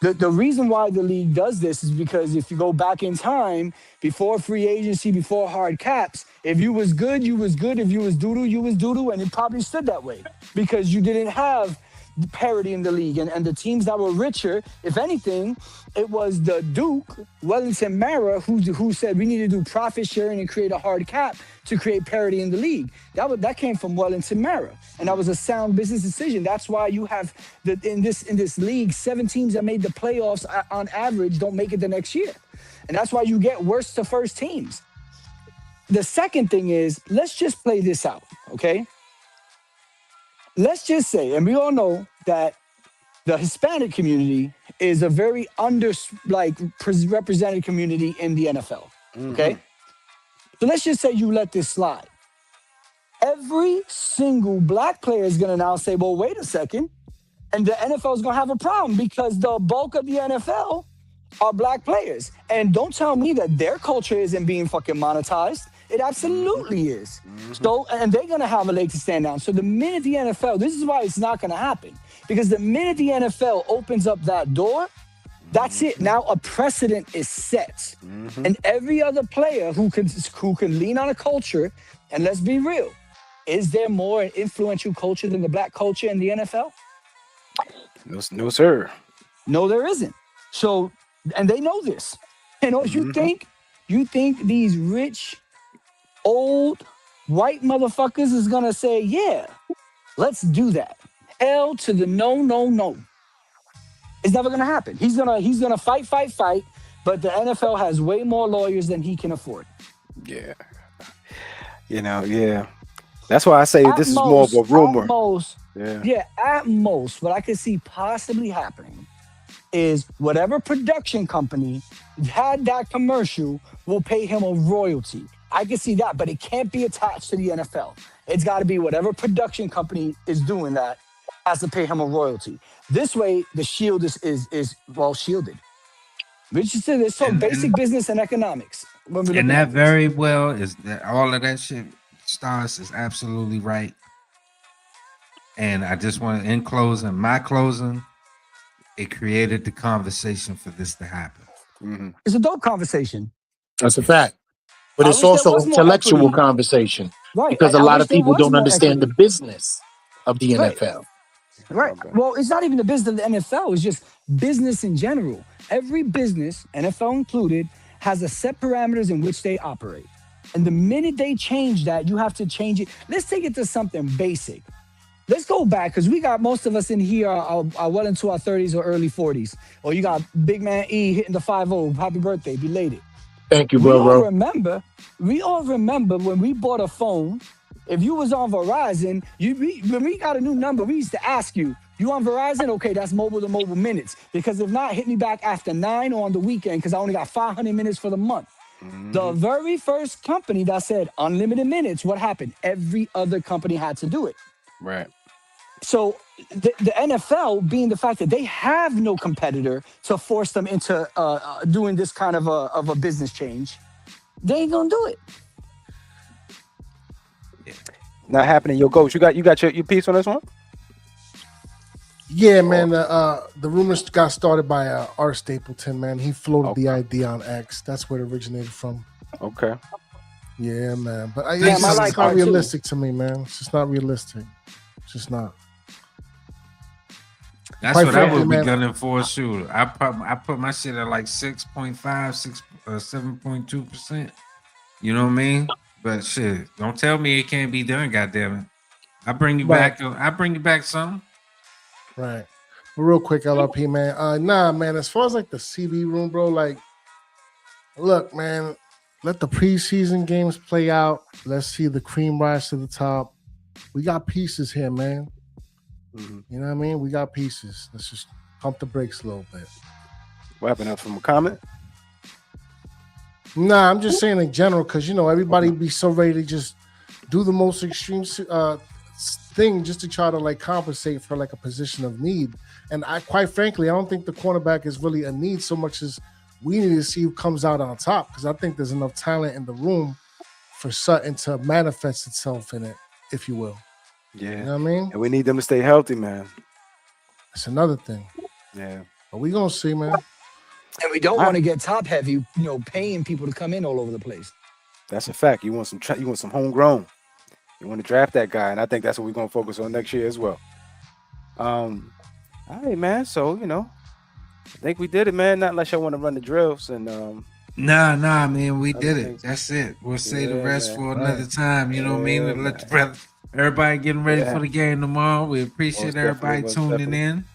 The reason why the league does this is because if you go back in time, before free agency, before hard caps, if you was good, you was good. If you was doo-doo, you was doo-doo. And it probably stood that way because you didn't have parity in the league. And the teams that were richer, if anything, it was the Duke, Wellington Mara, who said we need to do profit sharing and create a hard cap to create parity in the league. That came from Wellington Mara, and that was a sound business decision. That's why you have in this league, 7 teams that made the playoffs on average don't make it the next year, and that's why you get worst to first teams. The second thing is, let's just play this out, okay? Let's just say, and we all know that the Hispanic community is a very represented community in the NFL, okay? So let's just say you let this slide. Every single black player is going to now say, well, wait a second. And the NFL is going to have a problem because the bulk of the NFL are black players. And don't tell me that their culture isn't being fucking monetized. It absolutely is. So, and they're going to have a leg to stand down. So the minute the NFL, this is why it's not going to happen. Because the minute the NFL opens up that door, that's it. Now a precedent is set. And every other player who can lean on a culture, and let's be real, is there more influential culture than the black culture in the NFL? No, sir. No, there isn't. So, and they know this. You know, you think these rich, old, white motherfuckers is gonna say, yeah, let's do that. Hell to the no. It's never gonna happen. He's gonna fight, but the NFL has way more lawyers than he can afford. Yeah. Yeah. That's why I say this is more of a rumor. At most, what I could see possibly happening is whatever production company had that commercial will pay him a royalty. I can see that, but it can't be attached to the NFL. It's got to be whatever production company is doing that has to pay him a royalty. This way, the shield is well shielded. Which is this so basic business and economics. And that very well is that all of that shit, Stars is absolutely right. And I just want to, in closing, my closing, it created the conversation for this to happen. Mm-hmm. It's a dope conversation. That's a fact. But I it's wish there also was more intellectual equity. conversation Right. because a I lot wish of there people was don't more understand the equity. business of the Right. NFL. Right. Well, it's not even the business of the NFL. It's just business in general. Every business, NFL included, has a set parameters in which they operate. And the minute they change that, you have to change it. Let's take it to something basic. Let's go back, because we got most of us in here are well into our 30s or early 40s. Or you got Big Man E hitting the 5-0. Happy birthday, belated. Thank you, We all bro. remember when we bought a phone. If you was on Verizon, when we got a new number, we used to ask you on Verizon? Okay, that's mobile to mobile minutes. Because if not, hit me back after 9 or on the weekend, because I only got 500 minutes for the month. Mm-hmm. The very first company that said unlimited minutes, what happened? Every other company had to do it. Right. So the NFL, being the fact that they have no competitor to force them into doing this kind of a business change, they ain't gonna do it. Not happening. Yo, Coach, you got your piece on this one? Yeah, man. The rumors got started by Art Stapleton, man. He floated the idea on X. That's where it originated from. Okay. Yeah, man. But I it's like not Art realistic to me, man. It's just not realistic. It's just not. That's Quite what frankly, I would be man, gunning for. Shoot, I put my shit at like 7.2%. You know what I mean? But shit, don't tell me it can't be done. Goddamn it! I bring you back. I bring you back some. Right. But real quick, LRP, man. Nah, man. As far as like the CB room, bro, like, look, man, let the preseason games play out. Let's see the cream rise to the top. We got pieces here, man. Mm-hmm. You know what I mean? We got pieces. Let's just pump the brakes a little bit. What happened from a comment? Nah, I'm just saying in general, because, you know, everybody be so ready to just do the most extreme thing just to try to, like, compensate for, like, a position of need. And quite frankly, I don't think the cornerback is really a need so much as we need to see who comes out on top, because I think there's enough talent in the room for Sutton to manifest itself in it, if you will. Yeah. You know what I mean? And we need them to stay healthy, man. That's another thing. Yeah. But we going to see, man. And we don't want to get top heavy, you know, paying people to come in all over the place. That's a fact. You want some homegrown. You want to draft that guy, and I think that's what we're gonna focus on next year as well. All right, man. So I think we did it, man. Not unless y'all want to run the drills and Nah, man, we did it. That's it. We'll say the rest for another time. You know what I mean? And let the brother, everybody getting ready for the game tomorrow. We appreciate everybody tuning in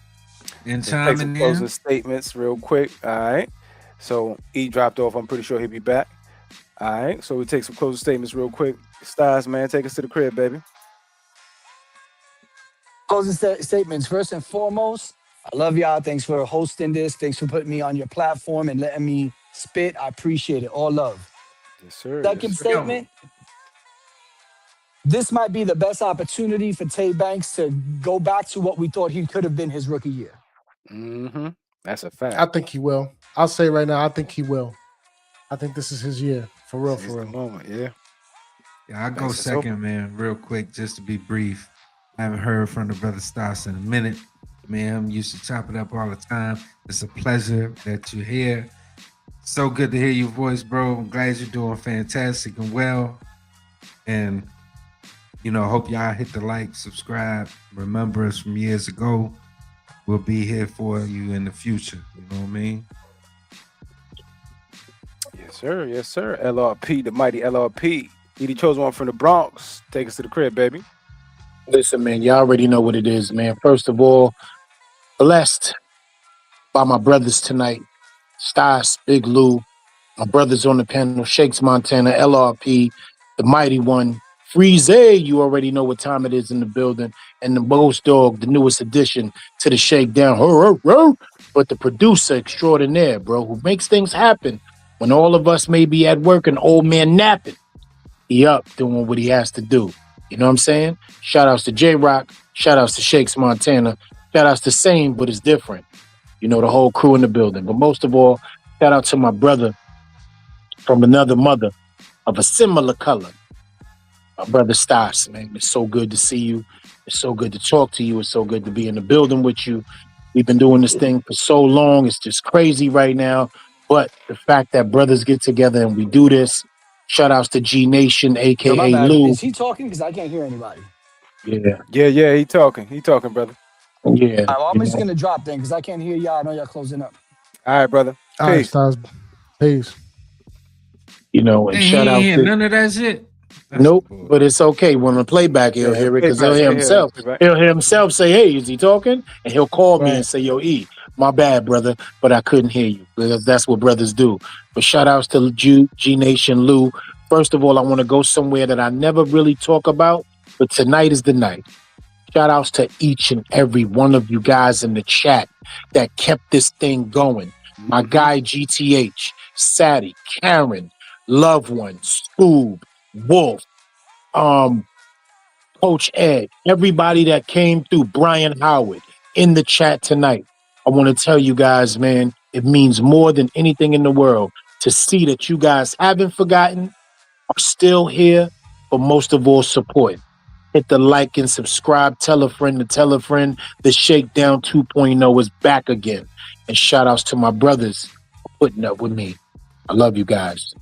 and chiming in. Closing statements real quick. All right. So E dropped off. I'm pretty sure he'll be back. All right. So we take some closing statements real quick. Styles, man, take us to the crib, baby. Closing statements. First and foremost, I love y'all. Thanks for hosting this. Thanks for putting me on your platform and letting me spit. I appreciate it. All love. Yes, sir. Second statement. This might be the best opportunity for Tay Banks to go back to what we thought he could have been his rookie year. Mm-hmm. That's a fact. I think he will. I'll say right now, I think he will. I think this is his year. For real, for real. Moment, yeah. Yeah, I'll go second, man, real quick, just to be brief. I haven't heard from the brother Stas in a minute. Man, I'm used to chop it up all the time. It's a pleasure that you're here. So good to hear your voice, bro. I'm glad you're doing fantastic and well. And, hope y'all hit the like, subscribe. Remember us from years ago. We'll be here for you in the future. You know what I mean? Yes, sir. Yes, sir. LRP, the mighty LRP. Edie chose one from the Bronx. Take us to the crib, baby. Listen, man, y'all already know what it is, man. First of all, blessed by my brothers tonight. Stas, Big Lou, my brothers on the panel, Shakes Montana, LRP, the mighty one, Freeze, you already know what time it is in the building, and the Ghost Dog, the newest addition to the Shakedown. But the producer extraordinaire, bro, who makes things happen when all of us may be at work and old man napping. He up doing what he has to do. You know what I'm saying? Shout outs to J-Rock. Shout outs to Shakes Montana. Shout outs to Same, but it's different. The whole crew in the building. But most of all, shout out to my brother from another mother of a similar color. My brother Stas, man, it's so good to see you. It's so good to talk to you. It's so good to be in the building with you. We've been doing this thing for so long. It's just crazy right now. But the fact that brothers get together and we do this, shout outs to G Nation, Yo, my aka bad. Lou. Is he talking? Because I can't hear anybody. Yeah, Yeah, he talking, brother. yeah. All right, well, You I'm just know, going to drop then because I can't hear y'all. I know y'all closing up. All right, brother. All right, Peace. Stars. Peace. and Hey, he shout ain't out hear to none of that shit. That's nope, the bull. but it's okay. When the playback, he'll Yeah, hear it because playback, he'll hear yeah, himself. playback. He'll hear himself say, "Hey, is he talking?" And he'll call me Right. and say, "Yo, E, my bad, brother, but I couldn't hear you." Because that's what brothers do. But shout outs to G Nation, Lou. First of all, I want to go somewhere that I never really talk about, but tonight is the night. Shout outs to each and every one of you guys in the chat that kept this thing going. My guy GTH, Sadie, Karen, Loved One, Scoob, Wolf, Coach Ed, everybody that came through, Brian Howard, in the chat tonight. I want to tell you guys, man, it means more than anything in the world to see that you guys haven't forgotten, are still here, but most of all, support. Hit the like and subscribe. Tell a friend to tell a friend. The Shakedown 2.0 is back again. And shout outs to my brothers for putting up with me. I love you guys.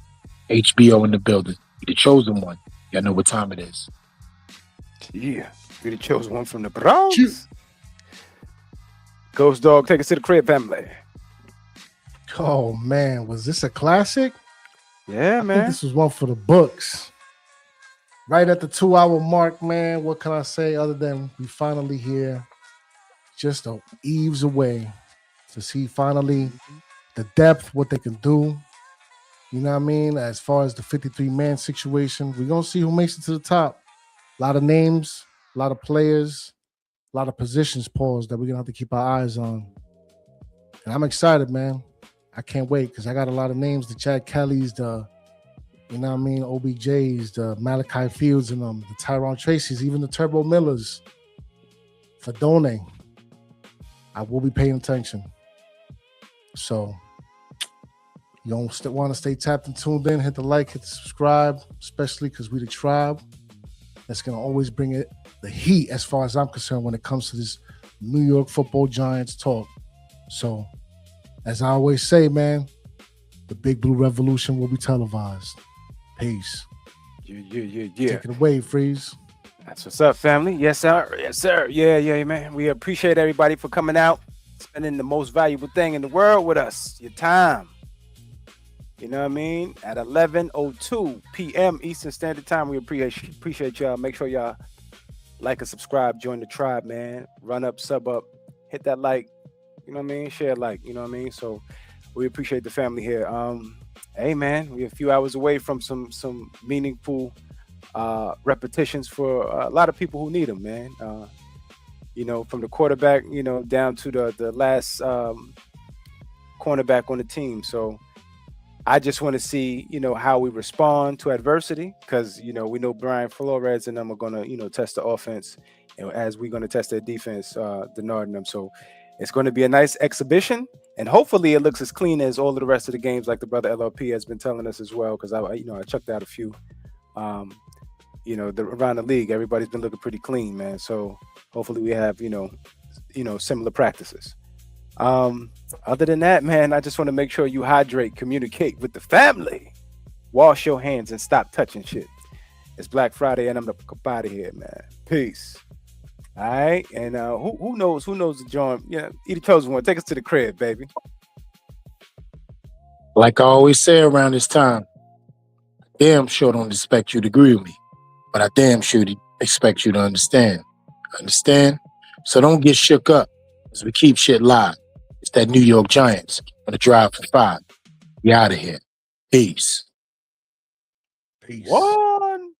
HBO in the building. You're the chosen one. Y'all know what time it is. Yeah, we the chosen one from the Bronx. Ghost Dog, take us to the crib, family. Oh man, was this a classic? Yeah, I think man. this was one for the books. Right at the 2-hour mark, man. What can I say other than we finally here, just a eaves away to see finally the depth, what they can do. You know what I mean? As far as the 53-man situation, we're gonna see who makes it to the top. A lot of names, a lot of players, a lot of positions paused that we're gonna have to keep our eyes on. And I'm excited, man. I can't wait because I got a lot of names. The Chad Kellys, the you know what I mean, OBJs, the Malachi Fields and them, the Tyron Tracy's, even the Turbo Millers, Fadone. I will be paying attention. So you don't want to stay tapped and tuned in, hit the like, hit the subscribe, especially because we the tribe. That's going to always bring it the heat as far as I'm concerned when it comes to this New York Football Giants talk. So as I always say, man, the Big Blue Revolution will be televised. Peace. Yeah. Take it away, Freeze. That's what's up, family. Yes, sir. Yes, sir. Yeah, man. We appreciate everybody for coming out, spending the most valuable thing in the world with us, your time. You know what I mean? At 11:02 p.m. Eastern Standard Time, we appreciate y'all. Make sure y'all like and subscribe, join the tribe, man. Run up, sub up, hit that like, you know what I mean? Share like, you know what I mean? So we appreciate the family here. Hey, man, we're a few hours away from some meaningful repetitions for a lot of people who need them, man. You know, from the quarterback, you know, down to the last cornerback on the team. So I just want to see, you know, how we respond to adversity because, you know, we know Brian Flores and them are going to, you know, test the offense as we're going to test their defense, Denard and them. So it's going to be a nice exhibition. And hopefully it looks as clean as all of the rest of the games, like the brother LLP has been telling us as well, because I checked out a few. You know, around the league, everybody's been looking pretty clean, man. So hopefully we have, you know, similar practices. Other than that, man, I just want to make sure you hydrate, communicate with the family, wash your hands, and stop touching shit. It's Black Friday, and I'm gonna come out of here, man. Peace. All right, and who knows the joint? Yeah, Eat the chosen one. Take us to the crib, baby. Like I always say around this time, damn sure don't expect you to agree with me, but I damn sure expect you to understand. Understand? So don't get shook up as we keep shit live. It's that New York Giants on the drive for 5. We out of here. Peace. Peace. One.